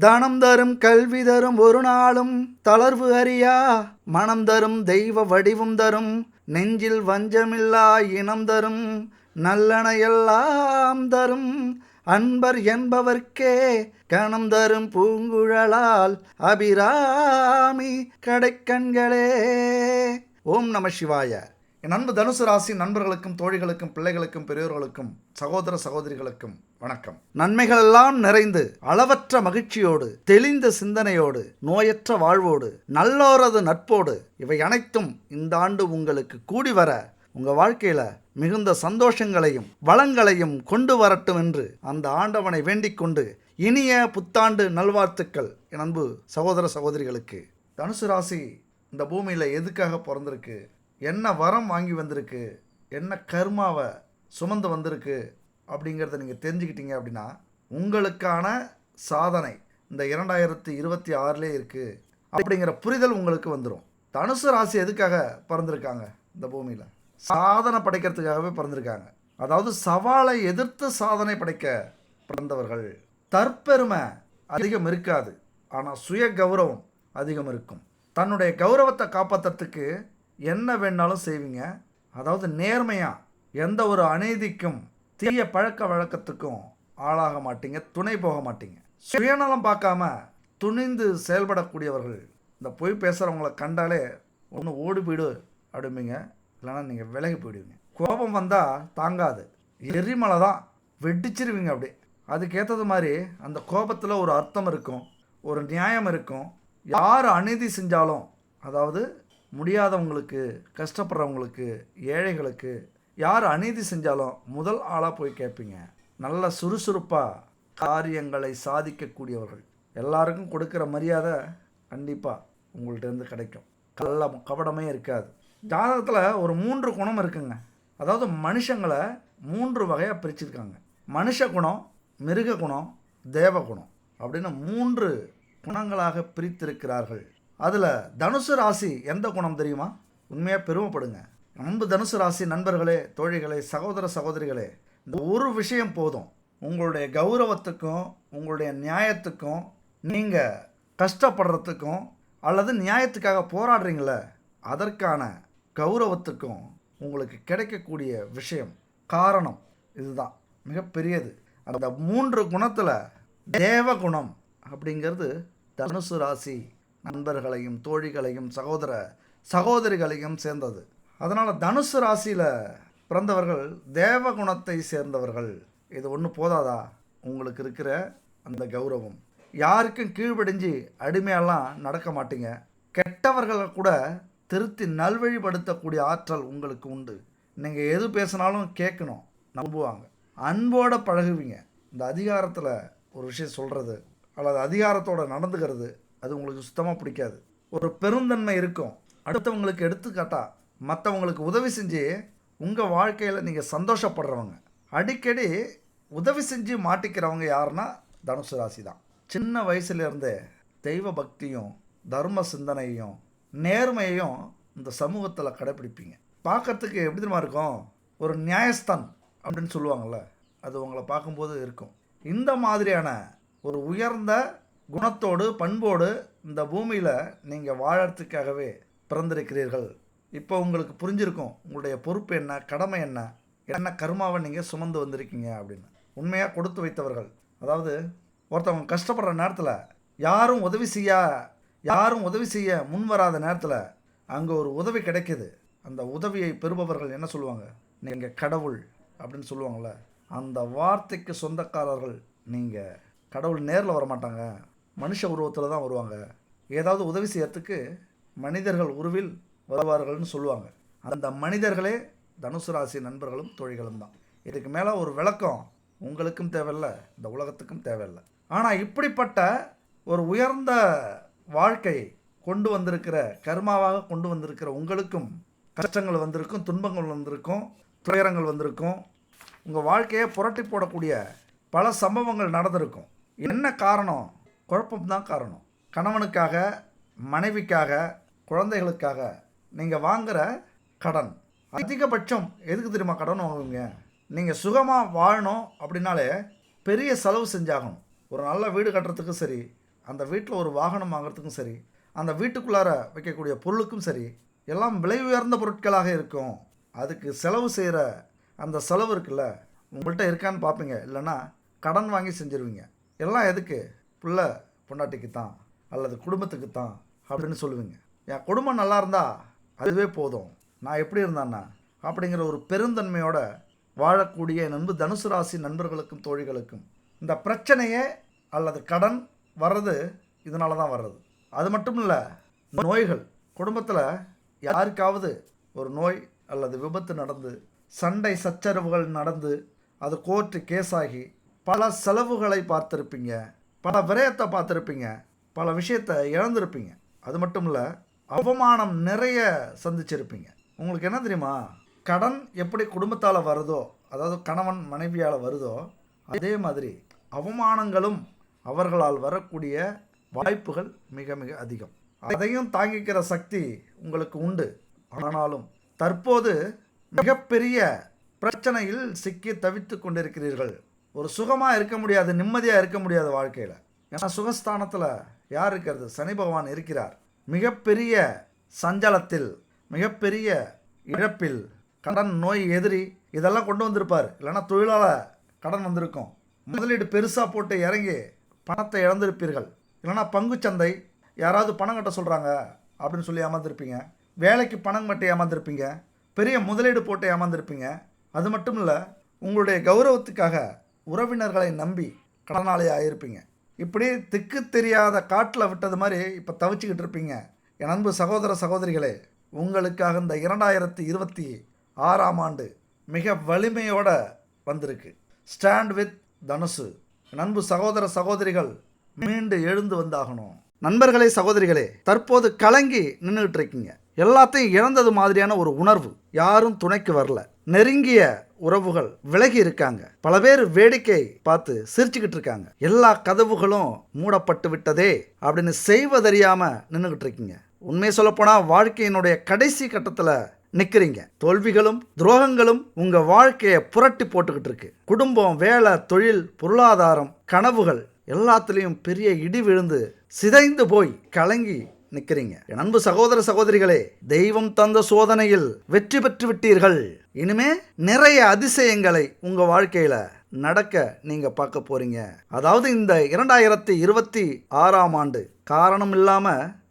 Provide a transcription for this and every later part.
தானம் தரும் கல்வி தரும் ஒரு நாளும் தளர்வு அறியா மனம் தரும் தெய்வ வடிவும் தரும் நெஞ்சில் வஞ்சமில்லா இனம் தரும் நல்லன எல்லாம் தரும் அன்பர் என்பவர்க்கே கணம் தரும் பூங்குழலால் அபிராமி கடைக்கண்களே. ஓம் நம சிவாய. என் அன்பு தனுசு ராசி நண்பர்களுக்கும் தோழிகளுக்கும் பிள்ளைகளுக்கும் பெரியோர்களுக்கும் சகோதர சகோதரிகளுக்கும் வணக்கம். நன்மைகளெல்லாம் நிறைந்து அளவற்ற மகிழ்ச்சியோடு தெளிந்த சிந்தனையோடு நோயற்ற வாழ்வோடு நல்லோரது நட்போடு இவை அனைத்தும் இந்த ஆண்டு உங்களுக்கு கூடி வர உங்க வாழ்க்கையில மிகுந்த சந்தோஷங்களையும் வளங்களையும் கொண்டு வரட்டும் என்று அந்த ஆண்டவனை வேண்டிக் கொண்டு இனிய புத்தாண்டு நல்வாழ்த்துக்கள். என் அன்பு சகோதர சகோதரிகளுக்கு, தனுசு ராசி இந்த பூமியில் எதுக்காக பிறந்திருக்கு, என்ன வரம் வாங்கி வந்திருக்கு, என்ன கர்மாவை சுமந்து வந்திருக்கு அப்படிங்கிறத நீங்கள் தெரிஞ்சுக்கிட்டீங்க அப்படின்னா உங்களுக்கான சாதனை இந்த 2026 இருக்குது அப்படிங்கிற புரிதல் உங்களுக்கு வந்துடும். தனுசு ராசி எதுக்காக பிறந்திருக்காங்க, இந்த பூமியில் சாதனை படைக்கிறதுக்காகவே பிறந்திருக்காங்க. அதாவது சவாலை எதிர்த்து சாதனை படைக்க பிறந்தவர்கள். தற்பெருமை அதிகம் இருக்காது, ஆனால் சுய கௌரவம் அதிகம் இருக்கும். தன்னுடைய கௌரவத்தை காப்பாற்றுறதுக்கு என்ன வேணாலும் செய்வீங்க. அதாவது நேர்மையாக எந்த ஒரு அநீதிக்கும் தீய பழக்க வழக்கத்துக்கும் ஆளாக மாட்டீங்க, துணை போக மாட்டீங்க. சுயநலம் பார்க்காம துணிந்து செயல்படக்கூடியவர்கள். இந்த பொய் பேசுகிறவங்கள கண்டாலே ஒன்று ஓடி போயிடு அப்படிம்பீங்க, இல்லைன்னா நீங்கள் விலகி போயிடுவீங்க. கோபம் வந்தால் தாங்காது, எரிமலை தான், வெடிச்சிருவீங்க அப்படி. அதுக்கேற்றது மாதிரி அந்த கோபத்தில் ஒரு அர்த்தம் இருக்கும், ஒரு நியாயம் இருக்கும். யார் அநீதி செஞ்சாலும், அதாவது முடியாதவங்களுக்கு, கஷ்டப்படுறவங்களுக்கு, ஏழைகளுக்கு யார் அநீதி செஞ்சாலும் முதல் ஆளாக போய் கேட்பீங்க. நல்ல சுறுசுறுப்பாக காரியங்களை சாதிக்கக்கூடியவர்கள். எல்லாருக்கும் கொடுக்குற மரியாதை கண்டிப்பாக உங்கள்கிட்டருந்து கிடைக்கும். கபடமே இருக்காது. ஜாதகத்தில் ஒரு 3 குணம் இருக்குங்க. அதாவது மனுஷங்களை 3 வகையாக பிரிச்சிருக்காங்க. மனுஷ குணம், மிருக குணம், தேவ குணம் அப்படின்னு 3 குணங்களாக பிரித்திருக்கிறார்கள். அதில் தனுசு ராசி எந்த குணம் தெரியுமா? உண்மையாக பெருமைப்படுங்க. அன்பு தனுசு ராசி நண்பர்களே, தோழிகளே, சகோதர சகோதரிகளே, இந்த ஒரு விஷயம் போதும். உங்களுடைய கௌரவத்துக்கும் உங்களுடைய நியாயத்துக்கும், நீங்கள் கஷ்டப்படுறதுக்கும் அல்லது நியாயத்துக்காக போராடுறீங்களே அதற்கான கௌரவத்துக்கும் உங்களுக்கு கிடைக்கக்கூடிய விஷயம் காரணம் இதுதான், மிகப்பெரியது. அந்த 3 குணத்தில் தேவ குணம் அப்படிங்கிறது தனுசு ராசி நண்பர்களையும் தோழிகளையும் சகோதர சகோதரிகளையும் சேர்ந்தது. அதனால் தனுசு ராசியில் பிறந்தவர்கள் தேவ குணத்தை சேர்ந்தவர்கள். இது ஒன்று போதாதா? உங்களுக்கு இருக்கிற அந்த கௌரவம், யாருக்கும் கீழ்ப்படிஞ்சு அடிமையெல்லாம் நடக்க மாட்டீங்க. கெட்டவர்களை கூட திருத்தி நல்வழிப்படுத்தக்கூடிய ஆற்றல் உங்களுக்கு உண்டு. நீங்கள் எது பேசினாலும் கேட்கணும், நம்புவாங்க, அன்போடு பழகுவீங்க. இந்த அதிகாரத்தில் ஒரு விஷயம் சொல்கிறது அல்லது அதிகாரத்தோடு நடந்துக்கிறது அது உங்களுக்கு சுத்தமாக பிடிக்காது. ஒரு பெருந்தன்மை இருக்கும். அடுத்தவங்களுக்கு எடுத்துக்காட்டா மற்றவங்களுக்கு உதவி செஞ்சு உங்கள் வாழ்க்கையில் நீங்கள் சந்தோஷப்படுறவங்க. அடிக்கடி உதவி செஞ்சு மாட்டிக்கிறவங்க யாருன்னா தனுசு ராசி தான். சின்ன வயசுலேருந்தே தெய்வ பக்தியும் தர்ம சிந்தனையும் நேர்மையையும் இந்த சமூகத்தில் கடைப்பிடிப்பீங்க. பார்க்கறதுக்கு எப்படி தெரியுமா இருக்கும்? ஒரு நியாயஸ்தான் அப்படின்னு சொல்லுவாங்கள்ல, அது உங்களை பார்க்கும்போது இருக்கும். இந்த மாதிரியான ஒரு உயர்ந்த குணத்தோடு பண்போடு இந்த பூமியில் நீங்கள் வாழறதுக்காகவே பிறந்திருக்கிறீர்கள். இப்போ உங்களுக்கு புரிஞ்சிருக்கும் உங்களுடைய பொறுப்பு என்ன, கடமை என்ன, என்ன கர்மாவை நீங்கள் சுமந்து வந்திருக்கீங்க அப்படின்னு. உண்மையாக கொடுத்து வைத்தவர்கள். அதாவது ஒருத்தவங்க கஷ்டப்படுற நேரத்தில் யாரும் உதவி செய்ய முன் வராத நேரத்தில் அங்கே ஒரு உதவி கிடைக்கிது. அந்த உதவியை பெறுபவர்கள் என்ன சொல்லுவாங்க? நீங்கள் கடவுள் அப்படின்னு சொல்லுவாங்கள்ல, அந்த வார்த்தைக்கு சொந்தக்காரர்கள் நீங்கள். கடவுள் நேரில் வரமாட்டாங்க, மனுஷ உருவத்தில் தான் வருவாங்க. ஏதாவது உதவி செய்யறதுக்கு மனிதர்கள் உருவில் வருவார்கள்னு சொல்லுவாங்க. அந்த மனிதர்களே தனுசு ராசி நண்பர்களும் தோழிகளும் தான். இதுக்கு மேலே ஒரு விளக்கம் உங்களுக்கும் தேவையில்லை, இந்த உலகத்துக்கும் தேவையில்லை. ஆனால் இப்படிப்பட்ட ஒரு உயர்ந்த வாழ்க்கை கொண்டு வந்திருக்கிற, கர்மாவாக கொண்டு வந்திருக்கிற உங்களுக்கும் கஷ்டங்கள் வந்திருக்கும், துன்பங்கள் வந்திருக்கும், துயரங்கள் வந்திருக்கும். உங்கள் வாழ்க்கையை புரட்டி போடக்கூடிய பல சம்பவங்கள் நடந்திருக்கும். என்ன காரணம்? குழப்பம்தான் காரணம். கணவனுக்காக, மனைவிக்காக, குழந்தைகளுக்காக நீங்கள் வாங்குகிற கடன். அதிகபட்சம் எதுக்கு தெரியுமா கடன் வாங்குவீங்க? நீங்கள் சுகமாக வாழணும் அப்படின்னாலே பெரிய செலவு செஞ்சாகணும். ஒரு நல்ல வீடு கட்டுறதுக்கும் சரி, அந்த வீட்டில் ஒரு வாகனம் வாங்குறதுக்கும் சரி, அந்த வீட்டுக்குள்ளார வைக்கக்கூடிய பொருளுக்கும் சரி, எல்லாம் விலை உயர்ந்த பொருட்களாக இருக்கும். அதுக்கு செலவு செய்கிற அந்த செலவு இருக்குல்ல, உங்கள்கிட்ட இருக்கான்னு பார்ப்பீங்க. இல்லைன்னா கடன் வாங்கி செஞ்சுருவீங்க. எல்லாம் எதுக்கு? புள்ள பொண்டாட்டிக்கு தான் அல்லது குடும்பத்துக்கு தான் அப்படின்னு சொல்லுவீங்க. என் குடும்பம் நல்லா இருந்தால் அதுவே போதும், நான் எப்படி இருந்தான்னா அப்படிங்கிற ஒரு பெருந்தன்மையோட வாழக்கூடிய என் அன்பு தனுசு ராசி நண்பர்களுக்கும் தோழிகளுக்கும் இந்த பிரச்சனையே அல்லது கடன் வர்றது இதனால தான் வர்றது. அது மட்டும் இல்லை, நோய்கள் குடும்பத்தில் யாருக்காவது ஒரு நோய் அல்லது விபத்து நடந்து சண்டை சச்சரவுகள் நடந்து அது கோர்ட்டு கேஸாகி பல செலவுகளை பார்த்துருப்பீங்க, பல விரயத்தை பார்த்துருப்பீங்க, பல விஷயத்தை இழந்திருப்பீங்க. அது மட்டும் இல்லை, அவமானம் நிறைய சந்திச்சிருப்பீங்க. உங்களுக்கு என்ன தெரியுமா, கடன் எப்படி குடும்பத்தால் வருதோ, அதாவது கணவன் மனைவியால் வருதோ, அதே மாதிரி அவமானங்களும் அவர்களால் வரக்கூடிய வாய்ப்புகள் மிக மிக அதிகம். அதையும் தாங்கிக்கிற சக்தி உங்களுக்கு உண்டு. ஆனாலும் தற்போது மிகப்பெரிய பிரச்சனையில் சிக்கி தவித்து கொண்டிருக்கிறீர்கள். ஒரு சுகமாக இருக்க முடியாது, நிம்மதியாக இருக்க முடியாது வாழ்க்கையில். ஏன்னா சுகஸ்தானத்தில் யார் இருக்கிறது? சனி பகவான் இருக்கிறார். மிகப்பெரிய சஞ்சலத்தில், மிகப்பெரிய இழப்பில், கடன், நோய், எதிரி இதெல்லாம் கொண்டு வந்திருப்பார். இல்லைன்னா தொழிலாளர் கடன் வந்திருக்கும். முதலீடு பெருசாக போட்டு இறங்கி பணத்தை இழந்திருப்பீர்கள். இல்லைன்னா பங்குச்சந்தை யாராவது பணம் கட்ட சொல்கிறாங்க அப்படின்னு சொல்லி ஏமாந்துருப்பீங்க. வேலைக்கு பணம் கட்டி ஏமாந்துருப்பீங்க. பெரிய முதலீடு போட்டு ஏமாந்துருப்பீங்க. அது மட்டும் இல்லை, உங்களுடைய கௌரவத்துக்காக உறவினர்களை நம்பி கடனாளி ஆகியிருப்பீங்க. இப்படி திக்கு தெரியாத காட்டில் விட்டது மாதிரி இப்போ தவிச்சுக்கிட்டு இருப்பீங்க. என் அன்பு சகோதர சகோதரிகளே, உங்களுக்காக இந்த 2026ஆம் ஆண்டு மிக வலிமையோடு வந்திருக்கு. ஸ்டாண்ட் வித் தனுசு. என் அன்பு சகோதர சகோதரிகள் மீண்டு எழுந்து வந்தாகணும். நண்பர்களே, சகோதரிகளே, தற்போது கலங்கி நின்றுட்டு இருக்கீங்க. எல்லாத்தையும் இழந்தது மாதிரியான ஒரு உணர்வு. யாரும் துணைக்கு வரல. நெருங்கிய உறவுகள் விலகி இருக்காங்க. பல பேர் வேடிக்கை பார்த்து சிரிச்சுக்கிட்டு இருக்காங்க. எல்லா கதவுகளும் மூடப்பட்டு விட்டதே அப்படின்னு செய்வதறியாம நின்றுகிட்டு இருக்கீங்க. உண்மையை சொல்லப்போனால் வாழ்க்கையினுடைய கடைசி கட்டத்தில் நிற்கிறீங்க. தோல்விகளும் துரோகங்களும் உங்க வாழ்க்கையை புரட்டி போட்டுக்கிட்டு இருக்கு. குடும்பம், வேலை, தொழில், பொருளாதாரம், கனவுகள் எல்லாத்துலேயும் பெரிய இடி விழுந்து சிதைந்து போய் கலங்கி நிற்கிறீங்க. என் அன்பு சகோதர சகோதரிகளே, தெய்வம் தந்த சோதனையில் வெற்றி பெற்று விட்டீர்கள். இனிமே நிறைய அதிசயங்களை உங்க வாழ்க்கையில நடக்க நீங்க பார்க்க போறீங்க. அதாவது இந்த 2026ஆம் ஆண்டு காரணம் இல்லாம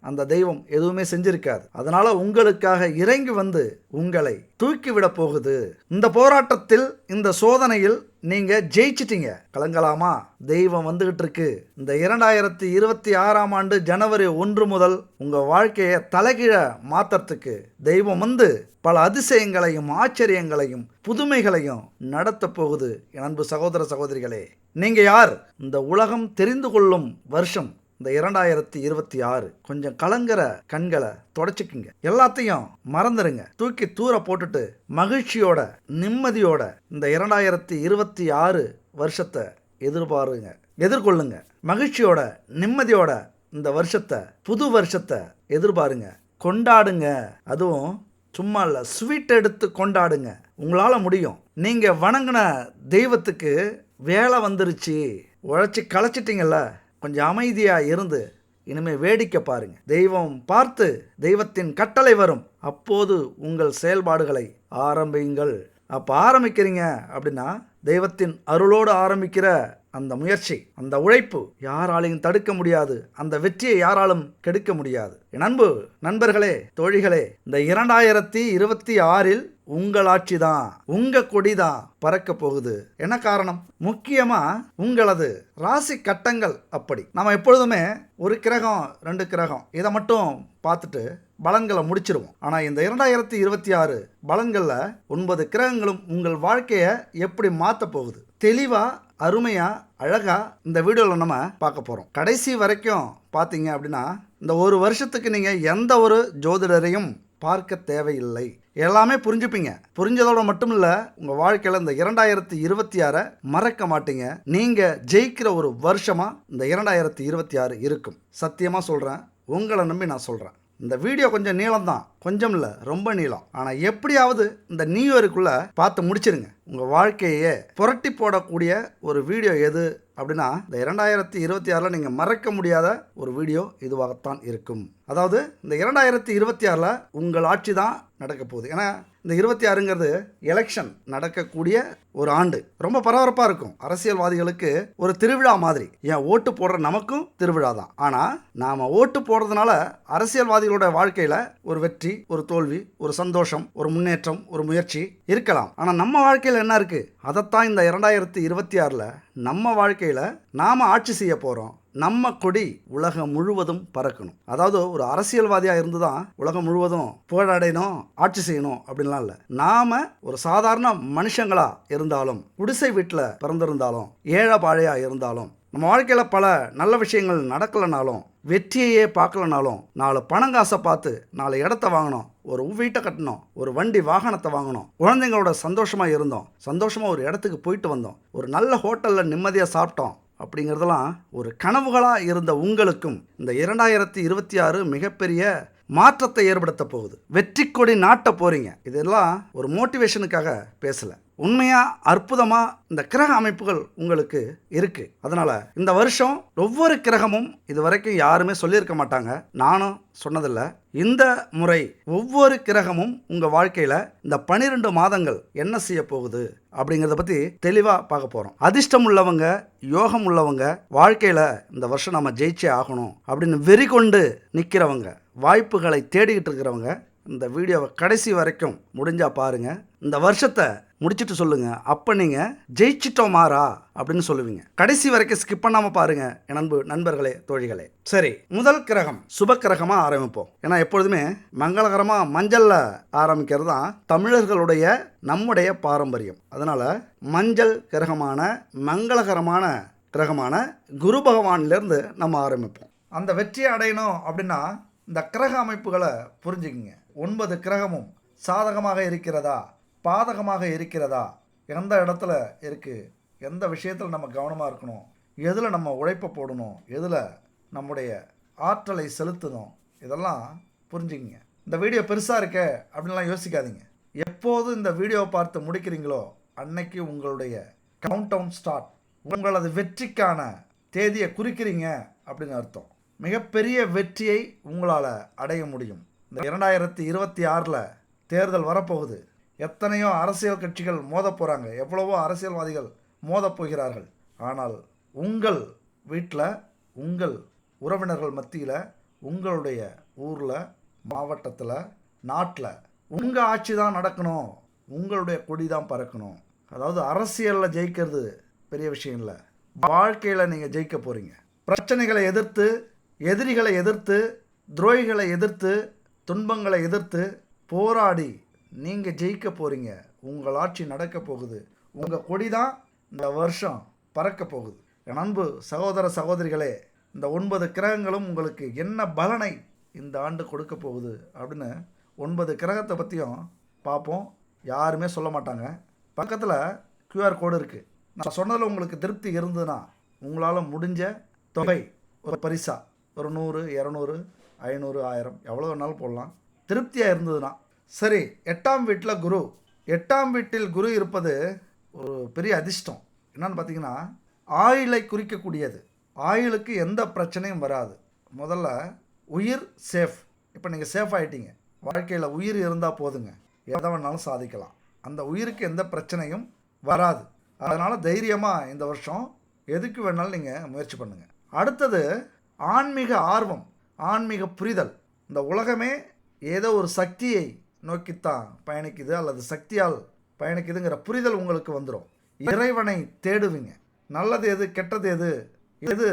அந்த தெய்வம் எதுவுமே செஞ்சிருக்காது. அதனால உங்களுக்காக இறங்கி வந்து உங்களை தூக்கி விட போகுது. இந்த போராட்டத்தில், இந்த சோதனையில் நீங்க ஜெயிச்சிட்டீங்க. கலங்கலாமா? தெய்வம் வந்துகிட்டு இருக்கு. இந்த 2026ஆம் ஆண்டு ஜனவரி 1 முதல் உங்க வாழ்க்கையை தலைகீழ மாத்தறதுக்கு தெய்வம் வந்து பல அதிசயங்களையும் ஆச்சரியங்களையும் புதுமைகளையும் நடத்த போகுது. என் அன்பு சகோதர சகோதரிகளே, நீங்க யார்? இந்த உலகம் தெரிந்து கொள்ளும் வருஷம் இந்த 2026. கொஞ்சம் கலங்குற கண்களை தொடச்சிக்குங்க. எல்லாத்தையும் மறந்துடுங்க. தூக்கி தூர போட்டுட்டு மகிழ்ச்சியோட நிம்மதியோட இந்த 2026 வருஷத்தை எதிர்கொள்ளுங்க. மகிழ்ச்சியோட நிம்மதியோட இந்த வருஷத்தை, புது வருஷத்தை எதிர்பாருங்க. கொண்டாடுங்க. அதுவும் சும்மா இல்லை, ஸ்வீட் எடுத்து கொண்டாடுங்க. உங்களால் முடியும். நீங்கள் வணங்கின தெய்வத்துக்கு வேலை வந்துருச்சு. உழைச்சி களைச்சிட்டிங்கல்ல, கொஞ்சம் அமைதியாக இருந்து இனிமேல் வேடிக்கை பாருங்க. தெய்வம் பார்த்து தெய்வத்தின் கட்டளை வரும். அப்போது உங்கள் செயல்பாடுகளை ஆரம்பியுங்கள். அப்போ ஆரம்பிக்கிறீங்க அப்படின்னா தெய்வத்தின் அருளோடு ஆரம்பிக்கிற அந்த முயற்சி, அந்த உழைப்பு யாராலையும் தடுக்க முடியாது. அந்த வெற்றியை யாராலும் கெடுக்க முடியாது. என் அன்பு நண்பர்களே, தோழிகளே, இந்த 2026இல் உங்கள் ஆட்சி தான், உங்க கொடி தான் பறக்க போகுது. என்ன காரணம்? முக்கியமா உங்களது ராசி கட்டங்கள். அப்படி நம்ம எப்பொழுதுமே ஒரு கிரகம் 2 கிரகம் இதை மட்டும் பார்த்துட்டு பலன்களை முடிச்சிருவோம். ஆனால் இந்த 2026 பலன்களில் 9 கிரகங்களும் உங்கள் வாழ்க்கையை எப்படி மாற்ற போகுது, தெளிவாக, அருமையாக, அழகாக இந்த வீடியோவில் நம்ம பார்க்க போகிறோம். கடைசி வரைக்கும் பார்த்தீங்க அப்படின்னா இந்த ஒரு வருஷத்துக்கு நீங்கள் எந்த ஒரு ஜோதிடரையும் பார்க்க தேவையில்லை. எல்லாமே புரிஞ்சுப்பீங்க. புரிஞ்சதோட மட்டும் இல்லை, உங்கள் வாழ்க்கையில் இந்த 2026 மறக்க மாட்டீங்க. நீங்கள் ஜெயிக்கிற ஒரு வருஷமாக இந்த 2026 இருக்கும். சத்தியமாக சொல்கிறேன், உங்களை நம்பி நான் சொல்கிறேன். இந்த வீடியோ கொஞ்சம் நீளம்தான், கொஞ்சம் இல்லை, ரொம்ப நீளம். ஆனால் எப்படியாவது இந்த நியூ இயருக்குள்ளே பார்த்து முடிச்சிருங்க. உங்கள் வாழ்க்கையே புரட்டி போடக்கூடிய ஒரு வீடியோ எது அப்படின்னா, இந்த 2026 நீங்கள் மறக்க முடியாத ஒரு வீடியோ இதுவாகத்தான் இருக்கும். அதாவது இந்த 2026 உங்கள் ஆட்சி தான் நடக்க போகுது. ஏன்னா இந்த 26ங்கிறது எலெக்ஷன் நடக்கக்கூடிய ஒரு ஆண்டு. ரொம்ப பரபரப்பாக இருக்கும். அரசியல்வாதிகளுக்கு ஒரு திருவிழா மாதிரி. ஏன் ஓட்டு போடுற நமக்கும் திருவிழா தான். ஆனால் நாம் ஓட்டு போடுறதுனால அரசியல்வாதிகளோட வாழ்க்கையில் ஒரு வெற்றி, ஒரு தோல்வி, ஒரு சந்தோஷம், ஒரு முன்னேற்றம், ஒரு முயற்சி இருக்கலாம். ஆனால் நம்ம வாழ்க்கையில் என்ன இருக்குது? அதைத்தான் இந்த 2026 நம்ம வாழ்க்கையில் நாம் ஆட்சி செய்ய போகிறோம். நம்ம கொடி உலகம் முழுவதும் பறக்கணும். அதாவது ஒரு அரசியல்வாதியாக இருந்து தான் உலகம் முழுவதும் புகழடையணும், ஆட்சி செய்யணும் அப்படின்லாம் இல்லை. நாம ஒரு சாதாரண மனுஷங்களா இருந்தாலும், குடிசை வீட்டில் பிறந்திருந்தாலும், ஏழை பாழையாக இருந்தாலும், நம்ம வாழ்க்கையில் பல நல்ல விஷயங்கள் நடக்கலைனாலும், வெற்றியையே பார்க்கலனாலும், 4 பணங்காசை பார்த்து 4 இடத்த வாங்கணும், ஒரு வீட்டை கட்டணும், ஒரு வண்டி வாகனத்தை வாங்கணும், குழந்தைங்களோட சந்தோஷமாக இருந்தோம், சந்தோஷமாக ஒரு இடத்துக்கு போயிட்டு வந்தோம், ஒரு நல்ல ஹோட்டலில் நிம்மதியாக சாப்பிட்டோம் அப்படிங்கிறதெல்லாம் ஒரு கனவுகளாக இருந்த உங்களுக்கும் இந்த 2026 மிகப்பெரிய மாற்றத்தை ஏற்படுத்த போகுது. வெற்றி கொடி நாட்ட போறீங்க. இதெல்லாம் ஒரு மோட்டிவேஷனுக்காக பேசல. உண்மையா அற்புதமா இந்த கிரக அமைப்புகள் உங்களுக்கு இருக்கு. அதனால இந்த வருஷம் ஒவ்வொரு கிரகமும் இது வரைக்கும் யாருமே சொல்லியிருக்க மாட்டாங்க, நானும் சொன்னதில்லை. இந்த முறை ஒவ்வொரு கிரகமும் உங்க வாழ்க்கையில இந்த 12 மாதங்கள் என்ன செய்ய போகுது அப்படிங்கிறத பத்தி தெளிவா பார்க்க போறோம். அதிர்ஷ்டம் உள்ளவங்க, யோகம் உள்ளவங்க, வாழ்க்கையில இந்த வருஷம் நம்ம ஜெயிச்சே ஆகணும் அப்படின்னு வெறி கொண்டு நிற்கிறவங்க, வாய்ப்புகளை தேடிக்கிட்டு இருக்கிறவங்க இந்த வீடியோவை கடைசி வரைக்கும் முடிஞ்சா பாருங்க. இந்த வருஷத்தை முடிச்சுட்டு சொல்லுங்க, அப்போ நீங்கள் ஜெயிச்சிட்டோம் மாறா அப்படின்னு சொல்லுவீங்க. கடைசி வரைக்கும் ஸ்கிப் பண்ணாமல் பாருங்க என் நண்பர்களே, தோழிகளே. சரி, முதல் கிரகம் சுப கிரகமாக ஆரம்பிப்போம். ஏன்னா எப்பொழுதுமே மங்களகரமாக மஞ்சளில் ஆரம்பிக்கிறது தான் தமிழர்களுடைய நம்முடைய பாரம்பரியம். அதனால் மஞ்சள் கிரகமான மங்களகரமான கிரகமான குரு பகவான்லேருந்து நம்ம ஆரம்பிப்போம். அந்த வெற்றியை அடையணும் அப்படின்னா இந்த கிரக அமைப்புகளை புரிஞ்சுக்கிங்க. 9 கிரகமும் சாதகமாக இருக்கிறதா, பாதகமாக இருக்கிறதா, எந்த இடத்துல இருக்குது, எந்த விஷயத்தில் நம்ம கவனமாக இருக்கணும், எதில் நம்ம உழைப்பை போடணும், எதில் நம்முடைய ஆற்றலை செலுத்தணும், இதெல்லாம் புரிஞ்சுக்கிங்க. இந்த வீடியோ பெருசாக இருக்க அப்படின்லாம் யோசிக்காதீங்க. எப்போது இந்த வீடியோவை பார்த்து முடிக்கிறீங்களோ அன்னைக்கு உங்களுடைய கவுண்ட் டவுன் ஸ்டார்ட். உங்களது வெற்றிக்கான தேதியை குறிக்கிறீங்க அப்படின்னு அர்த்தம். மிகப்பெரிய வெற்றியை உங்களால் அடைய முடியும். இந்த 2026 தேர்தல் வரப்போகுது. எத்தனையோ அரசியல் கட்சிகள் மோத போகிறாங்க, எவ்வளவோ அரசியல்வாதிகள் மோதப் போகிறார்கள். ஆனால் உங்கள் வீட்டில், உங்கள் உறவினர்கள் மத்தியில், உங்களுடைய ஊரில், மாவட்டத்தில், நாட்டில் உங்கள் ஆட்சி தான் நடக்கணும், உங்களுடைய கொடி தான் பறக்கணும். அதாவது அரசியலில் ஜெயிக்கிறது பெரிய விஷயம் இல்லை, வாழ்க்கையில் நீங்கள் ஜெயிக்க போகிறீங்க. பிரச்சனைகளை எதிர்த்து, எதிரிகளை எதிர்த்து, துரோகிகளை எதிர்த்து, துன்பங்களை எதிர்த்து போராடி நீங்கள் ஜெயிக்க போகிறீங்க. உங்கள் ஆட்சி நடக்க போகுது. உங்கள் கொடி தான் இந்த வருஷம் பறக்க போகுது. என் அன்பு சகோதர சகோதரிகளே, இந்த 9 கிரகங்களும் உங்களுக்கு என்ன பலனை இந்த ஆண்டு கொடுக்க போகுது அப்படின்னு 9 கிரகத்தை பற்றியும் பார்ப்போம். யாருமே சொல்ல மாட்டாங்க. பக்கத்தில் QR கோடு இருக்குது. நான் சொன்னதில் உங்களுக்கு திருப்தி இருந்ததுன்னா உங்களால் முடிஞ்ச தொகை ஒரு பரிசா ஒரு 100, 200, 500, 1000 எவ்வளோ வேணாலும் போடலாம், திருப்தியாக இருந்ததுன்னா. சரி, 8ஆம் வீட்டில் குரு. 8ஆம் வீட்டில் குரு இருப்பது ஒரு பெரிய அதிர்ஷ்டம். என்னன்னு பார்த்தீங்கன்னா ஆயுளை குறிக்கக்கூடியது. ஆயுளுக்கு எந்த பிரச்சனையும் வராது. முதல்ல உயிர் சேஃப். இப்போ நீங்கள் சேஃப் ஆகிட்டீங்க. வாழ்க்கையில் உயிர் இருந்தால் போதுங்க, எதை வேணாலும் சாதிக்கலாம். அந்த உயிருக்கு எந்த பிரச்சனையும் வராது. அதனால் தைரியமாக இந்த வருஷம் எதுக்கு வேணாலும் நீங்கள் முயற்சி பண்ணுங்கள். அடுத்தது ஆன்மீக ஆர்வம், ஆன்மீக புரிதல். இந்த உலகமே ஏதோ ஒரு சக்தியை நோக்கித்தான் பயணிக்குது அல்லது சக்தியால் பயணிக்குதுங்கிற புரிதல் உங்களுக்கு வந்துடும். இறைவனை தேடுவீங்க. நல்லது எது, கெட்டது எது, எது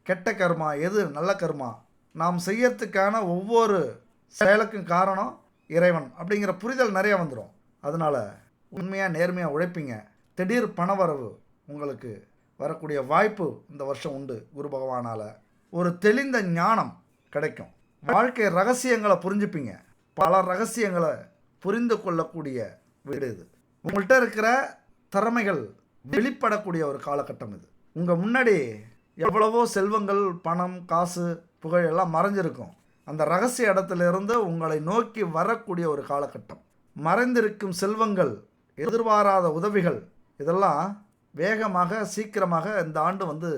கெட்ட கர்மா, எது நல்ல கர்மா, நாம் செய்யறதுக்கான ஒவ்வொரு செயலுக்கும் காரணம் இறைவன் அப்படிங்கிற புரிதல் நிறைய வந்துடும். அதனால் உண்மையாக நேர்மையாக உழைப்பீங்க. திடீர் பணவரவு உங்களுக்கு வரக்கூடிய வாய்ப்பு இந்த வருஷம் உண்டு. குரு பகவானால் ஒரு தெளிந்த ஞானம் கிடைக்கும். வாழ்க்கை ரகசியங்களை புரிஞ்சுப்பீங்க. பல ரகசியங்களை புரிந்து கொள்ளக்கூடிய வீடு இது. உங்கள்கிட்ட இருக்கிற திறமைகள் வெளிப்படக்கூடிய ஒரு காலகட்டம் இது. உங்கள் முன்னாடி எவ்வளவோ செல்வங்கள், பணம், காசு, புகழ் எல்லாம் மறைஞ்சிருக்கும். அந்த ரகசிய இடத்திலிருந்து உங்களை நோக்கி வரக்கூடிய ஒரு காலகட்டம். மறைந்திருக்கும் செல்வங்கள், எதிர்பாராத உதவிகள், இதெல்லாம் வேகமாக சீக்கிரமாக இந்த ஆண்டு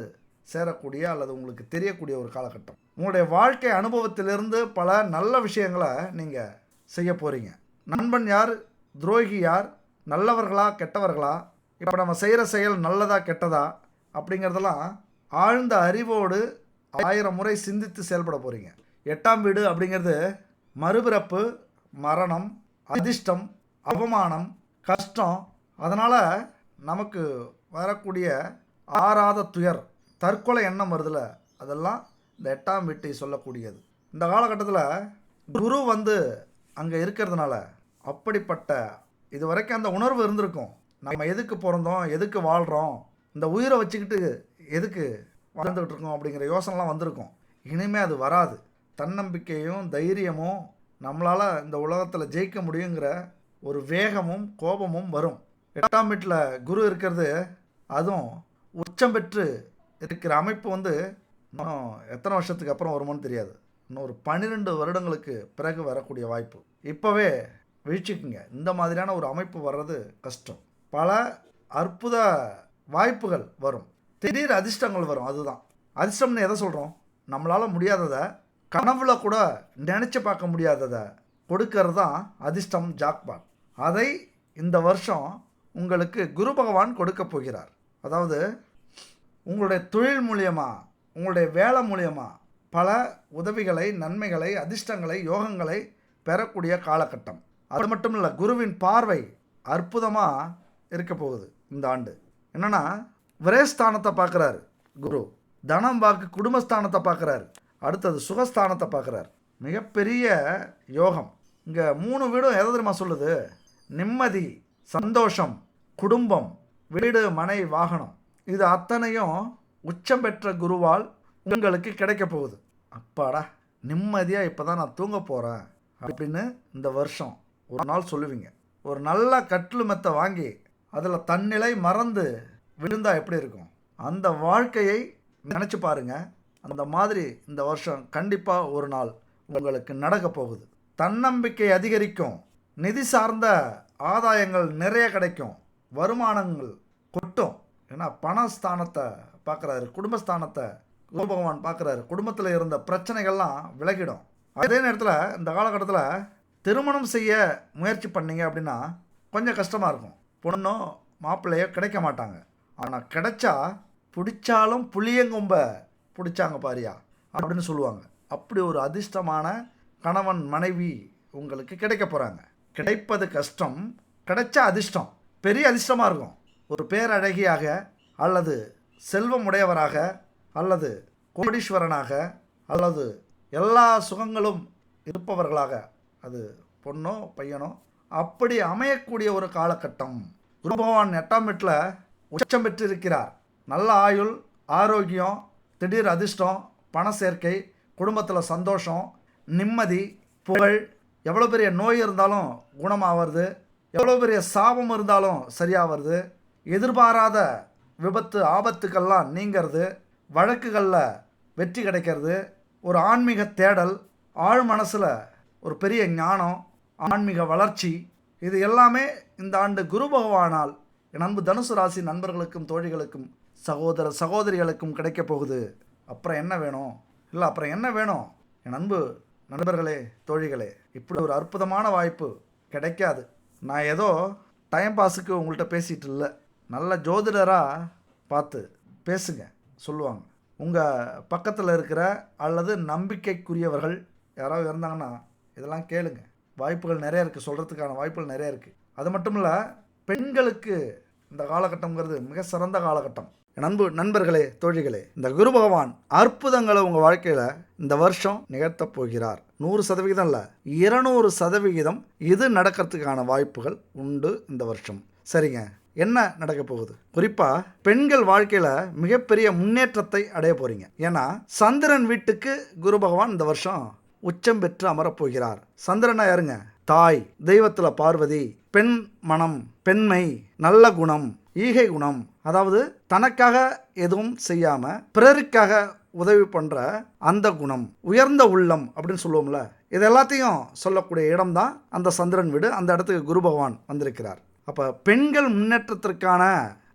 சேரக்கூடிய அல்லது உங்களுக்கு தெரியக்கூடிய ஒரு காலகட்டம். உங்களுடைய வாழ்க்கை அனுபவத்திலிருந்து பல நல்ல விஷயங்களை நீங்கள் செய்ய போகிறீங்க. நண்பன் யார், துரோகி யார், நல்லவர்களா கெட்டவர்களா, இப்போ நம்ம செய்கிற செயல் நல்லதா கெட்டதா அப்படிங்கிறதெல்லாம் ஆழ்ந்த அறிவோடு 1000 முறை சிந்தித்து செயல்பட போகிறீங்க. 8ஆம் வீடு அப்படிங்கிறது மறுபிறப்பு, மரணம், அதிர்ஷ்டம், அவமானம், கஷ்டம். அதனால் நமக்கு வரக்கூடிய ஆறாத துயர், தற்கொலை எண்ணம் வருதுல, அதெல்லாம் இந்த 8ஆம் வீட்டை சொல்லக்கூடியது. இந்த காலகட்டத்தில் குரு அங்கே இருக்கிறதுனால அப்படிப்பட்ட இது வரைக்கும் அந்த உணர்வு இருந்திருக்கும். நம்ம எதுக்கு பிறந்தோம், எதுக்கு வாழ்கிறோம், இந்த உயிரை வச்சுக்கிட்டு எதுக்கு வாழ்ந்துக்கிட்டு இருக்கோம் அப்படிங்கிற யோசனைலாம் வந்திருக்கும். இனிமேல் அது வராது. தன்னம்பிக்கையும் தைரியமும் நம்மளால் இந்த உலகத்தில் ஜெயிக்க முடியுங்கிற ஒரு வேகமும் கோபமும் வரும். 8ஆம் வீட்டில் குரு இருக்கிறது, அதுவும் உச்சம் பெற்று இருக்கிற அமைப்பு இன்னும் எத்தனை வருஷத்துக்கு அப்புறம் வருமோன்னு தெரியாது. இன்னும் ஒரு 12 வருடங்களுக்கு பிறகு வரக்கூடிய வாய்ப்பு. இப்போவே வீழ்ச்சிக்குங்க. இந்த மாதிரியான ஒரு அமைப்பு வர்றது கஷ்டம். பல அற்புத வாய்ப்புகள் வரும், திடீர் அதிர்ஷ்டங்கள் வரும். அதுதான் அதிர்ஷ்டம்னு எதை சொல்கிறோம்? நம்மளால் முடியாததை, கனவுல கூட நினச்சி பார்க்க முடியாததை கொடுக்கறது தான் அதிர்ஷ்டம், ஜாக்பாட். அதை இந்த வருஷம் உங்களுக்கு குரு பகவான் கொடுக்க போகிறார். அதாவது உங்களுடைய தொழில் மூலியமாக, உங்களுடைய வேலை மூலியமாக பல உதவிகளை, நன்மைகளை, அதிர்ஷ்டங்களை, யோகங்களை பெறக்கூடிய காலகட்டம். அது மட்டும் இல்லை, குருவின் பார்வை அற்புதமாக இருக்க போகுது இந்த ஆண்டு. என்னென்னா, விரயஸ்தானத்தை பார்க்குறாரு குரு, தனம் வாக்கு குடும்பஸ்தானத்தை பார்க்குறாரு, அடுத்தது சுகஸ்தானத்தை பார்க்குறாரு. மிகப்பெரிய யோகம். இங்கே 3 வீடும் எதை தெரியுமா சொல்லுது? நிம்மதி, சந்தோஷம், குடும்பம், வீடு, மனை, வாகனம், இது அத்தனையும் உச்சம் பெற்ற குருவால் உங்களுக்கு கிடைக்க போகுது. அப்பாடா, நிம்மதியாக இப்போ தான் நான் தூங்க போகிறேன் அப்படின்னு இந்த வருஷம் ஒரு நாள் சொல்லுவீங்க. ஒரு நல்ல கட்டிலு மெத்தை வாங்கி அதில் தன்னிலை மறந்து விழுந்தால் எப்படி இருக்கும்? அந்த வாழ்க்கையை நினச்சி பாருங்கள். அந்த மாதிரி இந்த வருஷம் கண்டிப்பாக ஒரு நாள் உங்களுக்கு நடக்க போகுது. தன்னம்பிக்கை அதிகரிக்கும், நிதி சார்ந்த ஆதாயங்கள் நிறைய கிடைக்கும், வருமானங்கள் கொட்டும். ஏன்னா பணஸ்தானத்தை பார்க்குறாரு, குடும்பஸ்தானத்தை குரு பகவான் பார்க்குறாரு. குடும்பத்தில் இருந்த பிரச்சனைகள்லாம் விலகிடும். அதே நேரத்தில் இந்த காலகட்டத்தில் திருமணம் செய்ய முயற்சி பண்ணீங்க அப்படின்னா கொஞ்சம் கஷ்டமாக இருக்கும். பொண்ணோ மாப்பிள்ளையோ கிடைக்க மாட்டாங்க. ஆனால் கிடைச்சா பிடிச்சாலும் புளியங்கொம்ப பிடிச்சாங்க பாரியா அப்படின்னு சொல்லுவாங்க. அப்படி ஒரு அதிர்ஷ்டமான கணவன் மனைவி உங்களுக்கு கிடைக்க போகிறாங்க. கிடைப்பது கஷ்டம், கிடைச்சா அதிர்ஷ்டம், பெரிய அதிர்ஷ்டமாக இருக்கும். ஒரு பேரழகியாக அல்லது செல்வம் உடையவராக அல்லது கோடீஸ்வரனாக அல்லது எல்லா சுகங்களும் இருப்பவர்களாக, அது பொண்ணோ பையனோ, அப்படி அமையக்கூடிய ஒரு காலகட்டம். குரு பகவான் 8ஆம் வீட்டில் உச்சம் பெற்றிருக்கிறார். நல்ல ஆயுள், ஆரோக்கியம், திடீர் அதிர்ஷ்டம், பண சேர்க்கை, குடும்பத்தில் சந்தோஷம், நிம்மதி, புகழ். எவ்வளோ பெரிய நோய் இருந்தாலும் குணமாகிறது, எவ்வளோ பெரிய சாபம் இருந்தாலும் சரியாகிறது, எதிர்பாராத விபத்து ஆபத்துக்கெல்லாம் நீங்கிறது, வழக்குகளில் வெற்றி கிடைக்கிறது, ஒரு ஆன்மீக தேடல், ஆழ் மனசில் ஒரு பெரிய ஞானம், ஆன்மீக வளர்ச்சி, இது எல்லாமே இந்த ஆண்டு குரு பகவானால் என் அன்பு தனுசு ராசி நண்பர்களுக்கும் தோழிகளுக்கும் சகோதர சகோதரிகளுக்கும் கிடைக்க போகுது. அப்புறம் என்ன வேணும்? இல்லை அப்புறம் என்ன வேணும்? என் அன்பு நண்பர்களே, தோழிகளே, இப்படி ஒரு அற்புதமான வாய்ப்பு கிடைக்காது. நான் ஏதோ டைம் பாஸுக்கு உங்கள்கிட்ட பேசிகிட்டு இல்லை. நல்ல ஜோதிடராக பார்த்து பேசுங்க, சொல்லுவாங்க. உங்கள் பக்கத்தில் இருக்கிற அல்லது நம்பிக்கைக்குரியவர்கள் யாராவது இருந்தாங்கன்னா இதெல்லாம் கேளுங்க. வாய்ப்புகள் நிறைய இருக்குது, சொல்கிறதுக்கான வாய்ப்புகள் நிறைய இருக்குது. அது மட்டும் இல்லை, பெண்களுக்கு இந்த காலகட்டங்கிறது மிக சிறந்த காலகட்டம். என் அன்பு நண்பர்களே, தோழிகளே, இந்த குரு பகவான் அற்புதங்களை உங்கள் வாழ்க்கையில் இந்த வருஷம் நிகழ்த்தப் போகிறார். 100% இல்லை, 200% இது நடக்கிறதுக்கான வாய்ப்புகள் உண்டு இந்த வருஷம். சரிங்க, என்ன நடக்க போகுது? குறிப்பாக பெண்கள் வாழ்க்கையில் மிகப்பெரிய முன்னேற்றத்தை அடைய போகிறீங்க. ஏன்னா சந்திரன் வீட்டுக்கு குரு பகவான் இந்த வருஷம் உச்சம் பெற்று அமரப்போகிறார். சந்திரனா யாருங்க? தாய், தெய்வத்தில் பார்வதி, பெண் மனம், பெண்மை, நல்ல குணம், ஈகை குணம். அதாவது தனக்காக எதுவும் செய்யாமல் பிறருக்காக உதவி பண்ணுற அந்த குணம், உயர்ந்த உள்ளம் அப்படின்னு சொல்லுவோம்ல, இது எல்லாத்தையும் சொல்லக்கூடிய இடம்தான் அந்த சந்திரன் வீடு. அந்த இடத்துக்கு குரு பகவான் வந்திருக்கிறார். அப்போ பெண்கள் முன்னேற்றத்திற்கான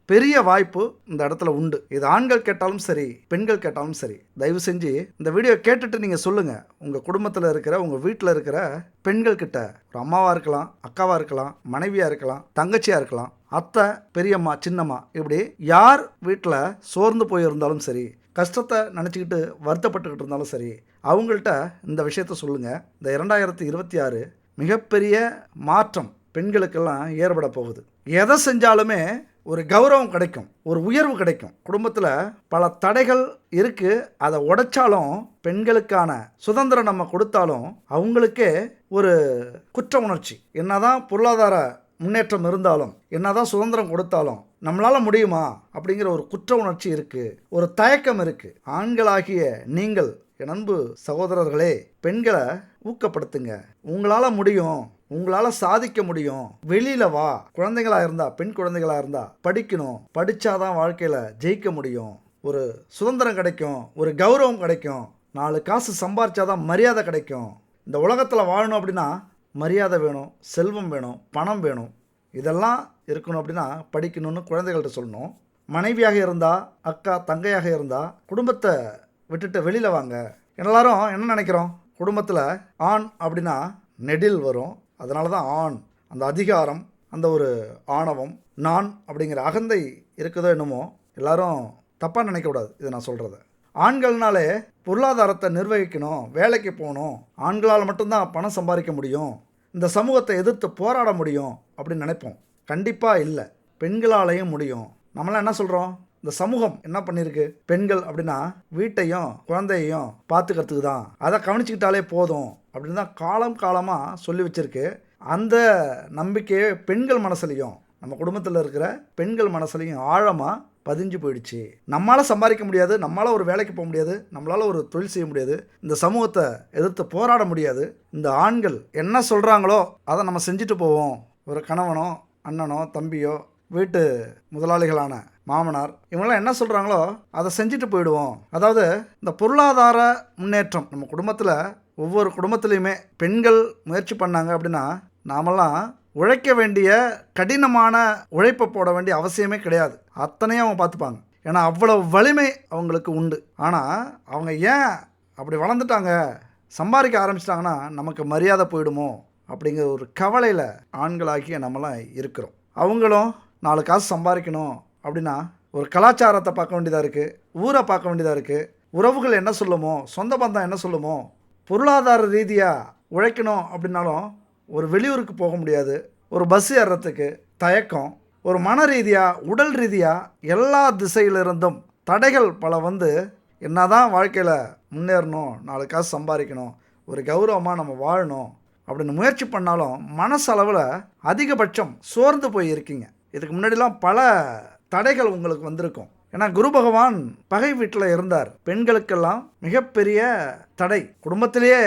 பெரிய வாய்ப்பு இந்த இடத்துல உண்டு. இது ஆண்கள் கேட்டாலும் சரி, பெண்கள் கேட்டாலும் சரி. தயவு செஞ்சு இந்த வீடியோ கேட்டுட்டு நீங்கள் சொல்லுங்கள், உங்கள் குடும்பத்தில் இருக்கிற, உங்கள் வீட்டில் இருக்கிற பெண்கள் கிட்ட, ஒரு அம்மாவாக இருக்கலாம், அக்காவாக இருக்கலாம், மனைவியாக இருக்கலாம், தங்கச்சியாக இருக்கலாம், அத்தை, பெரியம்மா, சின்னம்மா, இப்படி யார் வீட்டில் சோர்ந்து போயிருந்தாலும் சரி, கஷ்டத்தை நினச்சிக்கிட்டு வருத்தப்பட்டுக்கிட்டு இருந்தாலும் சரி, அவங்கள்ட்ட இந்த விஷயத்த சொல்லுங்கள். இந்த 2026 மிகப்பெரிய மாற்றம் பெண்களுக்கெல்லாம் ஏற்பட போகுது. எதை செஞ்சாலுமே ஒரு கௌரவம் கிடைக்கும், ஒரு உயர்வு கிடைக்கும். குடும்பத்தில் பல தடைகள் இருக்குது, அதை உடைச்சாலும், பெண்களுக்கான சுதந்திரம் நம்ம கொடுத்தாலும் அவங்களுக்கே ஒரு குற்ற உணர்ச்சி. என்னதான் பொருளாதார முன்னேற்றம் இருந்தாலும், என்னதான் சுதந்திரம் கொடுத்தாலும் நம்மளால் முடியுமா அப்படிங்கிற ஒரு குற்ற உணர்ச்சி இருக்குது, ஒரு தயக்கம் இருக்குது. ஆண்களாகிய நீங்கள், என் அன்பு சகோதரர்களே, பெண்களை ஊக்கப்படுத்துங்க. உங்களால் முடியும், உங்களால் சாதிக்க முடியும், வெளியில் வா. குழந்தைகளாக இருந்தால், பெண் குழந்தைகளாக இருந்தால் படிக்கணும், படித்தாதான் வாழ்க்கையில் ஜெயிக்க முடியும், ஒரு சுதந்திரம் கிடைக்கும், ஒரு கௌரவம் கிடைக்கும், 4 காசு சம்பாரிச்சாதான் மரியாதை கிடைக்கும். இந்த உலகத்தில் வாழணும் அப்படின்னா மரியாதை வேணும், செல்வம் வேணும், பணம் வேணும். இதெல்லாம் இருக்கணும் அப்படின்னா படிக்கணும்னு குழந்தைகள்கிட்ட சொல்லணும். மனைவியாக இருந்தால், அக்கா தங்கையாக இருந்தால் குடும்பத்தை விட்டுட்டு வெளியில் வாங்க. எல்லாரும் என்ன நினைக்கிறோம், குடும்பத்தில் ஆண் அப்படின்னா நெடில் வரும், அதனால தான் ஆண், அந்த அதிகாரம், அந்த ஒரு ஆணவம், நான் அப்படிங்கிற அகந்தை இருக்குதோ என்னமோ. எல்லாரும் தப்பாக நினைக்கக்கூடாது இதை நான் சொல்கிறத. ஆண்கள்னாலே பொருளாதாரத்தை நிர்வகிக்கணும், வேலைக்கு போகணும், ஆண்களால் மட்டும்தான் பணம் சம்பாதிக்க முடியும், இந்த சமூகத்தை எதிர்த்து போராட முடியும் அப்படின்னு நினைப்போம். கண்டிப்பாக இல்லை, பெண்களாலேயும் முடியும். நம்மளாம் என்ன சொல்கிறோம், இந்த சமூகம் என்ன பண்ணியிருக்கு, பெண்கள் அப்படின்னா வீட்டையும் குழந்தையையும் பார்த்துக்கிறதுக்கு தான், அதை கவனிச்சுக்கிட்டாலே போதும் அப்படின்னு தான் காலமாக சொல்லி வச்சுருக்கு. அந்த நம்பிக்கையே பெண்கள் மனசுலையும், நம்ம குடும்பத்தில் இருக்கிற பெண்கள் மனசுலையும் ஆழமாக பதிஞ்சு போயிடுச்சு. நம்மளால் சம்பாதிக்க முடியாது, நம்மளால் ஒரு வேலைக்கு போக முடியாது, நம்மளால் ஒரு தொழில் செய்ய முடியாது, இந்த சமூகத்தை எதிர்த்து போராட முடியாது. இந்த ஆண்கள் என்ன சொல்கிறாங்களோ அதை நம்ம செஞ்சுட்டு போவோம். ஒரு கணவனோ, அண்ணனோ, தம்பியோ, வீட்டு முதலாளிகளான மாமனார், இவங்களாம் என்ன சொல்கிறாங்களோ அதை செஞ்சுட்டு போயிடுவோம். அதாவது இந்த பொருளாதார முன்னேற்றம் நம்ம குடும்பத்தில், ஒவ்வொரு குடும்பத்துலேயுமே பெண்கள் முயற்சி பண்ணாங்க அப்படின்னா நாமெல்லாம் உழைக்க வேண்டிய, கடினமான உழைப்பை போட வேண்டிய அவசியமே கிடையாது. அத்தனையும் அவங்க பார்த்துப்பாங்க. ஏன்னா அவ்வளோ வலிமை அவங்களுக்கு உண்டு. ஆனால் அவங்க ஏன் அப்படி வளர்ந்துட்டாங்க, சம்பாதிக்க ஆரம்பிச்சிட்டாங்கன்னா நமக்கு மரியாதை போயிடுமோ அப்படிங்கிற ஒரு கவலையில் ஆண்களாகிய நம்மளாம் இருக்கிறோம். அவங்களும் 4 காசு சம்பாதிக்கணும் அப்படின்னா ஒரு கலாச்சாரத்தை பார்க்க வேண்டியதாக இருக்குது, ஊரை பார்க்க வேண்டியதாக இருக்குது, உறவுகள் என்ன சொல்லுமோ, சொந்த பந்தம் என்ன சொல்லுமோ. பொருளாதார ரீதியாக உழைக்கணும் அப்படின்னாலும் ஒரு வெளியூருக்கு போக முடியாது, ஒரு பஸ் ஏறுறதுக்கு தயக்கம், ஒரு மன ரீதியாக, உடல் ரீதியாக எல்லா திசையிலிருந்தும் தடைகள் பல வந்து என்னதான் வாழ்க்கையில் முன்னேறணும், 4 காசு சம்பாதிக்கணும், ஒரு கௌரவமாக நம்ம வாழணும் அப்படின்னு முயற்சி பண்ணாலும் மனசளவில் அதிகபட்சம் சோர்ந்து போய் இருக்கீங்க. இதுக்கு முன்னாடிலாம் பல தடைகள் உங்களுக்கு வந்திருக்கும். ஏன்னா குரு பகவான் பகை வீட்டில் இருந்தார். பெண்களுக்கெல்லாம் மிகப்பெரிய தடை குடும்பத்திலேயே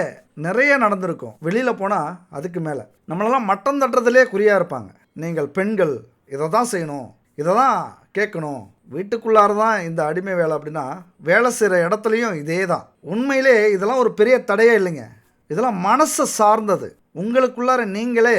நிறைய நடந்திருக்கும். வெளியில் போனால் அதுக்கு மேலே நம்மளெல்லாம் மட்டம் தட்டுறதுலேயே குறியாக இருப்பாங்க. நீங்கள் பெண்கள் இதை தான் செய்யணும், இதை தான் கேட்கணும், வீட்டுக்குள்ளார தான் இந்த அடிமை வேலை அப்படின்னா வேலை செய்கிற இடத்துலையும் இதே தான். உண்மையிலே இதெல்லாம் ஒரு பெரிய தடையே இல்லைங்க, இதெல்லாம் மனசை சார்ந்தது. உங்களுக்குள்ளார நீங்களே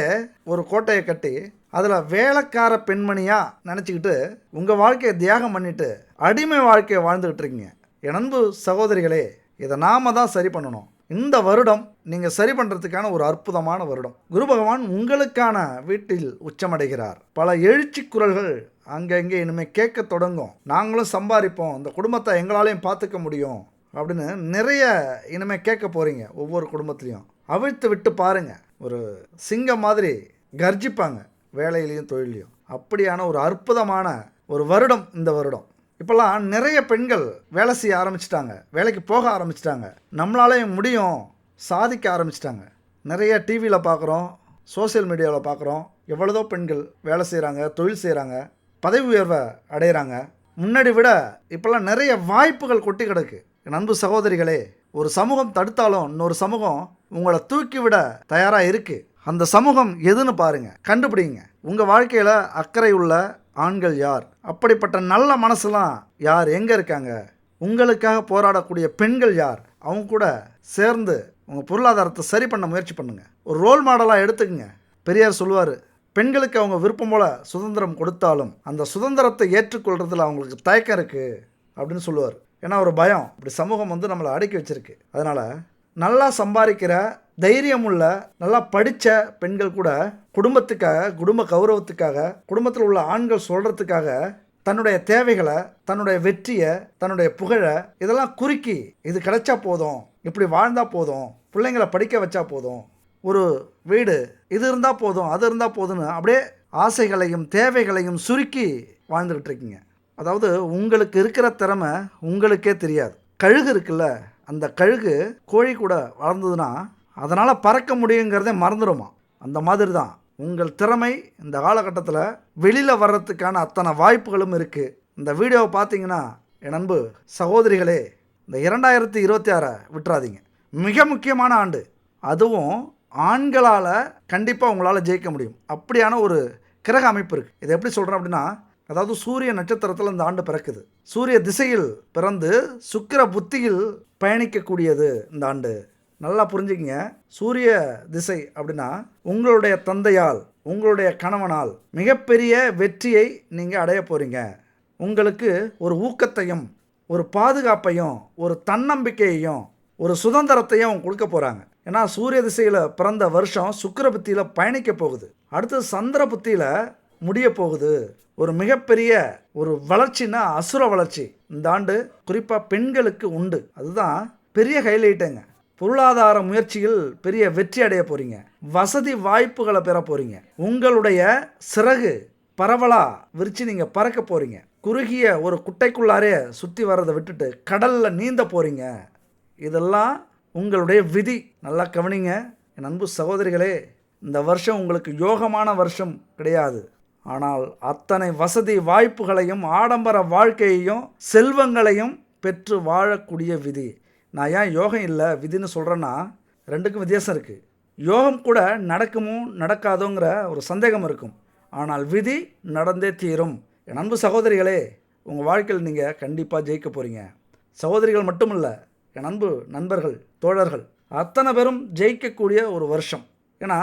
ஒரு கோட்டையை கட்டி அதில் வேலைக்கார பெண்மணியாக நினச்சிக்கிட்டு உங்கள் வாழ்க்கையை தியாகம் பண்ணிவிட்டு அடிமை வாழ்க்கையை வாழ்ந்துக்கிட்டு இருக்கீங்க. என் அன்பு சகோதரிகளே, இதை நாம தான் சரி பண்ணணும். இந்த வருடம் நீங்கள் சரி பண்ணுறதுக்கான ஒரு அற்புதமான வருடம். குரு பகவான் உங்களுக்கான வீட்டில் உச்சமடைகிறார். பல எழுச்சி குரல்கள் அங்கங்கே இனிமேல் கேட்க தொடங்கும். நாங்களும் சம்பாதிப்போம், இந்த குடும்பத்தை எங்களாலையும் பார்த்துக்க முடியும் அப்படின்னு நிறைய இனிமேல் கேட்க போகிறீங்க. ஒவ்வொரு குடும்பத்துலேயும் அவிழ்த்து விட்டு பாருங்கள், ஒரு சிங்கம் மாதிரி கர்ஜிப்பாங்க வேலையிலையும் தொழிலையும். அப்படியான ஒரு அற்புதமான ஒரு வருடம் இந்த வருடம். இப்போல்லாம் நிறைய பெண்கள் வேலை செய்ய ஆரம்பிச்சிட்டாங்க, வேலைக்கு போக ஆரம்பிச்சிட்டாங்க, நம்மளாலேயும் முடியும் சாதிக்க ஆரம்பிச்சிட்டாங்க. நிறைய டிவியில் பார்க்குறோம், சோசியல் மீடியாவில் பார்க்குறோம், எவ்வளோதோ பெண்கள் வேலை செய்கிறாங்க, தொழில் செய்கிறாங்க, பதவி உயர்வை அடைகிறாங்க. முன்னாடி விட இப்போல்லாம் நிறைய வாய்ப்புகள் கொட்டி கிடக்கு. என் அன்பு சகோதரிகளே, ஒரு சமூகம் தடுத்தாலும் இன்னொரு சமூகம் உங்களை தூக்கி விட தயாராக இருக்குது. அந்த சமூகம் எதுன்னு பாருங்கள், கண்டுபிடிங்க. உங்கள் வாழ்க்கையில் அக்கறை உள்ள ஆண்கள் யார், அப்படிப்பட்ட நல்ல மனசுலாம் யார், எங்கே இருக்காங்க? உங்களுக்காக போராடக்கூடிய பெண்கள் யார், அவங்க கூட சேர்ந்து உங்கள் பொருளாதாரத்தை சரி பண்ண முயற்சி பண்ணுங்கள். ஒரு ரோல் மாடலாக எடுத்துக்கங்க. பெரியார் சொல்லுவார், பெண்களுக்கு அவங்க விருப்பம் போல் சுதந்திரம் கொடுத்தாலும் அந்த சுதந்திரத்தை ஏற்றுக்கொள்றதுல அவங்களுக்கு தயக்கம் இருக்குது அப்படின்னு சொல்லுவார். ஏன்னா ஒரு பயம், இப்படி சமூகம் நம்மளை அடக்கி வச்சிருக்கு. அதனால் நல்லா சம்பாதிக்கிற தைரியம் உள்ள நல்லா படித்த பெண்கள் கூட குடும்பத்துக்காக, குடும்ப கௌரவத்துக்காக, குடும்பத்தில் உள்ள ஆண்கள் சொல்கிறதுக்காக தன்னுடைய தேவைகளை, தன்னுடைய வெற்றியை, தன்னுடைய புகழை இதெல்லாம் குறுக்கி இது கிடைச்சா போதும், இப்படி வாழ்ந்தால் போதும், பிள்ளைங்களை படிக்க வச்சா போதும், ஒரு வீடு இது இருந்தால் போதும், அது இருந்தால் போதும்னு அப்படியே ஆசைகளையும் தேவைகளையும் சுருக்கி வாழ்ந்துக்கிட்டு இருக்கீங்க. அதாவது உங்களுக்கு இருக்கிற திறமை உங்களுக்கே தெரியாது. கழுகு இருக்குல்ல, அந்த கழுகு கோழி கூட வளர்ந்ததுன்னா அதனால் பறக்க முடியுங்கிறதே மறந்துடுமா. அந்த மாதிரி தான் உங்கள் திறமை இந்த காலகட்டத்தில் வெளியில் வர்றதுக்கான அத்தனை வாய்ப்புகளும் இருக்குது. இந்த வீடியோவை பார்த்தீங்கன்னா என் அன்பு சகோதரிகளே, இந்த 2026 விட்டுறாதீங்க. மிக முக்கியமான ஆண்டு. அதுவும் ஆண்களால் கண்டிப்பாக உங்களால் ஜெயிக்க முடியும். அப்படியான ஒரு கிரக அமைப்பு இருக்குது. இதை எப்படி சொல்கிறேன் அப்படின்னா, அதாவது சூரிய நட்சத்திரத்தில் இந்த ஆண்டு பிறக்குது. சூரிய திசையில் பிறந்து சுக்கிர புத்தியில் பயணிக்கக்கூடியது இந்த ஆண்டு. நல்லா புரிஞ்சுக்கிங்க. சூரிய திசை அப்படின்னா உங்களுடைய தந்தையால், உங்களுடைய கணவனால் மிகப்பெரிய வெற்றியை நீங்கள் அடைய போகிறீங்க. உங்களுக்கு ஒரு ஊக்கத்தையும், ஒரு பாதுகாப்பையும், ஒரு தன்னம்பிக்கையையும், ஒரு சுதந்திரத்தையும் கொடுக்க போகிறாங்க. ஏன்னா சூரிய திசையில் பிறந்த வருஷம் சுக்கிர புத்தியில் பயணிக்க போகுது. அடுத்தது சந்திர புத்தியில் முடிய போகுது. ஒரு மிகப்பெரிய ஒரு வளர்ச்சின்னா அசுர வளர்ச்சி இந்த ஆண்டு குறிப்பாக பெண்களுக்கு உண்டு. அதுதான் பெரிய ஹைலைட்டுங்க. பொருளாதார முயற்சியில் பெரிய வெற்றி அடைய போகிறீங்க. வசதி வாய்ப்புகளை பெற போகிறீங்க. உங்களுடைய சிறகு பரவலாக விரித்து நீங்கள் பறக்க போகிறீங்க. குறுகிய ஒரு குட்டைக்குள்ளாரே சுற்றி வர்றதை விட்டுட்டு கடலில் நீந்த போகிறீங்க. இதெல்லாம் உங்களுடைய விதி. நல்லா கவனிங்க என் அன்பு சகோதரிகளே. இந்த வருஷம் உங்களுக்கு யோகமான வருஷம் கிடையாது. ஆனால் அத்தனை வசதி வாய்ப்புகளையும், ஆடம்பர வாழ்க்கையையும், செல்வங்களையும் பெற்று வாழக்கூடிய விதி. நான் ஏன் யோகம் இல்லை விதின்னு சொல்கிறேன்னா, ரெண்டுக்கும் வித்தியாசம் இருக்குது. யோகம் கூட நடக்குமோ நடக்காதோங்கிற ஒரு சந்தேகம் இருக்கும். ஆனால் விதி நடந்தே தீரும். என் அன்பு சகோதரிகளே, உங்கள் வாழ்க்கையில் நீங்கள் கண்டிப்பாக ஜெயிக்க போகிறீங்க. சகோதரிகள் மட்டும் இல்லை, என் அன்பு நண்பர்கள், தோழர்கள் அத்தனை பேரும் ஜெயிக்கக்கூடிய ஒரு வருஷம். ஏன்னா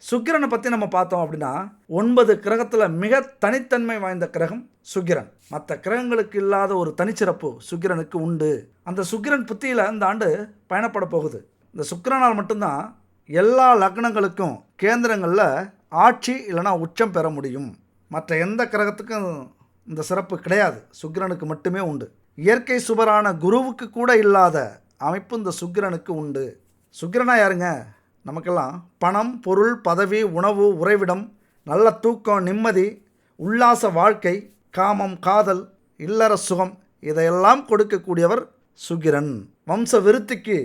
சுக்கிரனை பற்றி நம்ம பார்த்தோம் அப்படின்னா 9 கிரகத்தில் மிக தனித்தன்மை வாய்ந்த கிரகம் சுக்கிரன். மற்ற கிரகங்களுக்கு இல்லாத ஒரு தனிச்சிறப்பு சுக்கிரனுக்கு உண்டு. அந்த சுக்கிரன் புத்தியில் இந்த ஆண்டு பயணப்பட போகுது. இந்த சுக்கிரனால் மட்டும்தான் எல்லா லக்னங்களுக்கும் கேந்திரங்களில் ஆட்சி இல்லைனா உச்சம் பெற முடியும். மற்ற எந்த கிரகத்துக்கும் இந்த சிறப்பு கிடையாது. சுக்கிரனுக்கு மட்டுமே உண்டு. இயற்கை சுபரான குருவுக்கு கூட இல்லாத அமைப்பு இந்த சுக்கிரனுக்கு உண்டு. சுக்கிரனா யாருங்க? நமக்கெல்லாம் பணம், பொருள், பதவி, உணவு, உறைவிடம், நல்ல தூக்கம், நிம்மதி, உல்லாச வாழ்க்கை, காமம், காதல், இல்லற சுகம் இதையெல்லாம் கொடுக்கக்கூடியவர் சுக்கிரன். வம்ச விருத்திக்கு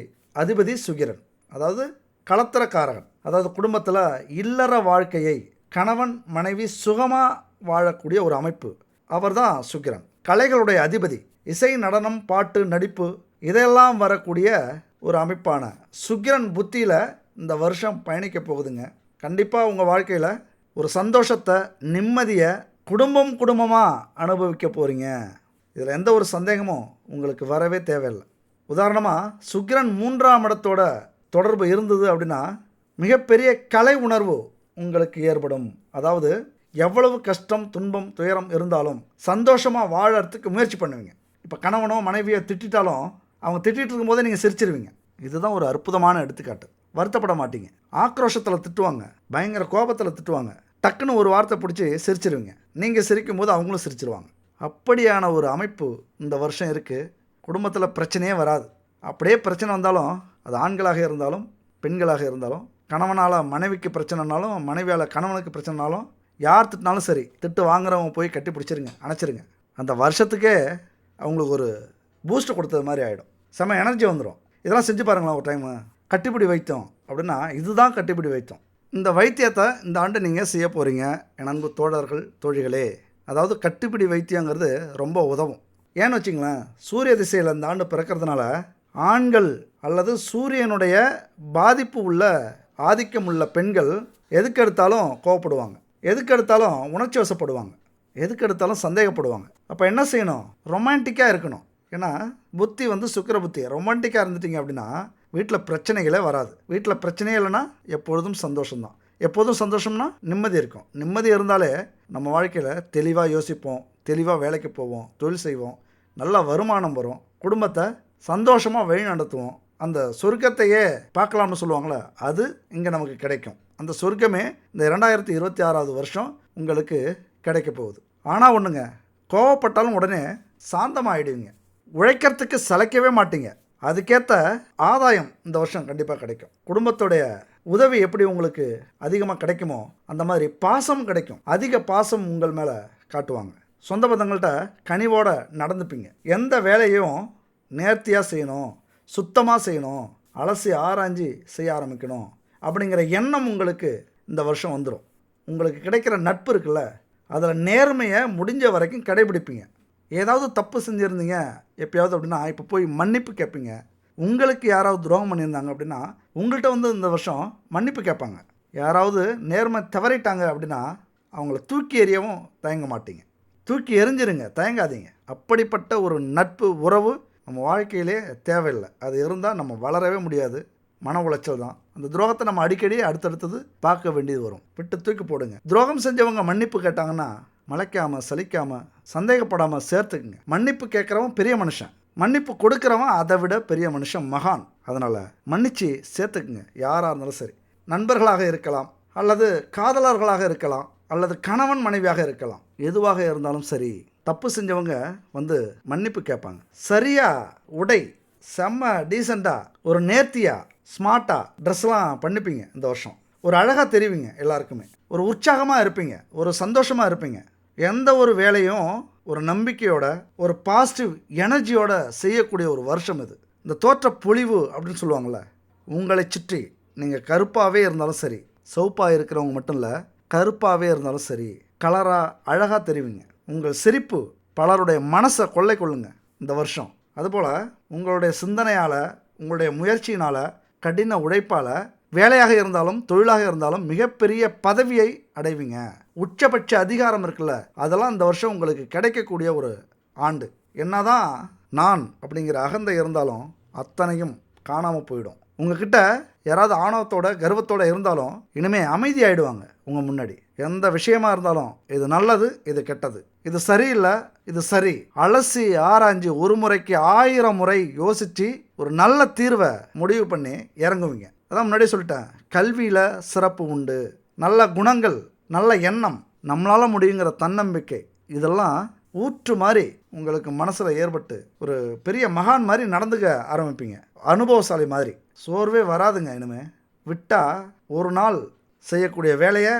அதிபதி சுக்கிரன். அதாவது களத்திரக்காரகன். அதாவது குடும்பத்தில் இல்லற வாழ்க்கையை கணவன் மனைவி சுகமாக வாழக்கூடிய ஒரு அமைப்பு. அவர் தான் சுக்கிரன். கலைகளுடைய அதிபதி. இசை, நடனம், பாட்டு, நடிப்பு இதையெல்லாம் வரக்கூடிய ஒரு அமைப்பான சுக்கிரன் புத்தியில் இந்த வருஷம் பயணிக்க போகுதுங்க. கண்டிப்பாக உங்கள் வாழ்க்கையில் ஒரு சந்தோஷத்தை, நிம்மதியை குடும்பமாக அனுபவிக்க போகிறீங்க. இதில் எந்த ஒரு சந்தேகமும் உங்களுக்கு வரவே தேவையில்லை. உதாரணமாக சுக்கிரன் 3ஆம் இடத்தோட தொடர்பு இருந்தது அப்படின்னா மிகப்பெரிய கலை உணர்வு உங்களுக்கு ஏற்படும். அதாவது எவ்வளவு கஷ்டம், துன்பம், துயரம் இருந்தாலும் சந்தோஷமாக வாழறதுக்கு முயற்சி பண்ணுவீங்க. இப்போ கணவனோ மனைவியோ திட்டாலும் அவங்க திட்டிகிட்டு இருக்கும்போதே நீங்கள் சிரிச்சிருவீங்க. இதுதான் ஒரு அற்புதமான எடுத்துக்காட்டு. வருத்தப்பட மாட்டீங்க. ஆக்ரோஷத்தில் திட்டுவாங்க, பயங்கர கோபத்தில் திட்டுவாங்க, டக்குன்னு ஒரு வார்த்தை பிடிச்சி சிரிச்சிருவீங்க. நீங்கள் சிரிக்கும் போது அவங்களும் சிரிச்சிருவாங்க. அப்படியான ஒரு அமைப்பு இந்த வருஷம் இருக்குது. குடும்பத்தில் பிரச்சனையே வராது. அப்படியே பிரச்சனை வந்தாலும் அது ஆண்களாக இருந்தாலும் பெண்களாக இருந்தாலும், கணவனால் மனைவிக்கு பிரச்சனைனாலும் மனைவியால் கணவனுக்கு பிரச்சனைனாலும், யார் திட்டினாலும் சரி, திட்டு வாங்குறவங்க போய் கட்டி பிடிச்சிருங்க, அணைச்சிருங்க. அந்த வருஷத்துக்கே அவங்களுக்கு ஒரு பூஸ்ட் கொடுத்தது மாதிரி ஆகிடும். செம எனர்ஜி வந்துடும். இதெல்லாம் செஞ்சு பாருங்களேன் ஒரு டைமு. கட்டிப்பிடி வைத்தியம் அப்படின்னா இதுதான் கட்டிப்பிடி வைத்தியம். இந்த வைத்தியத்தை இந்த ஆண்டு நீங்கள் செய்ய போகிறீங்க என் அன்பு தோழர்கள், தோழிகளே. அதாவது கட்டிப்பிடி வைத்தியங்கிறது ரொம்ப உதவும். ஏன்னு வச்சிங்களேன், சூரிய திசையில் இந்த ஆண்டு பிறக்கிறதுனால ஆண்கள் அல்லது சூரியனுடைய பாதிப்பு உள்ள, ஆதிக்கம் உள்ள பெண்கள் எதுக்கு எடுத்தாலும் கோவப்படுவாங்க, எதுக்கு எடுத்தாலும் உணர்ச்சி வசப்படுவாங்க, எதுக்கு எடுத்தாலும் சந்தேகப்படுவாங்க. அப்போ என்ன செய்யணும்? ரொமான்டிக்காக இருக்கணும். ஏன்னா புத்தி வந்து சுக்கிர புத்தி. ரொமான்டிக்காக இருந்துட்டீங்க அப்படின்னா வீட்டில் பிரச்சனைகளே வராது. வீட்டில் பிரச்சனையே இல்லைன்னா எப்பொழுதும் சந்தோஷம்தான். எப்போதும் சந்தோஷம்னா நிம்மதி இருக்கும். நிம்மதி இருந்தாலே நம்ம வாழ்க்கையில் தெளிவாக யோசிப்போம், தெளிவாக வேலைக்கு போவோம், தொழில் செய்வோம், நல்ல வருமானம் வரும், குடும்பத்தை சந்தோஷமாக வழி நடத்துவோம். அந்த சொர்க்கத்தையே பார்க்கலாம்னு சொல்லுவாங்களே, அது இங்கே நமக்கு கிடைக்கும். அந்த சொர்க்கமே இந்த 2026 வருஷம் உங்களுக்கு கிடைக்க போகுது. ஆனால் ஒன்றுங்க, கோவப்பட்டாலும் உடனே சாந்தமாகிடுவீங்க. உழைக்கிறதுக்கு சளைக்கவே மாட்டீங்க. அதுக்கேற்ற ஆதாயம் இந்த வருஷம் கண்டிப்பாக கிடைக்கும். குடும்பத்துடைய உதவி எப்படி உங்களுக்கு அதிகமாக கிடைக்குமோ அந்த மாதிரி பாசம் கிடைக்கும். அதிக பாசம் உங்கள் மேலே காட்டுவாங்க. சொந்த பந்தங்கள்கிட்ட கனிவோடு நடந்துப்பீங்க. எந்த வேலையும் நேர்த்தியாக செய்யணும், சுத்தமாக செய்யணும், அலசி ஆராய்ஞ்சி செய்ய ஆரம்பிக்கணும் அப்படிங்கிற எண்ணம் உங்களுக்கு இந்த வருஷம் வந்துடும். உங்களுக்கு கிடைக்கிற நட்பு இருக்குல்ல, அதில் நேர்மையை முடிஞ்ச வரைக்கும் கடைபிடிப்பீங்க. ஏதாவது தப்பு செஞ்சுருந்தீங்க எப்பயாவது அப்படின்னா இப்போ போய் மன்னிப்பு கேட்பீங்க. உங்களுக்கு யாராவது துரோகம் பண்ணியிருந்தாங்க அப்படின்னா உங்கள்கிட்ட வந்து இந்த வருஷம் மன்னிப்பு கேட்பாங்க. யாராவது நேர்மை தவறிட்டாங்க அப்படின்னா அவங்கள தூக்கி எறியவும் தயங்க மாட்டீங்க. தூக்கி எறிஞ்சிருங்க, தயங்காதீங்க. அப்படிப்பட்ட ஒரு நட்பு உறவு நம்ம வாழ்க்கையிலே தேவையில்லை. அது இருந்தால் நம்ம வளரவே முடியாது. மன உளைச்சல் தான். அந்த துரோகத்தை நம்ம அடிக்கடி அடுத்தடுத்தது பார்க்க வேண்டியது வரும். விட்டு தூக்கி போடுங்க. துரோகம் செஞ்சவங்க மன்னிப்பு கேட்டாங்கன்னா மலைக்காமல் சலிக்காமல் சந்தேகப்படாமல் சேர்த்துக்குங்க. மன்னிப்பு கேட்குறவன் பெரிய மனுஷன், மன்னிப்பு கொடுக்குறவன் அதை விட பெரிய மனுஷன், மகான். அதனால் மன்னிச்சு சேர்த்துக்குங்க. யாராக இருந்தாலும் சரி, நண்பர்களாக இருக்கலாம், அல்லது காதலர்களாக இருக்கலாம், அல்லது கணவன் மனைவியாக இருக்கலாம். எதுவாக இருந்தாலும் சரி, தப்பு செஞ்சவங்க வந்து மன்னிப்பு கேட்பாங்க. சரியாக உடை, செம்ம டீசெண்டாக, ஒரு நேர்த்தியாக, ஸ்மார்ட்டாக ட்ரெஸ்லாம் பண்ணிப்பீங்க. இந்த வருஷம் ஒரு அழகாக தெரிவிங்க. எல்லாருக்குமே ஒரு உற்சாகமாக இருப்பீங்க, ஒரு சந்தோஷமாக இருப்பீங்க. எந்த ஒரு வேலையும் ஒரு நம்பிக்கையோட, ஒரு பாசிட்டிவ் எனர்ஜியோட செய்யக்கூடிய ஒரு வருஷம் இது. இந்த தோற்ற பொலிவு அப்படின்னு சொல்லுவாங்கள்ல, உங்களை சுற்றி நீங்கள் கருப்பாகவே இருந்தாலும் சரி, சிவப்பாக இருக்கிறவங்க மட்டும் இல்லை, கருப்பாகவே இருந்தாலும் சரி, கலராக அழகாக தெரிவிங்க. உங்கள் சிரிப்பு பலருடைய மனசை கொள்ளை கொள்ளுங்க இந்த வருஷம். அதுபோல் உங்களுடைய சிந்தனையால், உங்களுடைய முயற்சியினால், கடின உழைப்பால், வேலையாக இருந்தாலும் தொழிலாக இருந்தாலும் மிகப்பெரிய பதவியை அடைவீங்க. உச்சபட்ச அதிகாரம் இருக்குல்ல, அதெல்லாம் இந்த வருஷம் உங்களுக்கு கிடைக்கக்கூடிய ஒரு ஆண்டு. என்னதான் நான் அப்படிங்கிற அகந்தை இருந்தாலும் அத்தனையும் காணாமல் போயிடும். உங்ககிட்ட யாராவது ஆணவத்தோட கர்வத்தோட இருந்தாலும் இனிமேல் அமைதி ஆகிடுவாங்க. உங்கள் முன்னாடி எந்த விஷயமா இருந்தாலும் இது நல்லது, இது கெட்டது, இது சரியில்லை, இது சரி, அலசி ஆராய்ஞ்சு ஒரு முறைக்கு 1000 முறை யோசித்து ஒரு நல்ல தீர்வை முடிவு பண்ணி இறங்குவீங்க. அதான் முன்னாடியே சொல்லிட்டேன், கல்வியில் சிறப்பு உண்டு. நல்ல குணங்கள், நல்ல எண்ணம், நம்மளால் முடியுங்கிற தன்னம்பிக்கை, இதெல்லாம் ஊற்று மாதிரி உங்களுக்கு மனசில் ஏற்பட்டு ஒரு பெரிய மகான் மாதிரி நடந்துக்க ஆரம்பிப்பீங்க. அனுபவசாலி மாதிரி. சோர்வே வராதுங்க. இனிமேல் விட்டால் ஒரு நாள் செய்யக்கூடிய வேலையை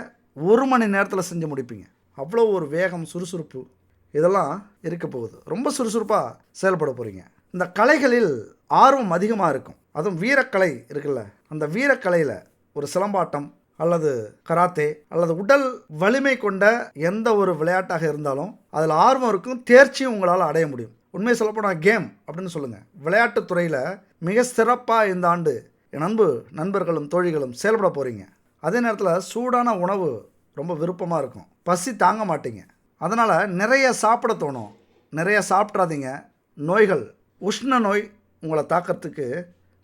1 மணி நேரத்தில் செஞ்சு முடிப்பீங்க. அவ்வளோ ஒரு வேகம், சுறுசுறுப்பு இதெல்லாம் இருக்க போகுது. ரொம்ப சுறுசுறுப்பாக செயல்பட போகிறீங்க. இந்த கலைகளில் ஆர்வம் அதிகமாக இருக்கும். அதுவும் வீரக்கலை இருக்குல்ல, அந்த வீரக்கலையில் ஒரு சிலம்பாட்டம் அல்லது கராத்தே அல்லது உடல் வலிமை கொண்ட எந்த ஒரு விளையாட்டாக இருந்தாலும் அதில் ஆர்வம் இருக்கும். தேர்ச்சியும் உங்களால் அடைய முடியும். உண்மையை சொல்லப்போனால் கேம் அப்படின்னு சொல்லுங்கள், விளையாட்டுத் துறையில் மிக சிறப்பாக இந்த ஆண்டு என் நண்பர்களும் தோழிகளும் செயல்பட போகிறீங்க. அதே நேரத்தில் சூடான உணவு ரொம்ப விருப்பமாக இருக்கும். பசி தாங்க மாட்டீங்க. அதனால் நிறைய சாப்பிட தோணும். நிறைய சாப்பிட்றாதீங்க. நோய்கள், உஷ்ண நோய் உங்களை தாக்கிறதுக்கு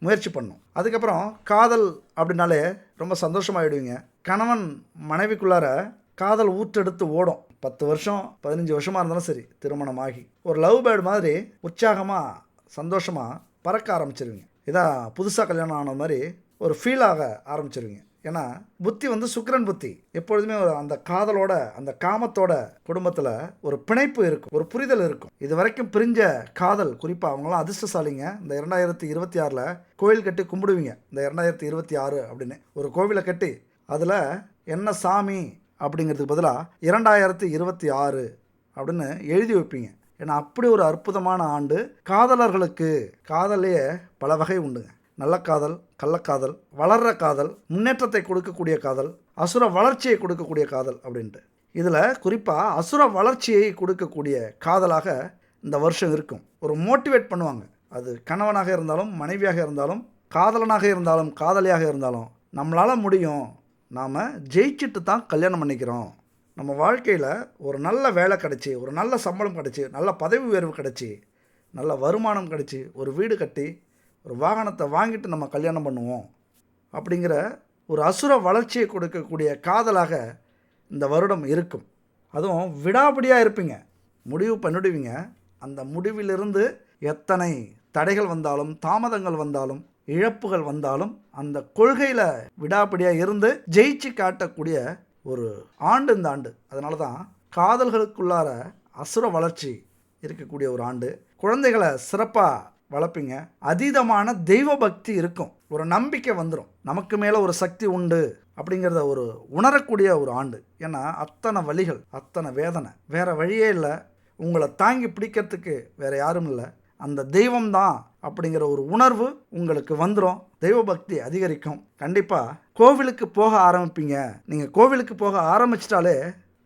முயற்சி பண்ணும். அதுக்கப்புறம் காதல் அப்படின்னாலே ரொம்ப சந்தோஷமாகிடுவீங்க. கணவன் மனைவிக்குள்ளார காதல் ஊற்றெடுத்து ஓடும். 10 வருஷம் 15 வருஷமாக இருந்தாலும் சரி, திருமணமாகி ஒரு லவ் பேர்டு மாதிரி உற்சாகமாக சந்தோஷமாக பறக்க ஆரம்பிச்சிருவீங்க. இதான் புதுசாக கல்யாணம் ஆன மாதிரி ஒரு ஃபீல் ஆக ஆரம்பிச்சிருவீங்க. ஏன்னா புத்தி வந்து சுக்கிரன் புத்தி. எப்பொழுதுமே அந்த காதலோட, அந்த காமத்தோட குடும்பத்தில் ஒரு பிணைப்பு இருக்கும், ஒரு புரிதல் இருக்கும். இது வரைக்கும் பிரிஞ்ச காதல், குறிப்பாக அவங்களாம் அதிர்ஷ்டசாலிங்க. இந்த 2026 கோவில் கட்டி கும்பிடுவீங்க. இந்த 2026 அப்படின்னு ஒரு கோவிலை கட்டி அதில் என்ன சாமி அப்படிங்கிறதுக்கு பதிலாக 2026 அப்படின்னு எழுதி வைப்பீங்க. ஏன்னா அப்படி ஒரு அற்புதமான ஆண்டு. காதலர்களுக்கு காதலையே பல வகை உண்டுங்க. நல்ல காதல், கள்ளக்காதல், வளர்கிற காதல், முன்னேற்றத்தை கொடுக்கக்கூடிய காதல், அசுர வளர்ச்சியை கொடுக்கக்கூடிய காதல் அப்படின்ட்டு. இதில் குறிப்பாக அசுர வளர்ச்சியை கொடுக்கக்கூடிய காதலாக இந்த வருஷம் இருக்கும். ஒரு மோட்டிவேட் பண்ணுவாங்க. அது கணவனாக இருந்தாலும், மனைவியாக இருந்தாலும், காதலனாக இருந்தாலும், காதலியாக இருந்தாலும், நம்மளால் முடியும், நாம் ஜெயிச்சுட்டு தான் கல்யாணம் பண்ணிக்கிறோம், நம்ம வாழ்க்கையில் ஒரு நல்ல வேலை கிடச்சி, ஒரு நல்ல சம்பளம் கிடச்சி, நல்ல பதவி உயர்வு கிடச்சி, நல்ல வருமானம் கிடச்சி ஒரு வீடு கட்டி ஒரு வாகனத்தை வாங்கிட்டு நம்ம கல்யாணம் பண்ணுவோம் அப்படிங்கிற ஒரு அசுர வளர்ச்சியை கொடுக்கக்கூடிய காதலாக இந்த வருடம் இருக்கும். அதுவும் விடாபிடியாக இருப்பீங்க, முடிவு பண்ணிடுவீங்க. அந்த முடிவிலிருந்து எத்தனை தடைகள் வந்தாலும் தாமதங்கள் வந்தாலும் இழப்புகள் வந்தாலும் அந்த கொள்கையில் விடாபிடியாக இருந்து ஜெயிச்சு காட்டக்கூடிய ஒரு ஆண்டு இந்த ஆண்டு. அதனால தான் காதல்களுக்குள்ளார அசுர வளர்ச்சி இருக்கக்கூடிய ஒரு ஆண்டு. குழந்தைகளை சிறப்பாக வளர்ப்பீங்க. அதீதமான தெய்வ பக்தி இருக்கும், ஒரு நம்பிக்கை வந்துடும், நமக்கு மேலே ஒரு சக்தி உண்டு அப்படிங்கிறத ஒரு உணரக்கூடிய ஒரு ஆண்டு. ஏன்னா அத்தனை வலிகள், அத்தனை வேதனை, வேறு வழியே இல்லை, உங்களை தாங்கி பிடிக்கிறதுக்கு வேறு யாரும் இல்லை, அந்த தெய்வம்தான் அப்படிங்கிற ஒரு உணர்வு உங்களுக்கு வந்துடும். தெய்வ பக்தி அதிகரிக்கும். கண்டிப்பாக கோவிலுக்கு போக ஆரம்பிப்பீங்க. நீங்கள் கோவிலுக்கு போக ஆரம்பிச்சிட்டாலே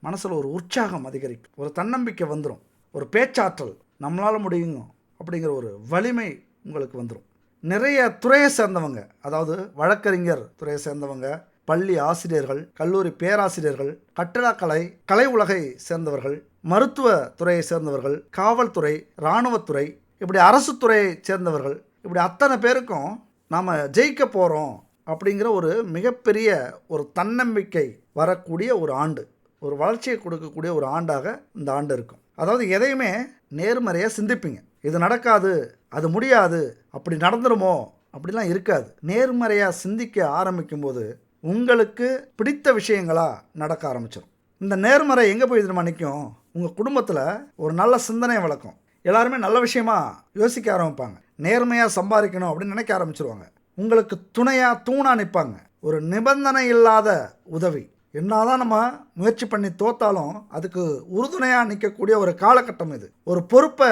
மனசில் ஒரு உற்சாகம் அதிகரிக்கும், ஒரு தன்னம்பிக்கை வந்துடும், ஒரு பேச்சாற்றல், நம்மளால் முடியுங்க அப்படிங்கிற ஒரு வலிமை உங்களுக்கு வந்துடும். நிறைய துறையை சேர்ந்தவங்க, அதாவது வழக்கறிஞர் துறையை சேர்ந்தவங்க, பள்ளி ஆசிரியர்கள், கல்லூரி பேராசிரியர்கள், கட்டடக்கலை கலை உலகை சேர்ந்தவர்கள், மருத்துவ துறையை சேர்ந்தவர்கள், காவல்துறை, இராணுவத்துறை, இப்படி அரசு துறையை சேர்ந்தவர்கள், இப்படி அத்தனை பேருக்கும் நாம் ஜெயிக்க போகிறோம் அப்படிங்கிற ஒரு மிகப்பெரிய ஒரு தன்னம்பிக்கை வரக்கூடிய ஒரு ஆண்டு, ஒரு வளர்ச்சியை கொடுக்கக்கூடிய ஒரு ஆண்டாக இந்த ஆண்டு இருக்கும். அதாவது எதையுமே நேர்மறையாக சிந்திப்பீங்க. இது நடக்காது, அது முடியாது, அப்படி நடந்துருமோ அப்படிலாம் இருக்காது. நேர்மறையாக சிந்திக்க ஆரம்பிக்கும்போது உங்களுக்கு பிடித்த விஷயங்களாக நடக்க ஆரம்பிச்சிடும். இந்த நேர்மறை எங்கே போய் தெரியுமா நிற்கும்? உங்கள் குடும்பத்தில் ஒரு நல்ல சிந்தனையை வளர்க்கும். எல்லாருமே நல்ல விஷயமா யோசிக்க ஆரம்பிப்பாங்க. நேர்மையாக சம்பாதிக்கணும் அப்படின்னு நினைக்க ஆரம்பிச்சிருவாங்க. உங்களுக்கு துணையாக தூணாக நிற்பாங்க. ஒரு நிபந்தனை இல்லாத உதவி. என்னதான் நம்ம முயற்சி பண்ணி தோத்தாலும் அதுக்கு உறுதுணையாக நிற்கக்கூடிய ஒரு காலகட்டம் இது. ஒரு பொறுப்பை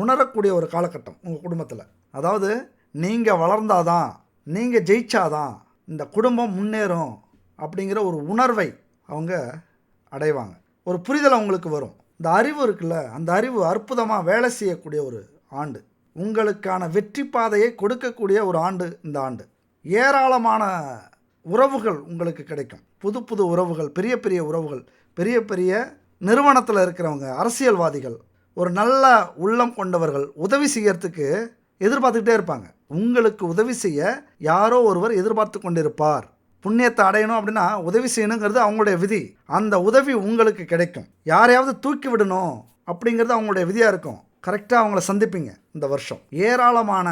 உணரக்கூடிய ஒரு காலகட்டம் உங்கள் குடும்பத்தில். அதாவது நீங்கள் வளர்ந்தாதான், நீங்கள் ஜெயிச்சாதான் இந்த குடும்பம் முன்னேறும் அப்படிங்கிற ஒரு உணர்வை அவங்க அடைவாங்க. ஒரு புரிதல் அவங்களுக்கு வரும். இந்த அறிவு இருக்குல்ல, அந்த அறிவு அற்புதமாக வேலை செய்யக்கூடிய ஒரு ஆண்டு. உங்களுக்கான வெற்றி பாதையை கொடுக்கக்கூடிய ஒரு ஆண்டு இந்த ஆண்டு. ஏராளமான உறவுகள் உங்களுக்கு கிடைக்கும். புது புது உறவுகள், பெரிய பெரிய உறவுகள், பெரிய பெரிய நிறுவனத்தில் இருக்கிறவங்க, அரசியல்வாதிகள், ஒரு நல்ல உள்ளம் கொண்டவர்கள் உதவி செய்யறதுக்கு எதிர்பார்த்துக்கிட்டே இருப்பாங்க. உங்களுக்கு உதவி செய்ய யாரோ ஒருவர் எதிர்பார்த்து கொண்டிருப்பார். புண்ணியத்தை அடையணும் அப்படின்னா உதவி செய்யணுங்கிறது அவங்களுடைய விதி. அந்த உதவி உங்களுக்கு கிடைக்கும். யாரையாவது தூக்கி விடணும் அப்படிங்கிறது அவங்களுடைய விதியாக இருக்கும். கரெக்டாக அவங்கள சந்திப்பீங்க இந்த வருஷம். ஏராளமான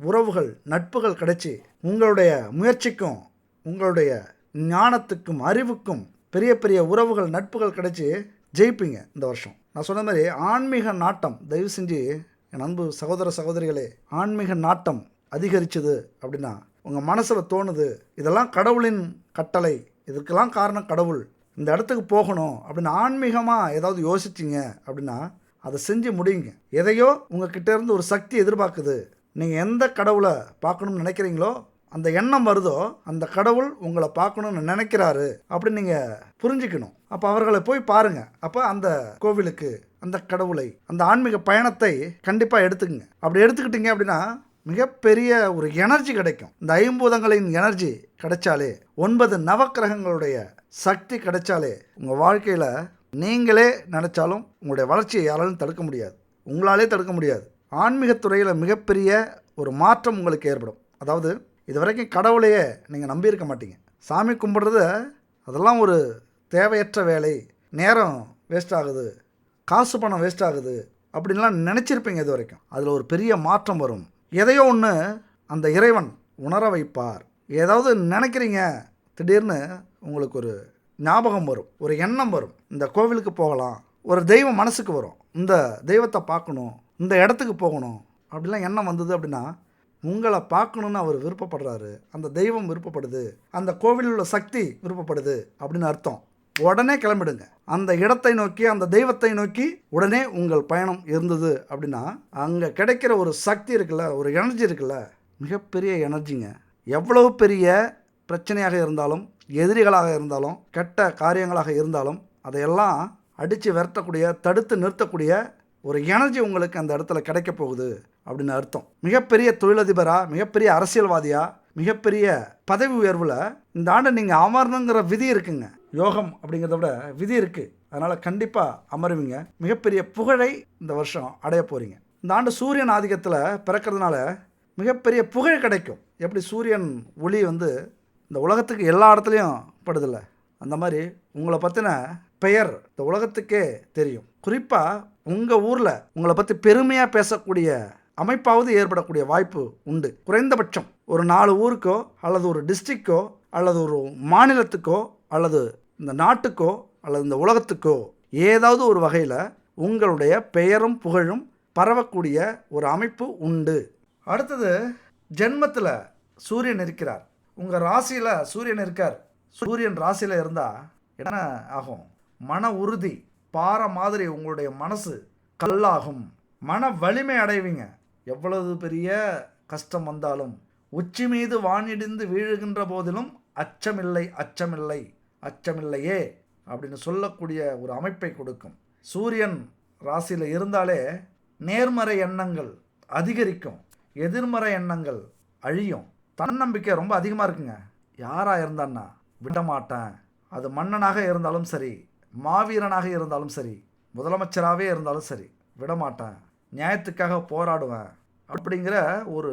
உறவுகள், நட்புகள் கிடைச்சி உங்களுடைய முயற்சிக்கும் உங்களுடைய ஞானத்துக்கும் அறிவுக்கும் பெரிய பெரிய உறவுகள், நட்புகள் கிடைச்சி ஜெயிப்பீங்க இந்த வருஷம். நான் சொன்ன மாதிரி ஆன்மீக நாட்டம், தயவு செஞ்சு என் அன்பு சகோதர சகோதரிகளே, ஆன்மீக நாட்டம் அதிகரிச்சது அப்படின்னா உங்கள் மனசில் தோணுது, இதெல்லாம் கடவுளின் கட்டளை, இதுக்கெல்லாம் காரணம் கடவுள், இந்த இடத்துக்கு போகணும் அப்படின்னு ஆன்மீகமாக ஏதாவது யோசிச்சிங்க அப்படின்னா அதை செஞ்சு முடியுங்க. எதையோ உங்ககிட்ட இருந்து ஒரு சக்தி எதிர்பார்க்குது. நீங்கள் எந்த கடவுளை பார்க்கணும்னு நினைக்கிறீங்களோ, அந்த எண்ணம் வருதோ, அந்த கடவுள் உங்களை பார்க்கணுன்னு நினைக்கிறாரு அப்படின்னு நீங்கள் புரிஞ்சுக்கணும். அப்போ அவர்களை போய் பாருங்கள். அப்போ அந்த கோவிலுக்கு, அந்த கடவுளை, அந்த ஆன்மீக பயணத்தை கண்டிப்பாக எடுத்துக்கங்க. அப்படி எடுத்துக்கிட்டீங்க அப்படின்னா மிகப்பெரிய ஒரு எனர்ஜி கிடைக்கும். இந்த ஐம்பூதங்களின் எனர்ஜி கிடைச்சாலே, 9 நவக்கிரகங்களுடைய சக்தி கிடைச்சாலே, உங்கள் வாழ்க்கையில் நீங்களே நினச்சாலும் உங்களுடைய வளர்ச்சியை யாராலும் தடுக்க முடியாது, உங்களாலே தடுக்க முடியாது. ஆன்மீகத்துறையில் மிகப்பெரிய ஒரு மாற்றம் உங்களுக்கு ஏற்படும். அதாவது இது வரைக்கும் கடவுளையே நீங்கள் நம்பியிருக்க மாட்டீங்க. சாமி கும்பிட்றது அதெல்லாம் ஒரு தேவையற்ற வேலை, நேரம் வேஸ்ட் ஆகுது, காசு பணம் வேஸ்ட் ஆகுது அப்படின்லாம் நினச்சிருப்பீங்க இது வரைக்கும். அதில் ஒரு பெரிய மாற்றம் வரும். எதையோ ஒன்று அந்த இறைவன் உணர வைப்பார். ஏதாவது நினைக்கிறீங்க, திடீர்னு உங்களுக்கு ஒரு ஞாபகம் வரும், ஒரு எண்ணம் வரும், இந்த கோவிலுக்கு போகலாம், ஒரு தெய்வம் மனசுக்கு வரும், இந்த தெய்வத்தை பார்க்கணும், இந்த இடத்துக்கு போகணும் அப்படிலாம் எண்ணம் வந்தது அப்படின்னா உங்களை பார்க்கணுன்னு அவர் விருப்பப்படுறாரு, அந்த தெய்வம் விருப்பப்படுது, அந்த கோவிலில் உள்ள சக்தி விருப்பப்படுது அப்படின்னு அர்த்தம். உடனே கிளம்பிடுங்க அந்த இடத்தை நோக்கி, அந்த தெய்வத்தை நோக்கி உடனே உங்கள் பயணம் இருந்தது அப்படின்னா அங்கே கிடைக்கிற ஒரு சக்தி இருக்குல்ல, ஒரு எனர்ஜி இருக்குல்ல, மிகப்பெரிய எனர்ஜிங்க. எவ்வளவு பெரிய பிரச்சனையாக இருந்தாலும், எதிரிகளாக இருந்தாலும், கெட்ட காரியங்களாக இருந்தாலும் அதையெல்லாம் அடித்து விரட்டக்கூடிய, தடுத்து நிறுத்தக்கூடிய ஒரு எனர்ஜி உங்களுக்கு அந்த இடத்துல கிடைக்க போகுது அப்படின்னு அர்த்தம். மிகப்பெரிய தொழிலதிபராக, மிகப்பெரிய அரசியல்வாதியாக, மிகப்பெரிய பதவி உயர்வில் இந்த ஆண்டு நீங்கள் அமரணுங்கிற விதி இருக்குங்க. யோகம் அப்படிங்கிறத விட விதி இருக்குது. அதனால் கண்டிப்பாக அமருவீங்க. மிகப்பெரிய புகழை இந்த வருஷம் அடைய போகிறீங்க. இந்த ஆண்டு சூரியன் ஆதிக்கத்தில் பிறக்கிறதுனால மிகப்பெரிய புகழ் கிடைக்கும். எப்படி சூரியன் ஒளி வந்து இந்த உலகத்துக்கு எல்லா இடத்துலையும் படுதில்ல, அந்த மாதிரி உங்களை பற்றின பெயர் இந்த உலகத்துக்கே தெரியும். குறிப்பாக உங்கள் ஊரில் உங்களை பற்றி பெருமையாக பேசக்கூடிய அமைப்பாவது ஏற்படக்கூடிய வாய்ப்பு உண்டு. குறைந்தபட்சம் ஒரு 4 ஊருக்கோ அல்லது ஒரு டிஸ்ட்ரிக்டோ அல்லது ஒரு மாநிலத்துக்கோ அல்லது இந்த நாட்டுக்கோ அல்லது இந்த உலகத்துக்கோ ஏதாவது ஒரு வகையில் உங்களுடைய பெயரும் புகழும் பரவக்கூடிய ஒரு அமைப்பு உண்டு. அடுத்தது, ஜென்மத்தில் சூரியன் இருக்கிறார், உங்கள் ராசியில் சூரியன் இருக்கார். சூரியன் ராசியில் இருந்தால் என்ன ஆகும்? மன உறுதி பாறை மாதிரி உங்களுடைய மனசு கல்லாகும். மன வலிமை அடைவீங்க. எவ்வளவு பெரிய கஷ்டம் வந்தாலும் உச்சி மீது வானிடிந்து வீழுகின்ற போதிலும் அச்சமில்லை அச்சமில்லை அச்சமில்லையே அப்படின்னு சொல்லக்கூடிய ஒரு அமைப்பை கொடுக்கும். சூரியன் ராசியில் இருந்தாலே நேர்மறை எண்ணங்கள் அதிகரிக்கும், எதிர்மறை எண்ணங்கள் அழியும். தன்னம்பிக்கை ரொம்ப அதிகமாக இருக்குங்க. யாராக இருந்தான்னா விடமாட்டேன். அது மன்னனாக இருந்தாலும் சரி, மாவீரனாக இருந்தாலும் சரி, முதலமைச்சராகவே இருந்தாலும் சரி, விடமாட்டேன், நியாயத்துக்காக போராடுவேன் அப்படிங்கிற ஒரு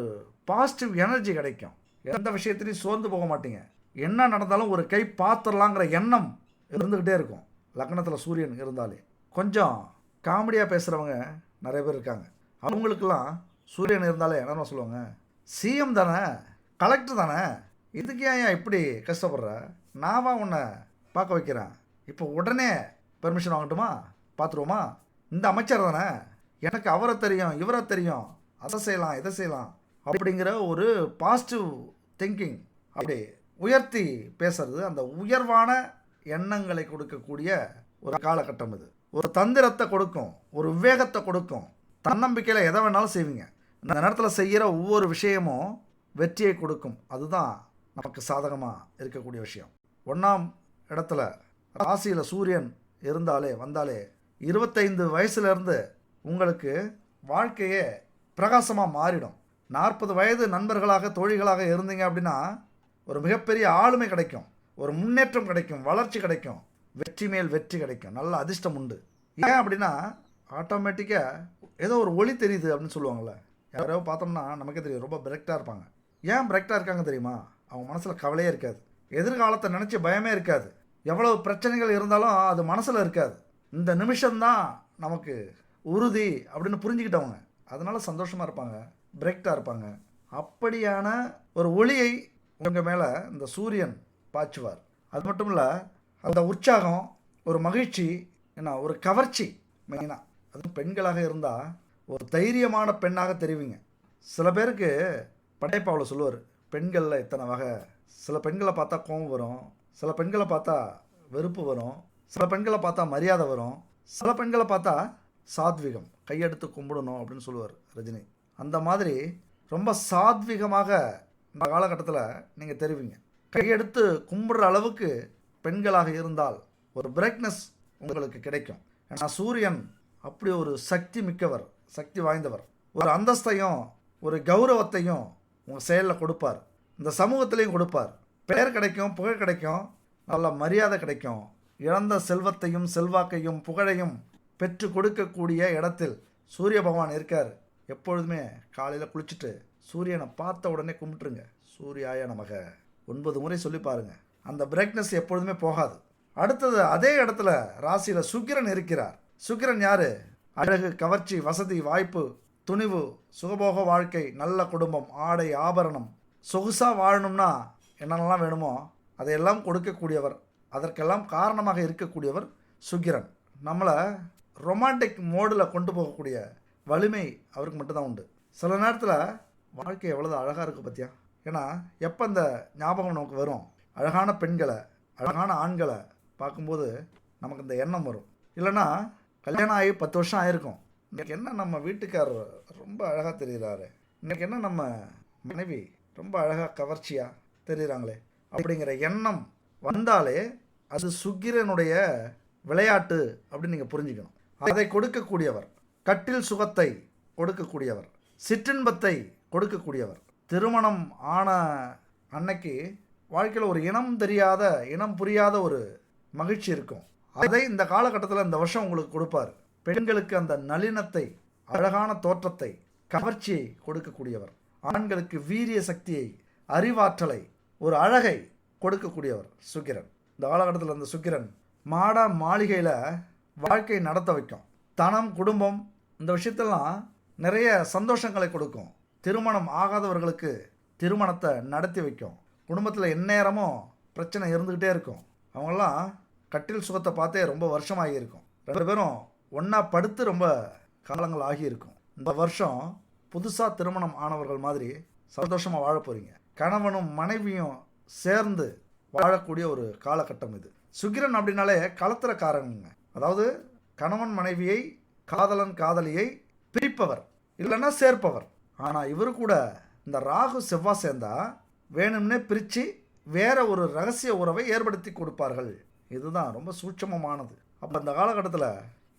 பாசிட்டிவ் எனர்ஜி கிடைக்கும். எந்த விஷயத்துலையும் சோர்ந்து போக மாட்டீங்க. என்ன நடந்தாலும் ஒரு கை பார்த்துடலாங்கிற எண்ணம் இருந்துக்கிட்டே இருக்கும். லக்னத்தில் சூரியன் இருந்தாலே கொஞ்சம் காமெடியாக பேசுகிறவங்க நிறைய பேர் இருக்காங்க. அவங்களுக்கெல்லாம் சூரியன் இருந்தாலே என்ன சொல்லுவாங்க? சிஎம் தானே, கலெக்டர் தானே, இதுக்கு ஏன் இப்படி கஷ்டப்படுற? நாவா உன்னை பார்க்க வைக்கிறேன், இப்போ உடனே பெர்மிஷன் வாங்கட்டுமா, பார்த்துருவோமா, இந்த அமைச்சர் தானே, எனக்கு அவரை தெரியும் இவரை தெரியும், அதை செய்யலாம் இதை செய்யலாம் அப்படிங்கிற ஒரு பாசிட்டிவ் திங்கிங், அப்படி உயர்த்தி பேசுறது அந்த உயர்வான எண்ணங்களை கொடுக்கக்கூடிய ஒரு காலகட்டம். இது ஒரு தந்திரத்தை கொடுக்கும், ஒரு விவேகத்தை கொடுக்கும். தன்னம்பிக்கையில் எதை வேணாலும் செய்வீங்க. இந்த நேரத்தில் செய்கிற ஒவ்வொரு விஷயமும் வெற்றியை கொடுக்கும். அதுதான் நமக்கு சாதகமாக இருக்கக்கூடிய விஷயம். 1ஆம் இடத்துல ராசியில் சூரியன் இருந்தாலே வந்தாலே 25 வயசுலேருந்து உங்களுக்கு வாழ்க்கையே பிரகாசமாக மாறிடும். 40 வயது நண்பர்களாக தோழிகளாக இருந்தீங்க அப்படின்னா ஒரு மிகப்பெரிய ஆளுமை கிடைக்கும், ஒரு முன்னேற்றம் கிடைக்கும், வளர்ச்சி கிடைக்கும், வெற்றி மேல் வெற்றி கிடைக்கும், நல்ல அதிர்ஷ்டம் உண்டு. ஏன் அப்படின்னா ஆட்டோமேட்டிக்காக ஏதோ ஒரு ஒளி தெரியுது அப்படின்னு சொல்லுவாங்கள்ல, யாரோ பார்த்தோம்னா நமக்கே தெரியும் ரொம்ப பிரெக்டாக இருப்பாங்க. ஏன் பிரெக்டாக இருக்காங்க தெரியுமா? அவங்க மனசில் கவலையே இருக்காது, எதிர்காலத்தை நினச்சி பயமே இருக்காது, எவ்வளவு பிரச்சனைகள் இருந்தாலும் அது மனசில் இருக்காது. இந்த நிமிஷம்தான் நமக்கு உறுதி அப்படின்னு புரிஞ்சுக்கிட்டவங்க, அதனால் சந்தோஷமாக இருப்பாங்க, பிரெக்டாக இருப்பாங்க. அப்படியான ஒரு ஒளியை உங்கள் மேலே இந்த சூரியன் பாய்ச்சுவார். அது மட்டும் இல்லை, அந்த உற்சாகம், ஒரு மகிழ்ச்சி, என்ன ஒரு கவர்ச்சி, மெயினாக அதுவும் பெண்களாக இருந்தால் ஒரு தைரியமான பெண்ணாக தெரிவிங்க. சில பேருக்கு படைப்பாவில் சொல்லுவார், பெண்களில் இத்தனை வகை. சில பெண்களை பார்த்தா கோபம் வரும், சில பெண்களை பார்த்தா வெறுப்பு வரும், சில பெண்களை பார்த்தா மரியாதை வரும், சில பெண்களை பார்த்தா சாத்விகம், கையெடுத்து கும்பிடணும் அப்படின்னு சொல்லுவார் ரஜினி. அந்த மாதிரி ரொம்ப சாத்விகமாக இந்த காலகட்டத்தில் நீங்கள் தெரிவிங்க. கையெடுத்து கும்பிடுற அளவுக்கு பெண்களாக இருந்தால் ஒரு பிரைட்னஸ் உங்களுக்கு கிடைக்கும். ஏன்னா சூரியன் அப்படி ஒரு சக்தி மிக்கவர், சக்தி வாய்ந்தவர். ஒரு அந்தஸ்தையும் ஒரு கௌரவத்தையும் உங்கள் செயலில் கொடுப்பார், இந்த சமூகத்திலையும் கொடுப்பார். பெயர் கிடைக்கும், புகழ் கிடைக்கும், நல்ல மரியாதை கிடைக்கும். இழந்த செல்வத்தையும் செல்வாக்கையும் புகழையும் பெற்று கொடுக்கக்கூடிய இடத்தில் சூரிய பகவான் இருக்கார். எப்பொழுதுமே காலையில் குளிச்சுட்டு சூரியனை பார்த்த உடனே கும்பிட்டுருங்க, சூர்யாய நமக 9 முறை சொல்லி பாருங்க. அந்த பிரைட்னஸ் எப்பொழுதுமே போகாது. அடுத்தது, அதே இடத்துல ராசியில் சுக்கிரன் இருக்கிறார். சுக்கிரன் யாரு? அழகு, கவர்ச்சி, வசதி, வாய்ப்பு, துணிவு, சுகபோக வாழ்க்கை, நல்ல குடும்பம், ஆடை, ஆபரணம், சொகுசாக வாழணும்னா என்னென்னலாம் வேணுமோ அதையெல்லாம் கொடுக்கக்கூடியவர், அதற்கெல்லாம் காரணமாக இருக்கக்கூடியவர் சுக்கிரன். நம்மளை ரொமான்டிக் மோடில் கொண்டு போகக்கூடிய வலிமை அவருக்கு மட்டும்தான் உண்டு. சில நேரத்தில் வாழ்க்கை எவ்வளோ அழகாக இருக்குது பார்த்தியா? ஏன்னா எப்போ இந்த ஞாபகம் நமக்கு வரும், அழகான பெண்களை, அழகான ஆண்களை பார்க்கும்போது நமக்கு இந்த எண்ணம் வரும். இல்லைன்னா கல்யாணம் ஆகி 10 வருஷம் ஆகிருக்கும், இன்றைக்கி என்ன நம்ம வீட்டுக்காரர் ரொம்ப அழகாக தெரிகிறாரு, இன்றைக்கி என்ன நம்ம மனைவி ரொம்ப அழகாக கவர்ச்சியாக தெரிகிறாங்களே அப்படிங்கிற எண்ணம் வந்தாலே அது சுக்கிரனுடைய விளையாட்டு அப்படின்னு நீங்கள் புரிஞ்சுக்கணும். அதை கொடுக்கக்கூடியவர், கட்டில் சுகத்தை கொடுக்கக்கூடியவர், சிற்றின்பத்தை கொடுக்கக்கூடியவர். திருமணம் ஆன அன்னைக்கு வாழ்க்கையில் ஒரு இனம் தெரியாத, இனம் புரியாத ஒரு மகிழ்ச்சி இருக்கும். அதை இந்த காலகட்டத்தில் இந்த வருஷம் உங்களுக்கு கொடுப்பார். பெண்களுக்கு அந்த நளினத்தை, அழகான தோற்றத்தை, கவர்ச்சியை கொடுக்கக்கூடியவர். ஆண்களுக்கு வீரிய சக்தியை, அறிவாற்றலை, ஒரு அழகை கொடுக்கக்கூடியவர் சுக்கிரன். இந்த காலகட்டத்தில் அந்த சுக்கிரன் மாடா மாளிகையில் வாழ்க்கை நடத்த வைக்கும். தனம், குடும்பம் இந்த விஷயத்தெல்லாம் நிறைய சந்தோஷங்களை கொடுக்கும். திருமணம் ஆகாதவர்களுக்கு திருமணத்தை நடத்தி வைக்கும். குடும்பத்தில் எந்நேரமும் பிரச்சனை இருந்துக்கிட்டே இருக்கும். அவங்களாம் கட்டில் சுகத்தை பார்த்தே ரொம்ப வருஷமாகி இருக்கும். 2 பேரும் ஒன்றா படுத்து ரொம்ப காலங்கள் ஆகியிருக்கும். இந்த வருஷம் புதுசாக திருமணம் ஆனவர்கள் மாதிரி சந்தோஷமாக வாழ போகிறீங்க. கணவனும் மனைவியும் சேர்ந்து வாழக்கூடிய ஒரு காலகட்டம் இது. சுக்கிரன் அப்படின்னாலே கலத்திரக்காரங்க. அதாவது கணவன் மனைவியை, காதலன் காதலியை பிரிப்பவர், இல்லைன்னா சேர்ப்பவர். ஆனால் இவரு கூட இந்த ராகு செவ்வாய் சேர்ந்தா வேணும்னே பிரித்து வேற ஒரு ரகசிய உறவை ஏற்படுத்தி கொடுப்பார்கள். இதுதான் ரொம்ப சூட்சமமானது. அப்போ அந்த காலகட்டத்தில்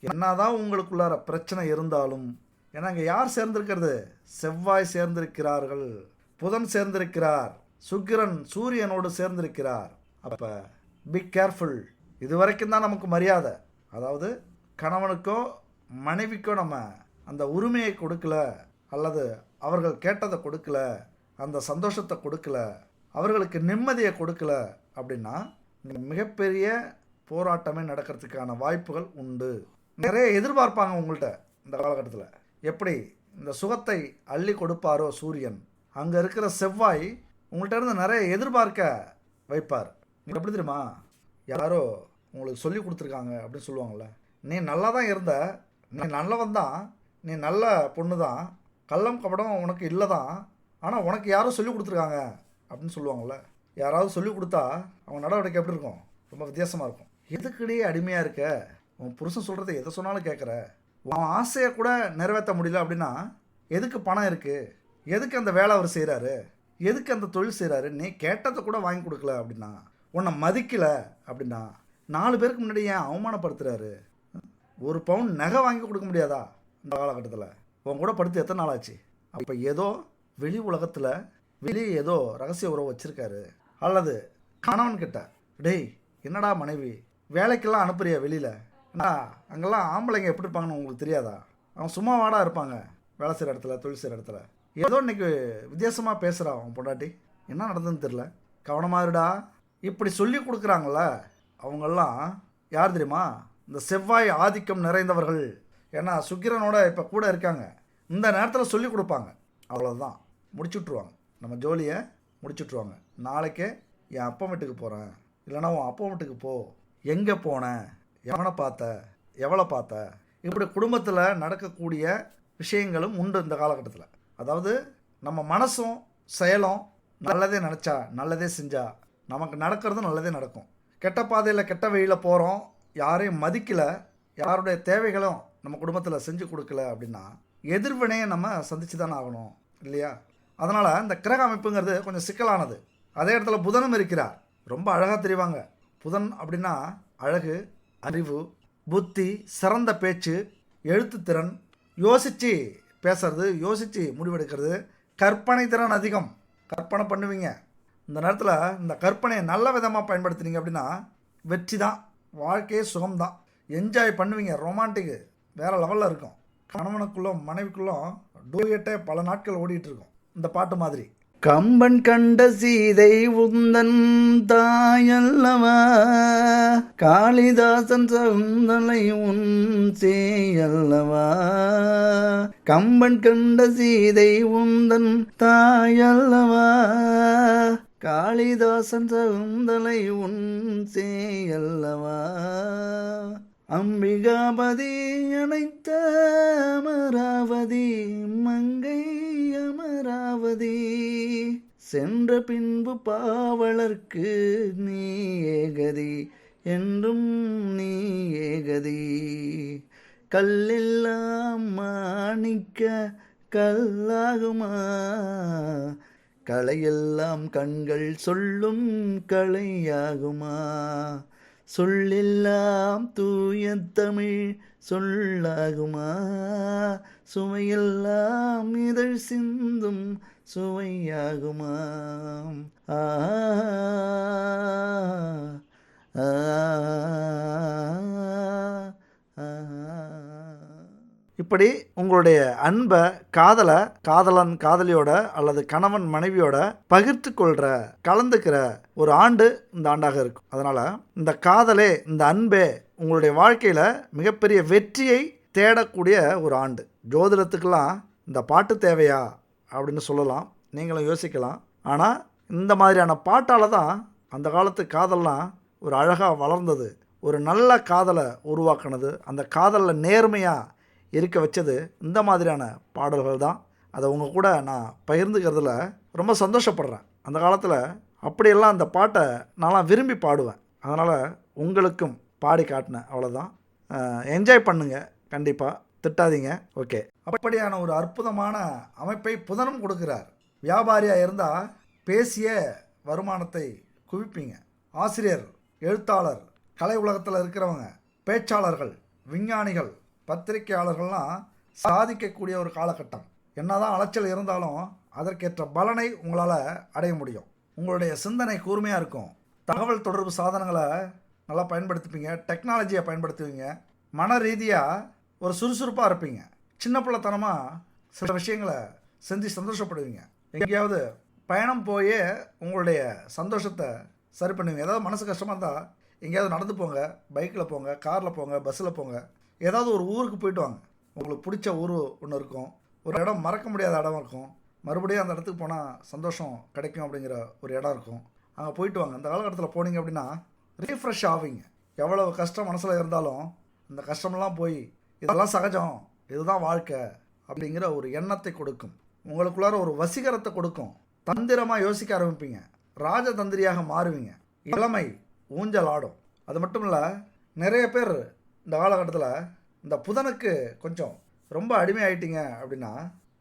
என்னதான் உங்களுக்குள்ளார பிரச்சனை இருந்தாலும், ஏன்னா இங்கே யார் சேர்ந்திருக்கிறது? செவ்வாய் சேர்ந்திருக்கிறார்கள், புதன் சேர்ந்திருக்கிறார், சுக்கிரன் சூரியனோடு சேர்ந்திருக்கிறார். அப்போ பி கேர்ஃபுல். இது வரைக்கும் தான் நமக்கு மரியாதை. அதாவது கணவனுக்கோ மனைவிக்கோ நம்ம அந்த உரிமையை கொடுக்கல, அல்லது அவர்கள் கேட்டதை கொடுக்கல, அந்த சந்தோஷத்தை கொடுக்கல, அவர்களுக்கு நிம்மதியை கொடுக்கல அப்படின்னா மிகப்பெரிய போராட்டமே நடக்கிறதுக்கான வாய்ப்புகள் உண்டு. நிறைய எதிர்பார்ப்பாங்க உங்கள்கிட்ட. இந்த காலகட்டத்தில் எப்படி இந்த சுகத்தை அள்ளி கொடுப்பாரோ சூரியன், அங்கே இருக்கிற செவ்வாய் உங்கள்கிட்ட இருந்து நிறைய எதிர்பார்க்க வைப்பார். நீ எப்படி தெரியுமா? யாரோ உங்களுக்கு சொல்லி கொடுத்துருக்காங்க அப்படின்னு சொல்லுவாங்கள்ல, நீ நல்லா தான் இருந்த, நீ நல்லவன் தான், நீ நல்ல பொண்ணு தான், கள்ளம் கபடம் உனக்கு இல்லை தான், ஆனால் உனக்கு யாரோ சொல்லி கொடுத்துருக்காங்க அப்படின்னு சொல்லுவாங்கள்ல. யாராவது சொல்லி கொடுத்தா அவங்க நடவடிக்கை எப்படி இருக்கும்? ரொம்ப வித்தியாசமாக இருக்கும். எதுக்கிடையே அடிமையாக இருக்க? உன் புருஷன் சொல்கிறத எதை சொன்னாலும் கேட்குற, உன் ஆசையை கூட நிறைவேற்ற முடியல அப்படின்னா எதுக்கு பணம் இருக்குது? எதுக்கு அந்த வேலை அவர் செய்கிறாரு? எதுக்கு அந்த தொழில் செய்கிறாரு? நீ கேட்டதை கூட வாங்கி கொடுக்கல அப்படின்னா, உன்னை மதிக்கலை அப்படின்னா, 4 பேருக்கு முன்னாடி ஏன் அவமானப்படுத்துகிறாரு? 1 பவுன் நகை வாங்கி கொடுக்க முடியாதா இந்த காலகட்டத்தில்? உன் கூட படுத்து எத்தனை நாள் ஆச்சு? அப்போ ஏதோ வெளி உலகத்தில் வெளியே ஏதோ ரகசிய உறவு வச்சுருக்காரு. அல்லது கணவன்கிட்ட, டேய் என்னடா மனைவி வேலைக்கெல்லாம் அனுப்புறியா வெளியில்? ஏன்னா அங்கெல்லாம் ஆம்பளைங்க எப்படி இருப்பாங்கன்னு உங்களுக்கு தெரியாதா? அவன் சும்மா வாடா இருப்பாங்க வேலை செய்கிற இடத்துல, தொழில் செய்கிற இடத்துல. ஏதோ இன்னைக்கு வித்தியாசமாக பேசுகிறான் அவன் பொண்டாட்டி, என்ன நடந்ததுன்னு தெரில, கவனமாக இருடா. இப்படி சொல்லி கொடுக்குறாங்கள அவங்கெல்லாம் யார் தெரியுமா? இந்த செவ்வாய் ஆதிக்கம் நிறைந்தவர்கள். ஏன்னா சுக்கிரனோட இப்போ கூட இருக்காங்க. இந்த நேரத்தில் சொல்லி கொடுப்பாங்க. அவ்வளோதான், முடிச்சுட்ருவாங்க. நம்ம ஜோலியை முடிச்சுட்ருவாங்க. நாளைக்கே என் அப்பா வீட்டுக்கு போகிறேன், இல்லைனா உன் அப்பா வீட்டுக்கு போ, எங்கே போனேன், எவனை பார்த்த, எவளை பார்த்த, இப்படி குடும்பத்தில் நடக்கக்கூடிய விஷயங்களும் உண்டு இந்த காலகட்டத்தில். அதாவது நம்ம மனசும் செயலும் நல்லதே நினச்சா, நல்லதே செஞ்சா நமக்கு நடக்கிறது நல்லதே நடக்கும். கெட்ட பாதையில் கெட்ட வழியில் போகிறோம், யாரையும் மதிக்கலை, யாருடைய தேவைகளும் நம்ம குடும்பத்தில் செஞ்சு கொடுக்கல அப்படின்னா எதிர்வினையை நம்ம சந்திச்சு தானே ஆகணும் இல்லையா? அதனால் இந்த கிரக அமைப்புங்கிறது கொஞ்சம் சிக்கலானது. அதே இடத்துல புதனும் இருக்கிறார். ரொம்ப அழகாக தெரிவாங்க. புதன் அப்படின்னா அழகு, அறிவு, புத்தி, சிறந்த பேச்சு, எழுத்துத்திறன், யோசித்து பேசுறது, யோசித்து முடிவெடுக்கிறது, கற்பனை திறன் அதிகம். கற்பனை பண்ணுவீங்க. இந்த நேரத்தில் இந்த கற்பனையை நல்ல விதமாக பயன்படுத்துனீங்க அப்படின்னா வெற்றி தான், வாழ்க்கையே சுகம்தான், என்ஜாய் பண்ணுவீங்க. ரொமான்டிக்கு வேறு லெவலில் இருக்கும். கணவனுக்குள்ளும் மனைவிக்குள்ளும் டூயட்டே பல நாட்கள் ஓடிட்டு இருக்கும் இந்த பாட்டு மாதிரி. கம்பன் கண்ட சீதை உந்தன் தாயல்லவா, காளிதாசன் சகுந்தலை உன் சேயல்லவா. கம்பன் கண்ட சீதை உந்தன் தாயல்லவா, காளிதாசன் சகுந்தலை உன் சேயல்லவா. அம்பிகாபதி அனைத்த அமராவதி, மங்கை அமராவதி, சென்ற பின்பு பாவலர்க்கு நீ ஏகதி, என்றும் நீ ஏகதி. கல்லெல்லாம் மாணிக்க கல்லாகுமா, கலையெல்லாம் கண்கள் சொல்லும் கலையாகுமா. சொல்லெல்லாம் தூய தமிழ் சொல்லாகுமா, சுவையெல்லாம் இதழ் சிந்தும் சுவையாகுமா. ஆ இப்படி உங்களுடைய அன்பை, காதலை காதலன் காதலியோட அல்லது கணவன் மனைவியோட பகிர்ந்து கொள்கிற, கலந்துக்கிற ஒரு ஆண்டு இந்த ஆண்டாக இருக்கும். அதனால் இந்த காதலே, இந்த அன்பே உங்களுடைய வாழ்க்கையில் மிகப்பெரிய வெற்றியை தேடக்கூடிய ஒரு ஆண்டு. ஜோதிடத்துக்கெல்லாம் இந்த பாட்டு தேவையா அப்படின்னு சொல்லலாம், நீங்களும் யோசிக்கலாம். ஆனால் இந்த மாதிரியான பாட்டால் தான் அந்த காலத்து காதல்லாம் ஒரு அழகாக வளர்ந்தது, ஒரு நல்ல காதலை உருவாக்குனது, அந்த காதலில் நேர்மையாக இருக்க வச்சது இந்த மாதிரியான பாடல்கள் தான். அதை உங்கள் கூட நான் பகிர்ந்துக்கிறதுல ரொம்ப சந்தோஷப்படுறேன். அந்த காலத்தில் அப்படியெல்லாம் அந்த பாட்டை நான்லாம் விரும்பி பாடுவேன். அதனால் உங்களுக்கும் பாடி காட்டினேன், அவ்வளோதான். என்ஜாய் பண்ணுங்கள், கண்டிப்பாக திட்டாதீங்க. ஓகே, அப்படியான ஒரு அற்புதமான அமைப்பை புதனும் கொடுக்குறார். வியாபாரியாக இருந்தால் பேசிய வருமானத்தை குவிப்பீங்க. ஆசிரியர், எழுத்தாளர், கலை உலகத்தில் இருக்கிறவங்க, பேச்சாளர்கள், விஞ்ஞானிகள், பத்திரிகையாளர்கள்லாம் சாதிக்கக்கூடிய ஒரு காலகட்டம். என்னதான் அலைச்சல் இருந்தாலும் அதற்கேற்ற பலனை உங்களால் அடைய முடியும். உங்களுடைய சிந்தனை கூர்மையாக இருக்கும். தகவல் தொடர்பு சாதனங்களை நல்லா பயன்படுத்திப்பீங்க, டெக்னாலஜியை பயன்படுத்துவீங்க. மன ரீதியாக ஒரு சுறுசுறுப்பாக இருப்பீங்க. சின்ன பிள்ளைத்தனமாக சில விஷயங்களை செஞ்சு சந்தோஷப்படுவீங்க. எங்கேயாவது பயணம் போயே உங்களுடைய சந்தோஷத்தை சரி பண்ணுவீங்க. ஏதாவது மனசு கஷ்டமாக இருந்தால் எங்கேயாவது நடந்து போங்க, பைக்கில் போங்க, காரில் போங்க, பஸ்ஸில் போங்க. ஏதாவது ஒரு ஊருக்கு போயிட்டு வாங்க. உங்களுக்கு பிடிச்ச ஊர் ஒன்று இருக்கும், ஒரு இடம் மறக்க முடியாத இடம் இருக்கும், மறுபடியும் அந்த இடத்துக்கு போனால் சந்தோஷம் கிடைக்கும் அப்படிங்கிற ஒரு இடம் இருக்கும். அங்கே போயிட்டு வாங்க. அந்த காலகட்டத்தில் போனீங்க அப்படின்னா ரீஃப்ரெஷ் ஆவீங்க. எவ்வளவு கஷ்டம் மனசில் இருந்தாலும் அந்த கஷ்டமெல்லாம் போய் இதெல்லாம் சகஜம், இதுதான் வாழ்க்கை அப்படிங்கிற ஒரு எண்ணத்தை கொடுக்கும். உங்களுக்குள்ளார ஒரு வசீகரத்தை கொடுக்கும். தந்திரமாக யோசிக்க ஆரம்பிப்பீங்க, ராஜதந்திரியாக மாறுவீங்க. இளமை ஊஞ்சல் ஆடும். அது மட்டும் இல்லை, நிறைய பேர் இந்த காலகட்டத்தில் இந்த புதனுக்கு கொஞ்சம் ரொம்ப அடிமை ஆயிட்டீங்க அப்படின்னா,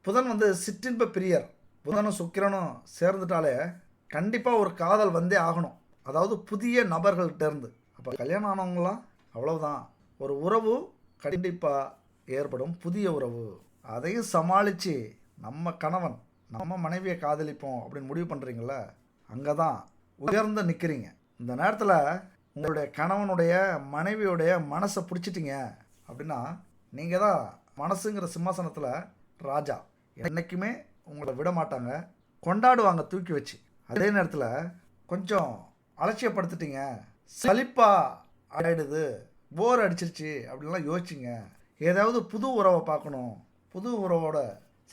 புதன் சிற்றின்ப பிரியர். புதனும் சுக்கிரனும் சேர்ந்துட்டாலே கண்டிப்பாக ஒரு காதல் வந்தே ஆகணும். அதாவது புதிய நபர்கள்ட்டேருந்து. அப்போ கல்யாணம் ஆனவங்களாம் அவ்வளவுதான், ஒரு உறவு கண்டிப்பாக ஏற்படும், புதிய உறவு. அதையும் சமாளித்து நம்ம கணவன் நம்ம மனைவியை காதலிப்போம் அப்படின்னு முடிவு பண்ணுறீங்கள, அங்கே தான் உயர்ந்து நிற்கிறீங்க. இந்த நேரத்தில் உங்களுடைய கணவனுடைய மனைவியுடைய மனசை பிடிச்சிட்டிங்க அப்படின்னா நீங்கள் தான் மனசுங்கிற சிம்மாசனத்தில் ராஜா. என்றைக்குமே உங்களை விட மாட்டாங்க, கொண்டாடுவாங்க தூக்கி வச்சு. அதே நேரத்தில் கொஞ்சம் அலட்சியப்படுத்திட்டீங்க, சலிப்பாக ஆயிடுது, போர் அடிச்சிருச்சு அப்படின்லாம் யோசிச்சிங்க, ஏதாவது புது உறவை பார்க்கணும், புது உறவோட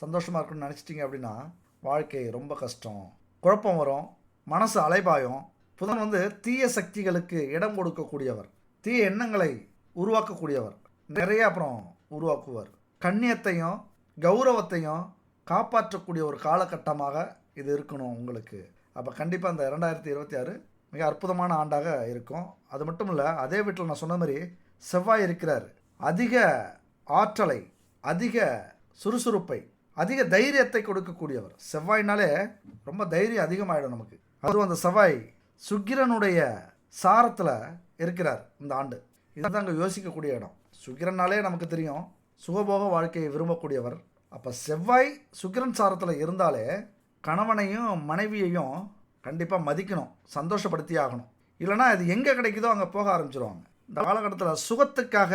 சந்தோஷமாக இருக்கணும்னு நினச்சிட்டிங்க அப்படின்னா வாழ்க்கை ரொம்ப கஷ்டம், குழப்பம் வரும், மனசு அலைபாயும். புதன் தீய சக்திகளுக்கு இடம் கொடுக்கக்கூடியவர், தீய எண்ணங்களை உருவாக்கக்கூடியவர், நிறைய அப்புறம் உருவாக்குவார். கண்ணியத்தையும் கௌரவத்தையும் காப்பாற்றக்கூடிய ஒரு காலகட்டமாக இது இருக்கணும் உங்களுக்கு. அப்போ கண்டிப்பாக இந்த 2026 மிக அற்புதமான ஆண்டாக இருக்கும். அது மட்டும் இல்லை, அதே வீட்டில் நான் சொன்ன மாதிரி செவ்வாய் இருக்கிறார். அதிக ஆற்றலை, அதிக சுறுசுறுப்பை, அதிக தைரியத்தை கொடுக்கக்கூடியவர். செவ்வாய்னாலே ரொம்ப தைரியம் அதிகமாகிடும் நமக்கு. அதுவும் அந்த செவ்வாய் சுக்கிரனுடைய சாரத்தில் இருக்கிறார் இந்த ஆண்டு. இதுதான் அங்கே யோசிக்கக்கூடிய இடம். சுக்கிரனாலே நமக்கு தெரியும், சுகபோக வாழ்க்கையை விரும்பக்கூடியவர். அப்போ செவ்வாய் சுக்கிரன் சாரத்தில் இருந்தாலே கணவனையும் மனைவியையும் கண்டிப்பாக மதிக்கணும், சந்தோஷப்படுத்தி ஆகணும். இல்லைனா அது எங்கே கிடைக்குதோ அங்கே போக ஆரம்பிச்சிருவாங்க. இந்த காலகட்டத்தில் சுகத்துக்காக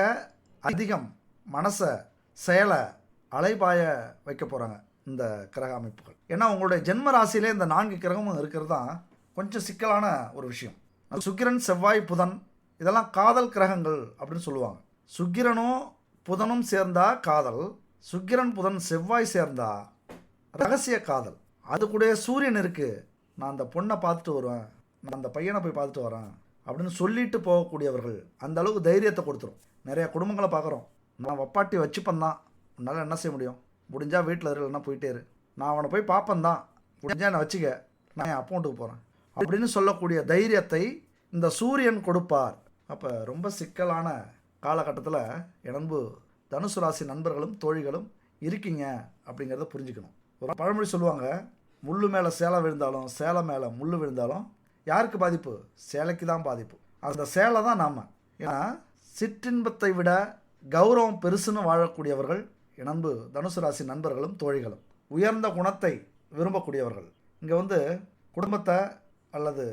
அதிகம் மனசை செயலை அலைபாய வைக்க போகிறாங்க இந்த கிரக அமைப்புகள். ஏன்னா உங்களுடைய ஜென்ம ராசியிலே இந்த 4 கிரகமும் இருக்கிறது தான் கொஞ்சம் சிக்கலான ஒரு விஷயம். சுக்கிரன், செவ்வாய், புதன் இதெல்லாம் காதல் கிரகங்கள் அப்படின்னு சொல்லுவாங்க. சுக்கிரனும் புதனும் சேர்ந்தா காதல், சுக்கிரன் புதன் செவ்வாய் சேர்ந்தா ரகசிய காதல். அது கூட சூரியன் இருக்குது, நான் அந்த பொண்ணை பார்த்துட்டு வருவேன், நான் அந்த பையனை போய் பார்த்துட்டு வரேன் அப்படின்னு சொல்லிட்டு போகக்கூடியவர்கள். அந்த அளவுக்கு தைரியத்தை கொடுத்துரும். நிறைய குடும்பங்களை பார்க்குறோம், நான் வப்பாட்டி வச்சுப்பேன் தான், உன்னால் என்ன செய்ய முடியும், முடிஞ்சால் வீட்டில் இல்லைன்னா போயிட்டே இரு, நான் அவனை போய் பார்ப்பேன் தான், முடிஞ்சால் என்னை வச்சுக்க, நான் என் அப்போண்ட்டுக்கு போகிறேன் அப்படின்னு சொல்லக்கூடிய தைரியத்தை இந்த சூரியன் கொடுப்பார். அப்போ ரொம்ப சிக்கலான காலகட்டத்தில் எனன்பு தனுசு ராசி நண்பர்களும் தோழிகளும் இருக்கீங்க அப்படிங்கிறத புரிஞ்சுக்கணும். ஒரு பழமொழி சொல்லுவாங்க, முள்ளு மேலே சேலை விழுந்தாலும் சேலை மேலே முள்ளு விழுந்தாலும் யாருக்கு பாதிப்பு, சேலைக்கு தான் பாதிப்பு. அந்த சேலை தான் நாம். ஏன்னா சிற்றின்பத்தை விட கௌரவம் பெருசுன்னு வாழக்கூடியவர்கள் எனன்பு தனுசு ராசி நண்பர்களும் தோழிகளும். உயர்ந்த குணத்தை விரும்பக்கூடியவர்கள். இங்கே குடும்பத்தை அல்லது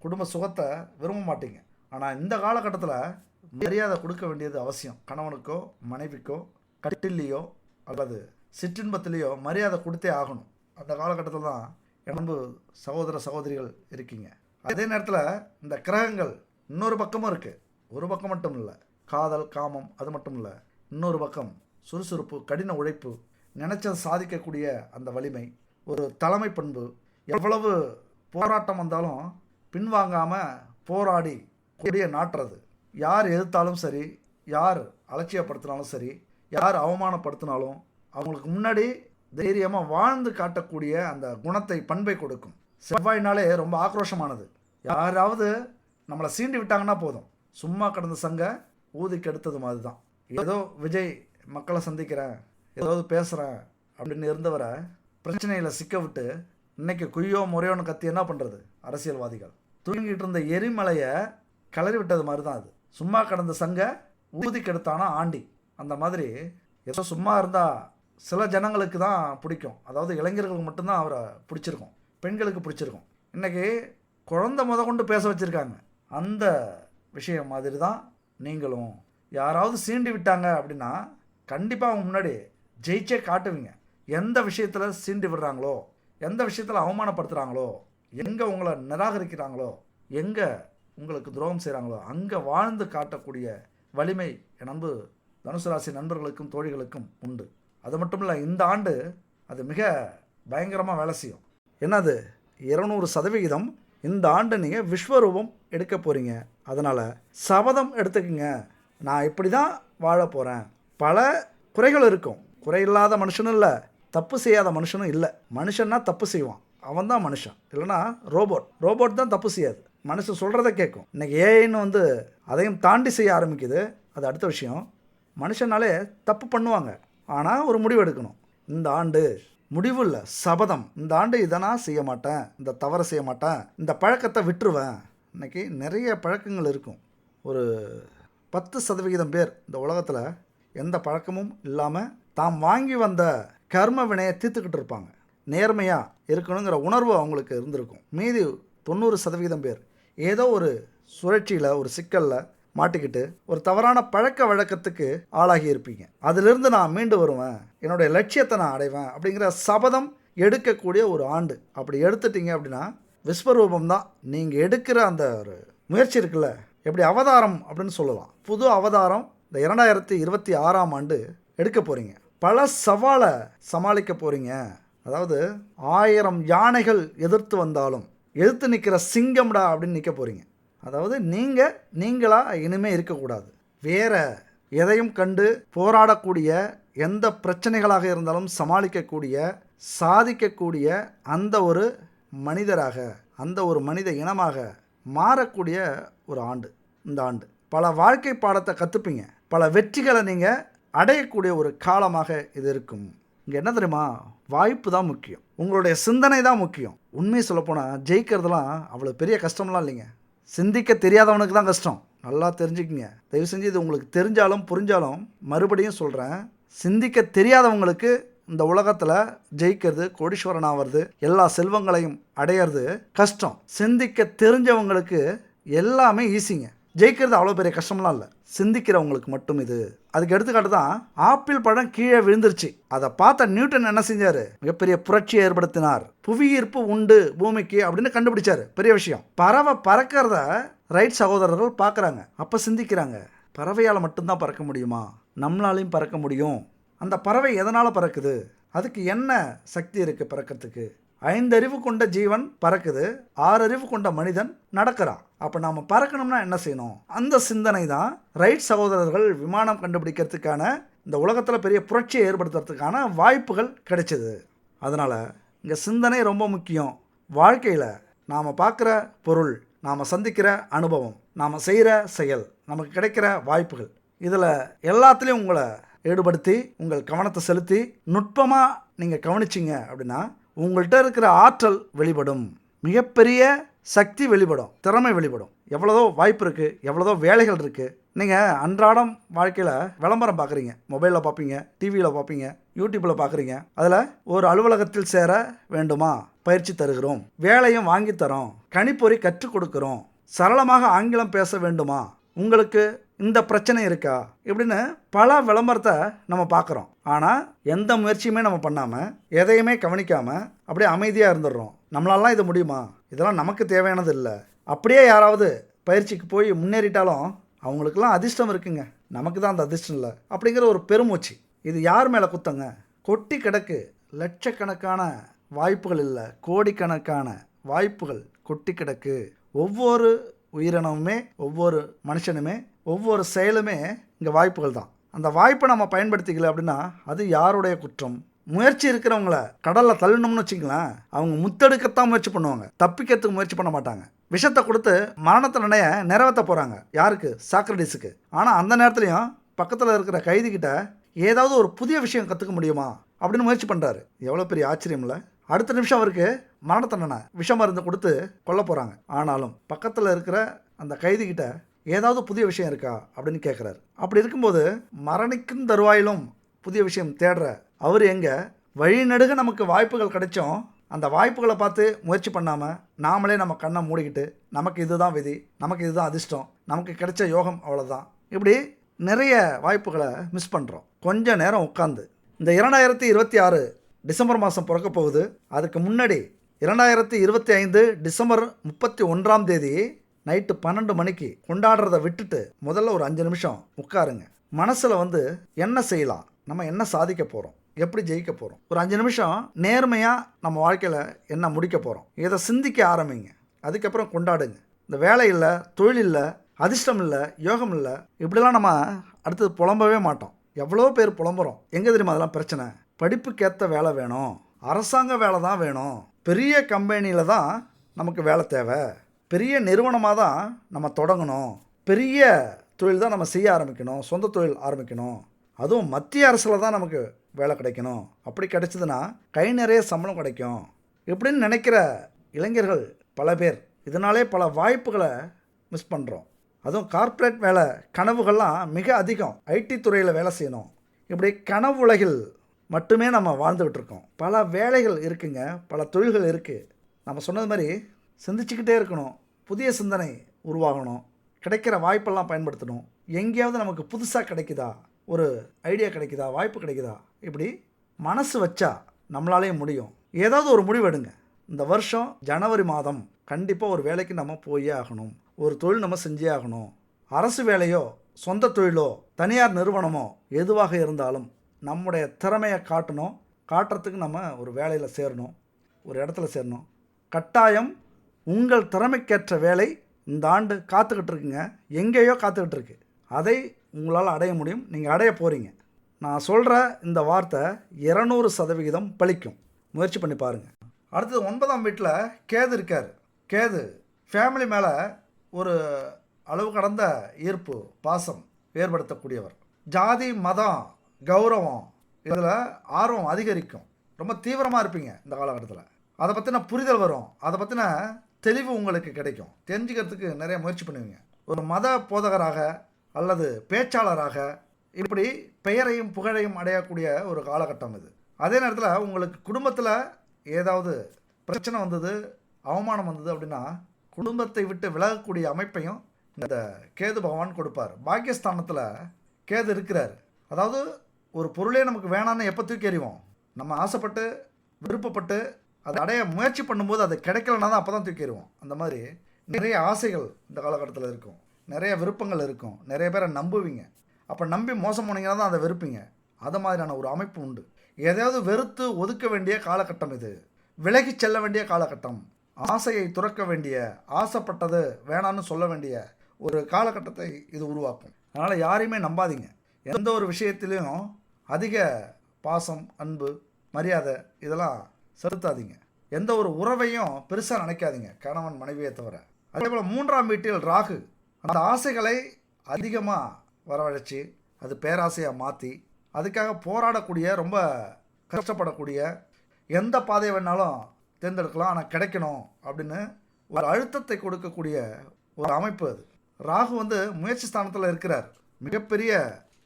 குடும்ப சுகத்தை விரும்ப மாட்டீங்க. ஆனால் இந்த காலகட்டத்தில் மரியாதை கொடுக்க வேண்டியது அவசியம். கணவனுக்கோ மனைவிக்கோ கட்டில்லையோ அல்லது சிற்றின்பத்திலேயோ மரியாதை கொடுத்தே ஆகணும். அந்த காலகட்டத்தில் தான் அன்பு சகோதர சகோதரிகள் இருக்கீங்க. அதே நேரத்தில் இந்த கிரகங்கள் இன்னொரு பக்கமும் இருக்குது. ஒரு பக்கம் மட்டும் இல்லை, காதல் காமம் அது மட்டும் இல்லை, இன்னொரு பக்கம் சுறுசுறுப்பு, கடின உழைப்பு, நினைச்சதை சாதிக்கக்கூடிய அந்த வலிமை, ஒரு தலைமை பண்பு. எவ்வளவு போராட்டம் வந்தாலும் பின்வாங்காமல் போராடி கொடியை நாட்டுறது. யார் எதிர்த்தாலும் சரி, யார் அலட்சியப்படுத்தினாலும் சரி, யார் அவமானப்படுத்தினாலும் அவங்களுக்கு முன்னாடி தைரியமாக வாழ்ந்து காட்டக்கூடிய அந்த குணத்தை, பண்பை கொடுக்கும். செவ்வாய்னாலே ரொம்ப ஆக்ரோஷமானது. யாராவது நம்மளை சீண்டி விட்டாங்கன்னா போதும், சும்மா கடந்த சங்க ஊதி கெடுத்தது மாதிரி தான். ஏதோ விஜய் மக்களை சந்திக்கிறேன், ஏதாவது பேசுகிறேன் அப்படின்னு இருந்தவரை பிரச்சனையில் சிக்க விட்டு இன்னைக்கு குய்யோ முறையோன்னு கத்தி என்ன பண்ணுறது அரசியல்வாதிகள்? தூங்கிட்டு இருந்த எரிமலையை கிளறி விட்டது மாதிரி தான் அது. சும்மா கடந்த சங்க ஊதி கெடுத்தானா ஆண்டி. அந்த மாதிரி ஏதோ சும்மா இருந்தால் சில ஜனங்களுக்கு தான் பிடிக்கும். அதாவது இளைஞர்களுக்கு மட்டும்தான் அவரை பிடிச்சிருக்கும், பெண்களுக்கு பிடிச்சிருக்கும். இன்றைக்கி குழந்தை கொண்டு பேச வச்சுருக்காங்க. அந்த விஷயம் மாதிரி தான் நீங்களும். யாராவது சீண்டி விட்டாங்க அப்படின்னா கண்டிப்பாக அவங்க முன்னாடி ஜெயிச்சே காட்டுவீங்க. எந்த விஷயத்தில் சீண்டி விடுறாங்களோ, எந்த விஷயத்தில் அவமானப்படுத்துகிறாங்களோ, எங்கே உங்களை நிராகரிக்கிறாங்களோ, எங்கே உங்களுக்கு துரோகம் செய்கிறாங்களோ அங்கே வாழ்ந்து காட்டக்கூடிய வலிமை என் அன்பு தனுசு ராசி நண்பர்களுக்கும் தோழிகளுக்கும் உண்டு. அது மட்டும் இல்லை, இந்த ஆண்டு அது மிக பயங்கரமாக வேலை செய்யும். என்னது 200% இந்த ஆண்டு நீங்கள் விஸ்வரூபம் எடுக்க போகிறீங்க. அதனால் சபதம் எடுத்துக்கங்க, நான் இப்படி தான் வாழ போகிறேன். பல குறைகள் இருக்கும், குறையில்லாத மனுஷனும் இல்லை, தப்பு செய்யாத மனுஷனும் இல்லை. மனுஷன்னா தப்பு செய்வான், அவன் தான் மனுஷன். இல்லைனா ரோபோட் தான் தப்பு செய்யாது, மனுஷன் சொல்கிறத கேட்கும். இன்றைக்கி ஏஐன்னு அதையும் தாண்டி செய்ய ஆரம்பிக்குது. அது அடுத்த விஷயம். மனுஷனாலே தப்பு பண்ணுவாங்க, ஆனால் ஒரு முடிவு எடுக்கணும். இந்த ஆண்டு முடிவு இல்லை, சபதம். இந்த ஆண்டு இதை நான் செய்ய மாட்டேன், இந்த தவறை செய்ய மாட்டேன், இந்த பழக்கத்தை விட்டுருவேன். இன்றைக்கி நிறைய பழக்கங்கள் இருக்கும். ஒரு 10% பேர் இந்த உலகத்தில் எந்த பழக்கமும் இல்லாமல் தாம் வாங்கி வந்த கர்ம வினையை தீர்த்துக்கிட்டு இருப்பாங்க. நேர்மையாக இருக்கணுங்கிற உணர்வு அவங்களுக்கு இருந்திருக்கும். மீதி 90% பேர் ஏதோ ஒரு சுழற்சியில், ஒரு சிக்கலில் மாட்டிக்கிட்டு ஒரு தவறான பழக்க வழக்கத்துக்கு ஆளாகி இருப்பீங்க. அதிலிருந்து நான் மீண்டு வருவேன், என்னுடைய லட்சியத்தை நான் அடைவேன் அப்படிங்கிற சபதம் எடுக்கக்கூடிய ஒரு ஆண்டு. அப்படி எடுத்துட்டீங்க அப்படின்னா விஸ்வரூபம் தான். நீங்கள் எடுக்கிற அந்த ஒரு முயற்சி இருக்குல்ல, எப்படி அவதாரம் அப்படின்னு சொல்லலாம். புது அவதாரம் இந்த 2026ஆம் ஆண்டு எடுக்க போகிறீங்க. பல சவாலை சமாளிக்க போகிறீங்க. அதாவது 1000 யானைகள் எதிர்த்து வந்தாலும் எதிர்த்து நிற்கிற சிங்கம்டா அப்படின்னு நிற்க போகிறீங்க. அதாவது நீங்களாக இனிமேல் இருக்கக்கூடாது. வேறு எதையும் கண்டு போராடக்கூடிய, எந்த பிரச்சனைகளாக இருந்தாலும் சமாளிக்கக்கூடிய, சாதிக்கக்கூடிய அந்த ஒரு மனிதராக, அந்த ஒரு மனித இனமாக மாறக்கூடிய ஒரு ஆண்டு இந்த ஆண்டு. பல வாழ்க்கை பாடத்தை கற்றுப்பீங்க, பல வெற்றிகளை நீங்கள் அடையக்கூடிய ஒரு காலமாக இது இருக்கும். இங்கே என்ன தெரியுமா, வாய்ப்பு தான் முக்கியம், உங்களுடைய சிந்தனை தான் முக்கியம். உண்மையை சொல்லப்போனால் ஜெயிக்கிறதுலாம் அவ்வளோ பெரிய கஷ்டம்லாம் இல்லைங்க. சிந்திக்க தெரியாதவனுக்கு தான் கஷ்டம், நல்லா தெரிஞ்சுக்கிங்க. தயவு செஞ்சு இது உங்களுக்கு தெரிஞ்சாலும் புரிஞ்சாலும் மறுபடியும் சொல்கிறேன், சிந்திக்க தெரியாதவங்களுக்கு இந்த உலகத்தில் ஜெயிக்கிறது, கோடீஸ்வரன் ஆகிறது, எல்லா செல்வங்களையும் அடையிறது கஷ்டம். சிந்திக்க தெரிஞ்சவங்களுக்கு எல்லாமே ஈஸிங்க. ஜெயிக்கிறது அவ்வளோ பெரிய கஷ்டம்லாம் இல்லை, சிந்திக்கிறவங்களுக்கு மட்டும் இது. அதுக்கு எடுத்துக்காட்டு தான் ஆப்பிள் பழம் கீழே விழுந்துருச்சு. அதை பார்த்த நியூட்டன் என்ன செஞ்சார், மிகப்பெரிய புரட்சியை ஏற்படுத்தினார். புவியீர்ப்பு உண்டு பூமிக்கு அப்படின்னு கண்டுபிடிச்சார். பெரிய விஷயம். பறவை பறக்கிறத ரைட் சகோதரர்கள் பார்க்குறாங்க. அப்போ சிந்திக்கிறாங்க, பறவையால் மட்டும்தான் பறக்க முடியுமா, நம்மளாலையும் பறக்க முடியும். அந்த பறவை எதனால் பறக்குது, அதுக்கு என்ன சக்தி இருக்குது பறக்கிறதுக்கு? 5 அறிவு கொண்ட ஜீவன் பறக்குது, 6 அறிவு கொண்ட மனிதன் நடக்கிறான். அப்போ நாம் பறக்கணும்னா என்ன செய்யணும்? அந்த சிந்தனை தான் ரைட் சகோதரர்கள் விமானம் கண்டுபிடிக்கிறதுக்கான, இந்த உலகத்தில் பெரிய புரட்சியை ஏற்படுத்துறதுக்கான வாய்ப்புகள் கிடைச்சிது. அதனால் இங்கே சிந்தனை ரொம்ப முக்கியம். வாழ்க்கையில் நாம் பார்க்குற பொருள், நாம் சந்திக்கிற அனுபவம், நாம் செய்கிற செயல், நமக்கு கிடைக்கிற வாய்ப்புகள், இதில் எல்லாத்துலேயும் உங்களை ஈடுபடுத்தி உங்கள் கவனத்தை செலுத்தி நுட்பமாக நீங்கள் கவனிச்சிங்க அப்படின்னா உங்கள்கிட்ட இருக்கிற ஆற்றல் வெளிப்படும், மிகப்பெரிய சக்தி வெளிப்படும், திறமை வெளிப்படும். எவ்வளோதோ வாய்ப்பு இருக்குது, எவ்வளோதோ வேலைகள் இருக்குது. நீங்கள் அன்றாடம் வாழ்க்கையில் விளம்பரம் பார்க்குறீங்க, மொபைலில் பார்ப்பீங்க, டிவியில் பார்ப்பீங்க, யூடியூப்பில் பார்க்குறீங்க. அதில் ஒரு அலுவலகத்தில் சேர வேண்டுமா, பயிற்சி தருகிறோம், வேலையும் வாங்கி தரோம், கணிப்பொறி கற்றுக் கொடுக்குறோம், சரளமாக ஆங்கிலம் பேச வேண்டுமா, உங்களுக்கு இந்த பிரச்சனை இருக்கா இப்படின்னு பல விளம்பரத்தை நம்ம பார்க்குறோம். ஆனால் எந்த முயற்சியுமே நம்ம பண்ணாமல் எதையுமே கவனிக்காமல் அப்படியே அமைதியாக இருந்துடுறோம். நம்மளாலாம் இது முடியுமா, இதெல்லாம் நமக்கு தேவையானது இல்லை. அப்படியே யாராவது பயிற்சிக்கு போய் முன்னேறிட்டாலும் அவங்களுக்கெல்லாம் அதிர்ஷ்டம் இருக்குங்க, நமக்கு தான் அந்த அதிர்ஷ்டம் இல்லை அப்படிங்கிற ஒரு பெருமூச்சு. இது யார் மேலே குத்தங்க? கொட்டி கிடக்கு லட்சக்கணக்கான வாய்ப்புகள் இல்லை, கோடிக்கணக்கான வாய்ப்புகள் கொட்டி கிடக்கு. ஒவ்வொரு உயிரினமுமே, ஒவ்வொரு மனுஷனுமே, ஒவ்வொரு செயலுமே இங்கே வாய்ப்புகள் தான். அந்த வாய்ப்பை நம்ம பயன்படுத்திக்கல அப்படின்னா அது யாருடைய குற்றம்? முயற்சி இருக்கிறவங்கள கடலில் தள்ளணும்னு வச்சுங்களேன், அவங்க முத்தெடுக்கத்தான் முயற்சி பண்ணுவாங்க, தப்பிக்கிறதுக்கு முயற்சி பண்ண மாட்டாங்க. விஷத்தை கொடுத்து மரண தண்டனையை நிறைவேற்ற போகிறாங்க. யாருக்கு? சாக்ரடிஸுக்கு. ஆனால் அந்த நேரத்துலையும் பக்கத்தில் இருக்கிற கைதிக்கிட்ட ஏதாவது ஒரு புதிய விஷயம் கற்றுக்க முடியுமா அப்படின்னு முயற்சி பண்ணுறாரு. எவ்வளோ பெரிய ஆச்சரியம் இல்லை? அடுத்த நிமிஷம் அவருக்கு மரண தண்டனை, விஷ மருந்து கொடுத்து கொல்ல போகிறாங்க. ஆனாலும் பக்கத்தில் இருக்கிற அந்த கைதிக்கிட்ட ஏதாவது புதிய விஷயம் இருக்கா அப்படின்னு கேட்குறாரு. அப்படி இருக்கும்போது மரணிக்கும் தருவாயிலும் புதிய விஷயம் தேடுற அவர் எங்கே? வழிநடுக நமக்கு வாய்ப்புகள் கிடைச்சோம், அந்த வாய்ப்புகளை பார்த்து முயற்சி பண்ணாமல் நாமளே நம்ம கண்ணை மூடிக்கிட்டு நமக்கு இதுதான் விதி, நமக்கு இதுதான் அதிர்ஷ்டம், நமக்கு கிடைச்ச யோகம் அவ்வளோதான், இப்படி நிறைய வாய்ப்புகளை மிஸ் பண்ணுறோம். கொஞ்சம் நேரம் உட்காந்து இந்த 2026 டிசம்பர் மாதம் பிறக்க போகுது. அதுக்கு முன்னாடி 2025 டிசம்பர் 31ஆம் தேதி நைட்டு 12 மணிக்கு கொண்டாடுறத விட்டுட்டு முதல்ல ஒரு 5 நிமிஷம் உட்காருங்க. மனசில் என்ன செய்யலாம், நம்ம என்ன சாதிக்க போகிறோம், எப்படி ஜெயிக்க போகிறோம், ஒரு 5 நிமிஷம் நேர்மையாக நம்ம வாழ்க்கையில் என்ன முடிக்க போகிறோம், இதை சிந்திக்க ஆரம்பிங்க. அதுக்கப்புறம் கொண்டாடுங்க. இந்த வேலை இல்லை, தொழில் இல்லை, அதிர்ஷ்டம் இல்லை, யோகம் இல்லை, இப்படிலாம் நம்ம அடுத்தது புலம்பவே மாட்டோம். எவ்வளோ பேர் புலம்புறோம். எங்கே தெரியுமா அதெல்லாம் பிரச்சனை? படிப்புக்கேற்ற வேலை வேணும், அரசாங்க வேலை தான் வேணும், பெரிய கம்பெனியில் தான் நமக்கு வேலை தேவை, பெரிய நிறுவனமாக தான் நம்ம தொடங்கணும், பெரிய தொழில் தான் நம்ம செய்ய ஆரம்பிக்கணும், சொந்த தொழில் ஆரம்பிக்கணும், அதுவும் மத்திய அரசில் தான் நமக்கு வேலை கிடைக்கணும், அப்படி கிடைச்சதுன்னா கை நிறைய சம்பளம் கிடைக்கும் இப்படின்னு நினைக்கிற இளைஞர்கள் பல பேர். இதனாலே பல வாய்ப்புகளை மிஸ் பண்ணுறோம். அதுவும் கார்ப்பரேட் வேலை கனவுகள்லாம் மிக அதிகம். ஐடி துறையில் வேலை செய்யணும், இப்படி கனவு உலகில் மட்டுமே நம்ம வாழ்ந்துக்கிட்டு இருக்கோம். பல வேலைகள் இருக்குங்க, பல தொழில்கள் இருக்குது. நம்ம சொன்னது மாதிரி சிந்திச்சுக்கிட்டே இருக்கணும், புதிய சிந்தனை உருவாகணும், கிடைக்கிற வாய்ப்பெல்லாம் பயன்படுத்தணும். எங்கேயாவது நமக்கு புதுசாக கிடைக்குதா, ஒரு ஐடியா கிடைக்குதா, வாய்ப்பு கிடைக்குதா, இப்படி மனசு வச்சா நம்மளாலே முடியும். ஏதாவது ஒரு முடிவு எடுங்க. இந்த வருஷம் ஜனவரி மாதம் கண்டிப்பாக ஒரு வேலைக்கு நம்ம போயே ஆகணும், ஒரு தொழில் நம்ம செஞ்சே ஆகணும். அரசு வேலையோ, சொந்த தொழிலோ, தனியார் நிறுவனமோ எதுவாக இருந்தாலும் நம்முடைய திறமையை காட்டுறதுக்கு நம்ம ஒரு வேலையில் சேரணும், ஒரு இடத்துல சேரணும். கட்டாயம் உங்கள் திறமைக்கேற்ற வேலை இந்த ஆண்டு காத்துக்கிட்டு இருக்குங்க, எங்கேயோ காத்துக்கிட்டு இருக்கு. அதை உங்களால் அடைய முடியும், நீங்கள் அடைய போகிறீங்க. நான் சொல்கிற இந்த வார்த்தை 200% பலிக்கும். முயற்சி பண்ணி பாருங்கள். அடுத்தது 9ஆம் வீட்டில் கேது இருக்கார். கேது ஃபேமிலி மேலே ஒரு அளவு கடந்த ஈர்ப்பு, பாசம் ஏற்படுத்தக்கூடியவர். ஜாதி, மதம், கௌரவம் இதில் ஆர்வம் அதிகரிக்கும். ரொம்ப தீவிரமாக இருப்பீங்க இந்த காலகட்டத்தில். அதை பற்றின புரிதல் வரும், அதை பற்றின தெளிவு உங்களுக்கு கிடைக்கும். தெரிஞ்சுக்கிறதுக்கு நிறைய முயற்சி பண்ணுவீங்க. ஒரு மத போதகராக அல்லது பேச்சாளராக இப்படி பெயரையும் புகழையும் அடையக்கூடிய ஒரு காலகட்டம் இது. அதே நேரத்தில் உங்களுக்கு குடும்பத்தில் ஏதாவது பிரச்சனை வந்தது, அவமானம் வந்தது அப்படின்னா குடும்பத்தை விட்டு விலகக்கூடிய அமைப்பையும் இந்த கேது பகவான் கொடுப்பார். பாக்கியஸ்தானத்தில் கேது இருக்கிறார். அதாவது ஒரு பொருளே நமக்கு வேணான்னு எப்போ தூக்கி எறிவோம், நம்ம ஆசைப்பட்டு விருப்பப்பட்டு அதை அடைய முயற்சி பண்ணும்போது அது கிடைக்கலனா தான் அப்போ தான் தூக்கி எறிவோம். அந்த மாதிரி நிறைய ஆசைகள் இந்த காலகட்டத்தில் இருக்கும், நிறைய விருப்பங்கள் இருக்கும், நிறைய பேரை நம்புவீங்க. அப்போ நம்பி மோசம் போனீங்கன்னா தான் அதை வெறுப்பீங்க. அது மாதிரியான ஒரு அமைப்பு உண்டு. எதையாவது வெறுத்து ஒதுக்க வேண்டிய காலகட்டம் இது, விலகி செல்ல வேண்டிய காலகட்டம், ஆசையை துறக்க வேண்டிய, ஆசைப்பட்டது வேணான்னு சொல்ல வேண்டிய ஒரு காலகட்டத்தை இது உருவாக்கும். அதனால் யாரையுமே நம்பாதீங்க. எந்த ஒரு விஷயத்திலையும் அதிக பாசம், அன்பு, மரியாதை இதெல்லாம் செலுத்தாதீங்க. எந்த ஒரு உறவையும் பெருசாக நினைக்காதீங்க, கணவன் மனைவியை தவிர. அதே போல் 3ஆம் வீட்டில் ராகு அந்த ஆசைகளை அதிகமாக வரவழைச்சி அது பேராசையாக மாற்றி அதுக்காக போராடக்கூடிய, ரொம்ப கஷ்டப்படக்கூடிய, எந்த பாதையை வேணாலும் தேர்ந்தெடுக்கலாம் ஆனால் கிடைக்கணும் அப்படின்னு ஒரு அழுத்தத்தை கொடுக்கக்கூடிய ஒரு அமைப்பு அது. ராகு முயற்சி ஸ்தானத்தில் இருக்கிறார். மிகப்பெரிய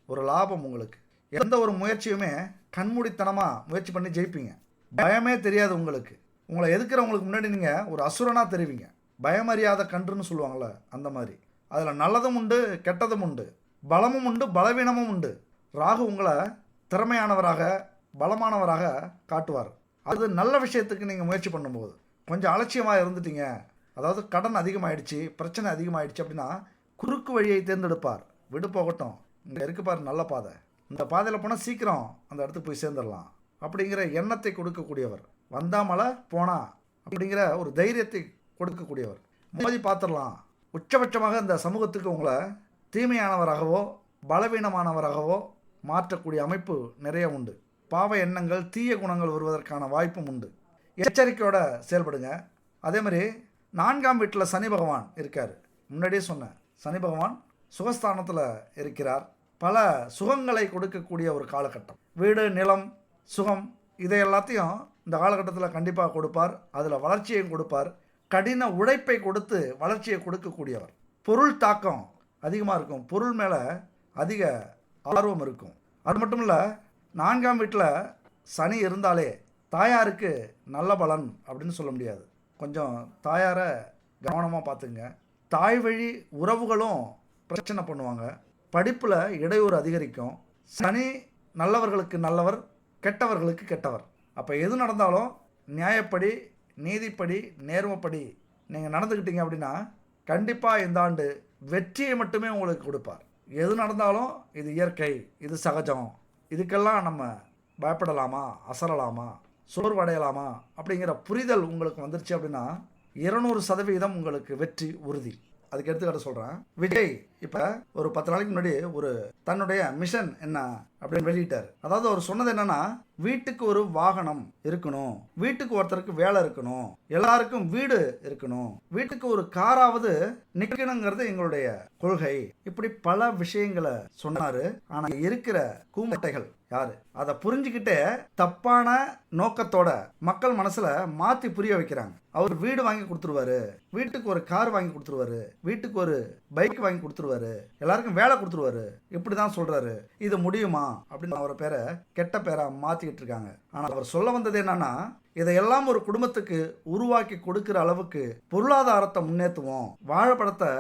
ஒரு லாபம் உங்களுக்கு. எந்த ஒரு முயற்சியுமே கண்மூடித்தனமாக முயற்சி பண்ணி ஜெயிப்பீங்க. பயமே தெரியாது உங்களுக்கு. உங்களை எதுக்கிறவங்களுக்கு முன்னாடி நீங்கள் ஒரு அசுரனாக தெரிவிங்க. பயமறியாத கன்றுன்னு சொல்லுவாங்கள்ல, அந்த மாதிரி. அதில் நல்லதும் உண்டு, கெட்டதும் உண்டு. பலமும் உண்டு, பலவீனமும் உண்டு. ராகு உங்களை திறமையானவராக, பலமானவராக காட்டுவார். அது நல்ல விஷயத்துக்கு நீங்கள் முயற்சி பண்ணும்போது. கொஞ்சம் அலட்சியமாக இருந்துட்டீங்க, அதாவது கடன் அதிகமாகிடுச்சு, பிரச்சனை அதிகமாகிடுச்சு அப்படின்னா குறுக்கு வழியை தேர்ந்தெடுப்பார். விடு போகட்டும், இங்கே இருக்கு பாரு நல்ல பாதை, இந்த பாதையில் போனால் சீக்கிரம் அந்த இடத்துக்கு போய் சேர்ந்துடலாம் அப்படிங்கிற எண்ணத்தை கொடுக்கக்கூடியவர். வந்தா மழை போனா அப்படிங்கிற ஒரு தைரியத்தை கொடுக்கக்கூடியவர். மோதி பார்த்துடலாம். உச்சபட்சமாக இந்த சமூகத்துக்கு உங்களை தீமையானவராகவோ பலவீனமானவராகவோ மாற்றக்கூடிய அமைப்பு நிறைய உண்டு. பாவ எண்ணங்கள், தீய குணங்கள் வருவதற்கான வாய்ப்பும் உண்டு. எச்சரிக்கையோடு செயல்படுங்க. அதே மாதிரி 4ஆம் வீட்டில் சனி பகவான் இருக்கார். முன்னாடியே சொன்னேன், சனி பகவான் சுகஸ்தானத்தில் இருக்கிறார். பல சுகங்களை கொடுக்கக்கூடிய ஒரு காலகட்டம். வீடு, நிலம், சுகம் இதை எல்லாத்தையும் இந்த காலகட்டத்தில் கண்டிப்பாக கொடுப்பார். அதில் வளர்ச்சியையும் கொடுப்பார். கடின உழைப்பை கொடுத்து வளர்ச்சியை கொடுக்கக்கூடியவர். பொருள் தாக்கம் அதிகமாக இருக்கும். பொருள் மேலே அதிக ஆர்வம் இருக்கும். அது மட்டும் இல்லை, 4ஆம் வீட்டில் சனி இருந்தாலே தாயாருக்கு நல்ல பலன் அப்படின்னு சொல்ல முடியாது. கொஞ்சம் தாயாரை கவனமாக பார்த்துங்க. தாய் வழி உறவுகளும் பிரச்சனை பண்ணுவாங்க. படிப்பில் இடையூறு அதிகரிக்கும். சனி நல்லவர்களுக்கு நல்லவர், கெட்டவர்களுக்கு கெட்டவர். அப்போ எது நடந்தாலும் நியாயப்படி, நீதிப்படி, நேர்மைப்படி நீங்கள் நடந்துக்கிட்டீங்க அப்படின்னா கண்டிப்பாக இந்த ஆண்டு வெற்றியை மட்டுமே உங்களுக்கு கொடுப்பார். எது நடந்தாலும் இது இயற்கை, இது சகஜம், இதுக்கெல்லாம் நம்ம பயப்படலாமா, அசரலாமா, சோர்வடையலாமா அப்படிங்கிற புரிதல் உங்களுக்கு வந்துருச்சு அப்படின்னா 200% உங்களுக்கு வெற்றி உறுதி. அதுக்கு எடுத்துக்காட்டு சொல்கிறேன். விஜய் இப்போ ஒரு 10 நாளைக்கு முன்னாடி ஒரு தன்னுடைய மிஷன் என்ன அப்படின்னு வெளியிட்டார். அதாவது அவர் சொன்னது என்னன்னா, வீட்டுக்கு ஒரு வாகனம் இருக்கணும், வீட்டுக்கு ஒருத்தருக்கு வேலை இருக்கணும், எல்லாருக்கும் வீடு இருக்கணும், வீட்டுக்கு ஒரு காராவது நிற்கணுங்கிறது எங்களுடைய கொள்கை. இப்படி பல விஷயங்களை சொன்னாரு. ஆனா இருக்கிற கூமட்டைகள் யாரு அதை புரிஞ்சுக்கிட்டே தப்பான நோக்கத்தோட மக்கள் மனசுல மாத்தி புரிய வைக்கிறாங்க. அவர் வீடு வாங்கி கொடுத்துருவாரு, வீட்டுக்கு ஒரு கார் வாங்கி கொடுத்துருவாரு, வீட்டுக்கு ஒரு பைக் வாங்கி கொடுத்துருவாரு, எல்லாருக்கும் வேலை கொடுத்துருவாரு, இப்படிதான் சொல்றாரு. இது முடியுமா அப்படின்னு அவரை பேரை கெட்ட பேரா மாத்திக்கிட்டு இருக்காங்க. ஆனா அவர் சொல்ல வந்தது என்னன்னா, இதையெல்லாம் ஒரு குடும்பத்துக்கு உருவாக்கி கொடுக்கிற அளவுக்கு பொருளாதாரத்தை முன்னேற்றுவோம். வாழைப்பழத்தை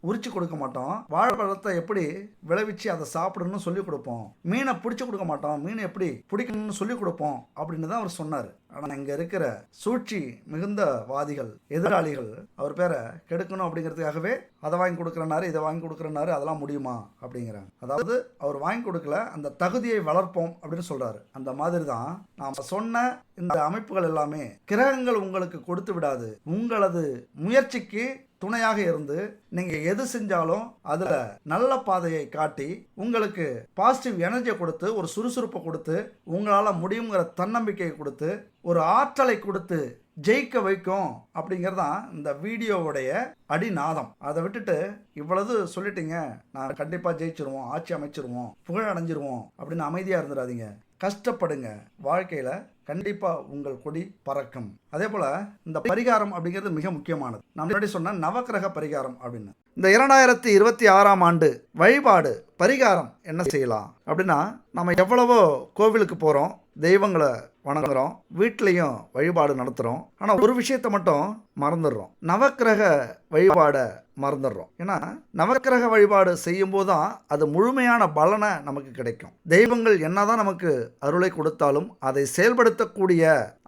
உரிச்சு கொடுக்க மாட்டோம், வாழைப்பழத்தை எப்படி விளைவிச்சு அதை சாப்பிடணும்னு சொல்லி கொடுப்போம், மீனை பிடிச்சி கொடுக்க மாட்டோம், மீனை எப்படி பிடிக்கணும்னு சொல்லி கொடுப்போம் அப்படின்னு தான் அவர் சொன்னார். ஆனால் இங்கே இருக்கிற சூழ்ச்சி மிகுந்த வாதிகள், எதிராளிகள் அவர் பேரை கெடுக்கணும் அப்படிங்கிறதுக்காகவே அதை வாங்கி கொடுக்குறனாரு, இதை வாங்கி கொடுக்குறனாரு, அதெல்லாம் முடியுமா அப்படிங்கிறாங்க. அதாவது அவர் வாங்கி கொடுக்கல, அந்த தகுதியை வளர்ப்போம் அப்படின்னு சொல்றாரு. அந்த மாதிரி தான் நாம் சொன்ன இந்த அமைப்புகள் எல்லாமே கிரகங்கள் உங்களுக்கு கொடுத்து விடாது. உங்களது முயற்சிக்கு துணையாக இருந்து நீங்க எது செஞ்சாலும் அதுல நல்ல பாதையை காட்டி உங்களுக்கு பாசிட்டிவ் எனர்ஜியை கொடுத்து, ஒரு சுறுசுறுப்பை கொடுத்து, உங்களால முடியுங்கிற தன்னம்பிக்கையை கொடுத்து, ஒரு ஆற்றலை கொடுத்து ஜெயிக்க வைக்கும் அப்படிங்கிறதான் இந்த வீடியோவுடைய அடிநாதம். அதை விட்டுட்டு இவ்வளவு சொல்லிட்டீங்க, நான் கண்டிப்பா ஜெயிச்சிருவோம், ஆட்சி அமைச்சிருவோம், புகழ் அடைஞ்சிருவோம் அப்படின்னு அமைதியா இருந்துடாதீங்க. கஷ்டப்படுங்க. வாழ்க்கையில கண்டிப்பா உங்கள் கொடி பறக்கும். அதே போல இந்த பரிகாரம் அப்படிங்கிறது மிக முக்கியமானது. நான் முன்னாடி சொன்ன நவக்கிரக பரிகாரம் அப்படின்னு இந்த 2026ஆம் ஆண்டு வழிபாடு பரிகாரம் என்ன செய்யலாம் அப்படின்னா, நம்ம எவ்வளவோ கோவிலுக்கு போகிறோம், தெய்வங்களை வணங்குறோம், வீட்லேயும் வழிபாடு நடத்துகிறோம். ஆனால் ஒரு விஷயத்தை மட்டும் மறந்துடுறோம், நவக்கிரக வழிபாடை மறந்துடுறோம். ஏன்னா நவக்கிரக வழிபாடு செய்யும்போது தான் அது முழுமையான பலனை நமக்கு கிடைக்கும். தெய்வங்கள் என்னதான் நமக்கு அருளை கொடுத்தாலும் அதை செயல்படுத்தக்கூடிய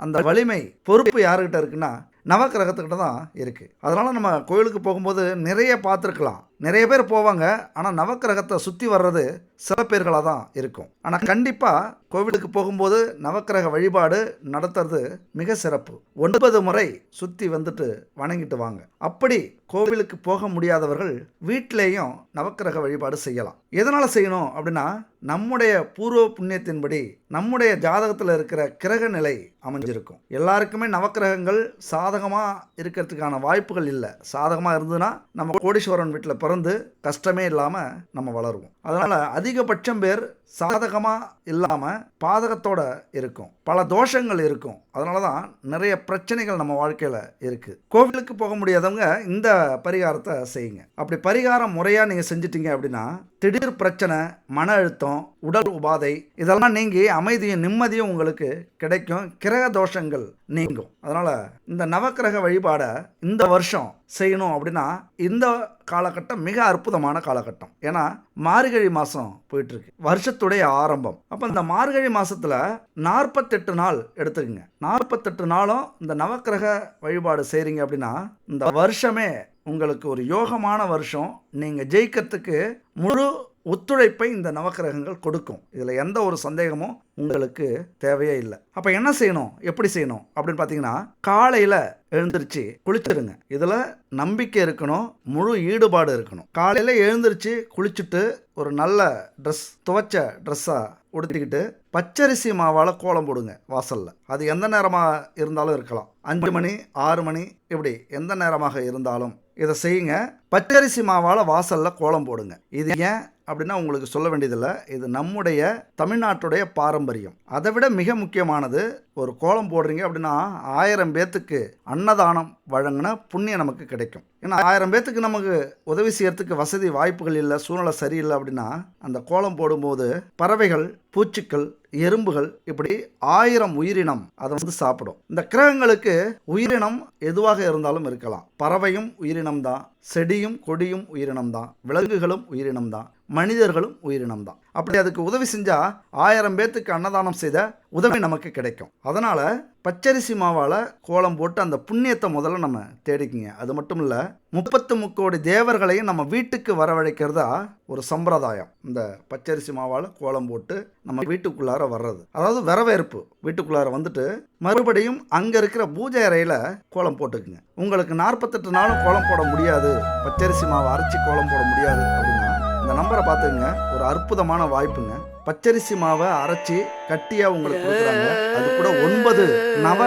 அந்த வலிமை, பொறுப்பு யாருக்கிட்ட இருக்குன்னா நவக்கிரகத்துக்கிட்ட தான் இருக்குது. அதனால் நம்ம கோயிலுக்கு போகும்போது நிறைய பார்த்துருக்கலாம், நிறைய பேர் போவாங்க. ஆனால் நவக்கிரகத்தை சுற்றி வர்றது சில பேர்களாக தான் இருக்கும். ஆனால் கண்டிப்பாக கோவிலுக்கு போகும்போது நவக்கிரக வழிபாடு நடத்துறது மிக சிறப்பு. 9 முறை சுற்றி வந்துட்டு வணங்கிட்டு வாங்க. அப்படி கோவிலுக்கு போக முடியாதவர்கள் வீட்டிலேயும் நவக்கிரக வழிபாடு செய்யலாம். எதனால் செய்யணும் அப்படின்னா, நம்முடைய பூர்வ புண்ணியத்தின்படி நம்முடைய ஜாதகத்தில் இருக்கிற கிரக நிலை அமைஞ்சிருக்கும். எல்லாருக்குமே நவக்கிரகங்கள் சாதகமாக இருக்கிறதுக்கான வாய்ப்புகள் இல்லை. சாதகமாக இருந்ததுன்னா நம்ம கோடீஸ்வரன் வீட்டில் பிறந்து கஷ்டமே இல்லாமல் நம்ம வளருவோம். அதனால் அதிகபட்சம் பேர் சாதகமாக இல்லாமல் பாதகத்தோட இருக்கும். பல தோஷங்கள் இருக்கும். அதனால தான் நிறைய பிரச்சனைகள் நம்ம வாழ்க்கையில் இருக்குது. கோவிலுக்கு போக முடியாதவங்க இந்த பரிகாரத்தை செய்யுங்க. அப்படி பரிகாரம் முறையாக நீங்கள் செஞ்சிட்டீங்க அப்படின்னா திடீர் பிரச்சனை, மன அழுத்தம், உடல் உபாதை இதெல்லாம் நீங்கி அமைதியும் நிம்மதியும் உங்களுக்கு கிடைக்கும். கிரக தோஷங்கள் நீங்கும். அதனால் இந்த நவக்கிரக வழிபாடை இந்த வருஷம் செய்யணும் அப்படின்னா இந்த காலகட்டம் மிக அற்புதமான காலகட்டம். ஏன்னா மார்கழி மாதம் போயிட்டுருக்கு, வருஷத்துடைய ஆரம்பம். அப்போ இந்த மார்கழி மாதத்தில் 48 நாள் எடுத்துக்கங்க. 48 நாளும் இந்த நவக்கிரக வழிபாடு செய்கிறீங்க அப்படின்னா இந்த வருஷமே உங்களுக்கு ஒரு யோகமான வருஷம். நீங்கள் ஜெயிக்கிறதுக்கு முழு ஒத்துழைப்பை இந்த நவக்கிரகங்கள் கொடுக்கும். இதில் எந்த ஒரு சந்தேகமும் உங்களுக்கு தேவையே இல்லை. அப்போ என்ன செய்யணும், எப்படி செய்யணும் அப்படின்னு பார்த்தீங்கன்னா காலையில் எழுந்திருச்சு குளிச்சிடுங்க. இதில் நம்பிக்கை இருக்கணும், முழு ஈடுபாடு இருக்கணும். காலையில் எழுந்திருச்சு குளிச்சுட்டு ஒரு நல்ல ட்ரெஸ், துவைச்ச ட்ரெஸ்ஸாக உடுத்திக்கிட்டு பச்சரிசி மாவால் கோலம் போடுங்க வாசலில். அது எந்த நேரமாக இருந்தாலும் இருக்கலாம், 5 மணி 6 மணி இப்படி எந்த நேரமாக இருந்தாலும் இதை செய்யுங்க. பச்சரிசி மாவால் வாசலில் கோலம் போடுங்க. இது ஏன் அப்படின்னா உங்களுக்கு சொல்ல வேண்டியதில்லை, இது நம்முடைய தமிழ்நாட்டுடைய பாரம்பரியம். அதை விட மிக முக்கியமானது, ஒரு கோலம் போடுறீங்க அப்படின்னா 1000 பேத்துக்கு அன்னதானம் வழங்கின புண்ணியம் நமக்கு கிடைக்கும். ஏன்னா 1000 பேத்துக்கு நமக்கு உதவி செய்யறதுக்கு வசதி வாய்ப்புகள் இல்லை, சூழ்நிலை சரியில்லை அப்படின்னா அந்த கோலம் போடும்போது பறவைகள், பூச்சிக்கள், எறும்புகள் இப்படி 1000 உயிரினம் அதை சாப்பிடும். இந்த கிரகங்களுக்கு உயிரினம் எதுவாக இருந்தாலும் இருக்கலாம். பறவையும் உயிரினம் தான், செடியும் கொடியும் உயிரினம் தான், விலங்குகளும் உயிரினம் தான், மனிதர்களும் உயிரினம் தான். அப்படி அதுக்கு உதவி செஞ்சால் 1000 பேத்துக்கு அன்னதானம் செய்த உதவி நமக்கு கிடைக்கும். அதனால் பச்சரிசி மாவால் கோலம் போட்டு அந்த புண்ணியத்தை முதல்ல நம்ம தேடிக்கிங்க. அது மட்டும் இல்லை, 33 கோடி தேவர்களையும் நம்ம வீட்டுக்கு வரவழைக்கிறதா ஒரு சம்பிரதாயம். இந்த பச்சரிசி மாவால் கோலம் போட்டு நம்ம வீட்டுக்குள்ளார வர்றது, அதாவது வரவேற்பு. வீட்டுக்குள்ளார வந்துட்டு மறுபடியும் அங்கே இருக்கிற பூஜை அறையில் கோலம் போட்டுக்குங்க. உங்களுக்கு 48 நாளும் கோலம் போட முடியாது, பச்சரிசி மாவை அரைச்சி கோலம் போட முடியாது அப்படின்னா இந்த நம்பரை பார்த்துங்க. ஒரு அற்புதமான வாய்ப்புங்க. பச்சரிசி மாவை அரைச்சி கட்டியாக உங்களுக்கு கொடுக்குறாங்க. அது கூட 9 நவ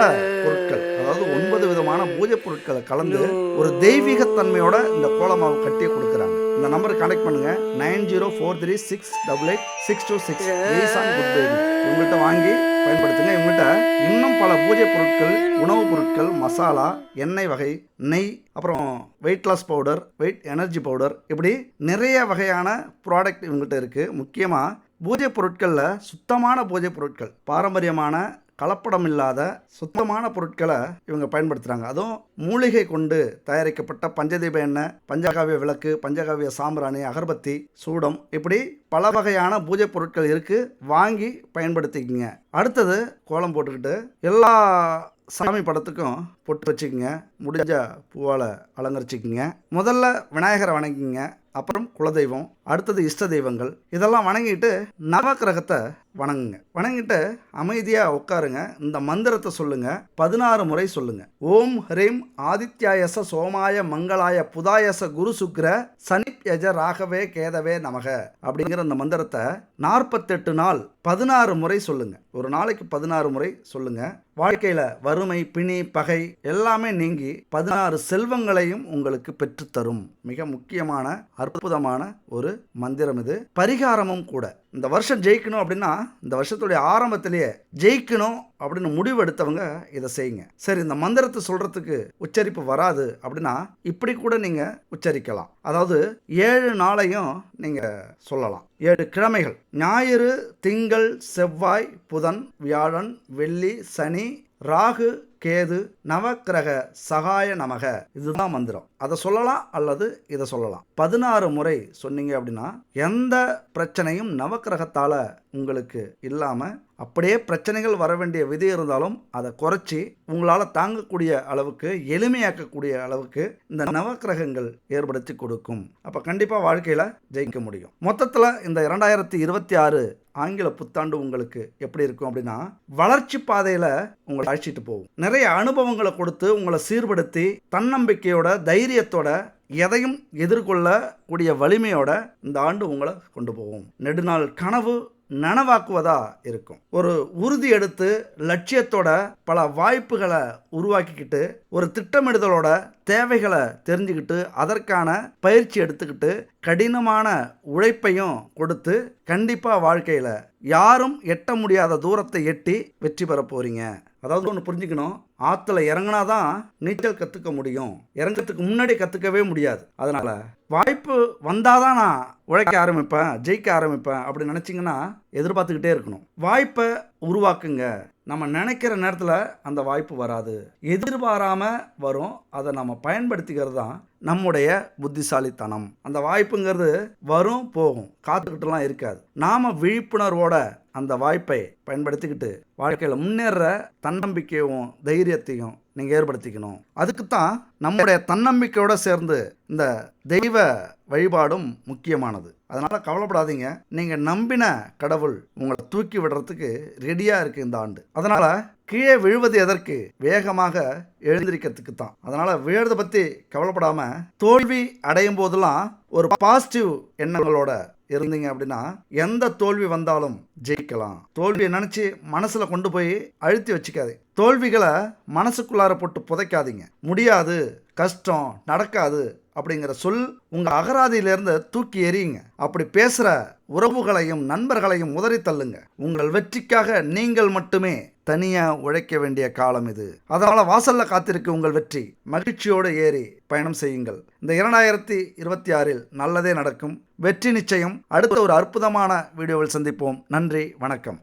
பொருட்கள், அதாவது 9 விதமான பூஜை பொருட்களை கலந்து ஒரு தெய்வீகத்தன்மையோட இந்த கோலமாவை கட்டியே கொடுக்குறாங்க. இந்த நம்பருக்கு கனெக்ட் பண்ணுங்க. 9043688626. உங்கள்கிட்ட வாங்கி பயன்படுத்துங்க. இவங்கள்ட்ட இன்னும் பல பூஜை பொருட்கள், உணவுப் பொருட்கள், மசாலா, எண்ணெய் வகை, நெய், அப்புறம் weight loss powder, weight energy powder, இப்படி நிறைய வகையான ப்ராடக்ட் இவங்ககிட்ட இருக்குது. முக்கியமாக பூஜை பொருட்களில் சுத்தமான பூஜை பொருட்கள், பாரம்பரியமான கலப்படம் இல்லாத சுத்தமான பொருட்களை இவங்க பயன்படுத்துகிறாங்க. அதுவும் மூலிகை கொண்டு தயாரிக்கப்பட்ட பஞ்சதீப எண்ணெய், பஞ்சகாவிய விளக்கு, பஞ்சகாவிய சாம்பிராணி, அகர்பத்தி, சூடம், இப்படி பல வகையான பூஜை பொருட்கள் இருக்குது. வாங்கி பயன்படுத்திக்கிங்க. அடுத்தது கோலம் போட்டுக்கிட்டு எல்லா சாமி படத்துக்கும் பொட்டு வச்சுக்கிங்க. முடிஞ்ச பூவால் அலங்கரிச்சிக்கிங்க. முதல்ல விநாயகரை வணங்கிங்க, அப்புறம் குலதெய்வம், அடுத்தது இஷ்ட தெய்வங்கள். இதெல்லாம் வணங்கிட்டு நவக்கிரகத்தை வணங்குங்க. வணங்கிட்டு அமைதியாக உட்காருங்க. இந்த மந்திரத்தை சொல்லுங்க. 16 முறை சொல்லுங்க. ஓம் ஹ்ரீம் ஆதித்யாயச சோமாய மங்களாய புதாயச குரு சுக்ர சனிப்யஜ ராகவே கேதவே நமக அப்படிங்கிற இந்த மந்திரத்தை 48 நாள் 16 முறை சொல்லுங்க. ஒரு நாளைக்கு 16 முறை சொல்லுங்க. வாழ்க்கையில் வறுமை, பிணி, பகை எல்லாமே நீங்கி 16 செல்வங்களையும் உங்களுக்கு பெற்றுத்தரும். மிக முக்கியமான அற்புதமான ஒரு மந்திரம் இது, பரிகாரமும் கூட. இந்த வருஷம் ஜெயிக்கணும் அப்படின்னா இந்த வருஷத்துடைய ஆரம்பத்திலேயே ஜெயிக்கணும் அப்படின்னு முடிவு எடுத்தவங்க இதை செய்யுங்க. சரி, இந்த மந்திரத்தை சொல்றதுக்கு உச்சரிப்பு வராது அப்படின்னா இப்படி கூட நீங்க உச்சரிக்கலாம். அதாவது 7 நாளையும் நீங்க சொல்லலாம். 7 கிழமைகள், ஞாயிறு, திங்கள், செவ்வாய், புதன், வியாழன், வெள்ளி, சனி, ராகு, கேது, நவக்கிரக சகாய நமக. இதுதான் மந்திரம். அதை சொல்லலாம் அல்லது இதை சொல்லலாம். 16 முறை சொன்னீங்க அப்படின்னா எந்த பிரச்சனையும் நவக்கிரகத்தால உங்களுக்கு இல்லாம, அப்படியே பிரச்சனைகள் வர வேண்டிய விதி இருந்தாலும் அதை குறைச்சி உங்களால் தாங்கக்கூடிய அளவுக்கு, எளிமையாக்கக்கூடிய அளவுக்கு இந்த நவக்கிரகங்கள் ஏற்படுத்தி கொடுக்கும். அப்போ கண்டிப்பாக வாழ்க்கையில் ஜெயிக்க முடியும். மொத்தத்தில் இந்த 2026 ஆங்கில புத்தாண்டு உங்களுக்கு எப்படி இருக்கும் அப்படின்னா வளர்ச்சி பாதையில் உங்களை அழைச்சிட்டு போகும். நிறைய அனுபவங்களை கொடுத்து உங்களை சீர்படுத்தி தன்னம்பிக்கையோட, தைரியத்தோட, எதையும் எதிர்கொள்ளக்கூடிய வலிமையோட இந்த ஆண்டு உங்களை கொண்டு போகும். நெடுநாள் கனவு நனவாக்குவதா இருக்கும். ஒரு உறுதி எடுத்து லட்சியத்தோட பல வாய்ப்புகளை உருவாக்கிக்கிட்டு, ஒரு திட்டமிடுதலோட தேவைகளை தெரிஞ்சுக்கிட்டு, அதற்கான பயிற்சி எடுத்துக்கிட்டு கடினமான உழைப்பையும் கொடுத்து கண்டிப்பாக வாழ்க்கையில் யாரும் எட்ட முடியாத தூரத்தை எட்டி வெற்றி பெற போகிறீங்க. அதாவது ஒன்று புரிஞ்சுக்கணும், ஆற்றுல இறங்கினாதான் நீச்சல் கற்றுக்க முடியும், இறங்கிறதுக்கு முன்னாடி கற்றுக்கவே முடியாது. அதனால் வாய்ப்பு வந்தால் தான் நான் உழைக்க ஆரம்பிப்பேன், ஜெயிக்க ஆரம்பிப்பேன் அப்படின்னு நினச்சிங்கன்னா எதிர்பார்த்துக்கிட்டே இருக்கணும். வாய்ப்பை உருவாக்குங்க. நம்ம நினைக்கிற நேரத்தில் அந்த வாய்ப்பு வராது, எதிர்பாராமல் வரும். அதை நம்ம பயன்படுத்திக்கிறது தான் நம்முடைய புத்திசாலித்தனம். அந்த வாய்ப்புங்கிறது வரும் போகும், காத்துக்கிட்டுலாம் இருக்காது. நாம் விழிப்புணர்வோட அந்த வாய்ப்பை பயன்படுத்திக்கிட்டு வாழ்க்கையில் முன்னேற தன்னம்பிக்கையும் தைரியத்தையும் நீங்கள் ஏற்படுத்திக்கணும். அதுக்குத்தான் நம்முடைய தன்னம்பிக்கையோடு சேர்ந்து இந்த தெய்வ வழிபாடும் முக்கியமானது. அதனால் கவலைப்படாதீங்க, நீங்கள் நம்பின கடவுள் உங்களை தூக்கி விடுறதுக்கு ரெடியாக இருக்குது இந்த ஆண்டு. அதனால் கீழே விழுவது எதற்கு? வேகமாக எழுந்திருக்கிறதுக்கு தான். அதனால் விழுறதை பற்றி கவலைப்படாமல் தோல்வி அடையும் போதெல்லாம் ஒரு பாசிட்டிவ் எண்ணங்களோட இருந்தீங்க அப்படின்னா எந்த தோல்வி வந்தாலும் ஜெயிக்கலாம். தோல்வியை நினச்சி மனசில் கொண்டு போய் அழுத்தி வச்சுக்காதே. தோல்விகளை மனசுக்குள்ளார போட்டு புதைக்காதீங்க. முடியாது, கஷ்டம், நடக்காது அப்படிங்கிற சொல் உங்கள் அகராதியிலேருந்து தூக்கி எறியுங்க. அப்படி பேசுகிற உறவுகளையும் நண்பர்களையும் உதறி தள்ளுங்க. உங்கள் வெற்றிக்காக நீங்கள் மட்டுமே தனியாக உழைக்க வேண்டிய காலம் இது. அதனால் வாசலில் காத்திருக்கு உங்கள் வெற்றி. மகிழ்ச்சியோடு ஏறி பயணம் செய்யுங்கள். இந்த 2026 நல்லதே நடக்கும். வெற்றி நிச்சயம். அடுத்த ஒரு அற்புதமான வீடியோவில் சந்திப்போம். நன்றி, வணக்கம்.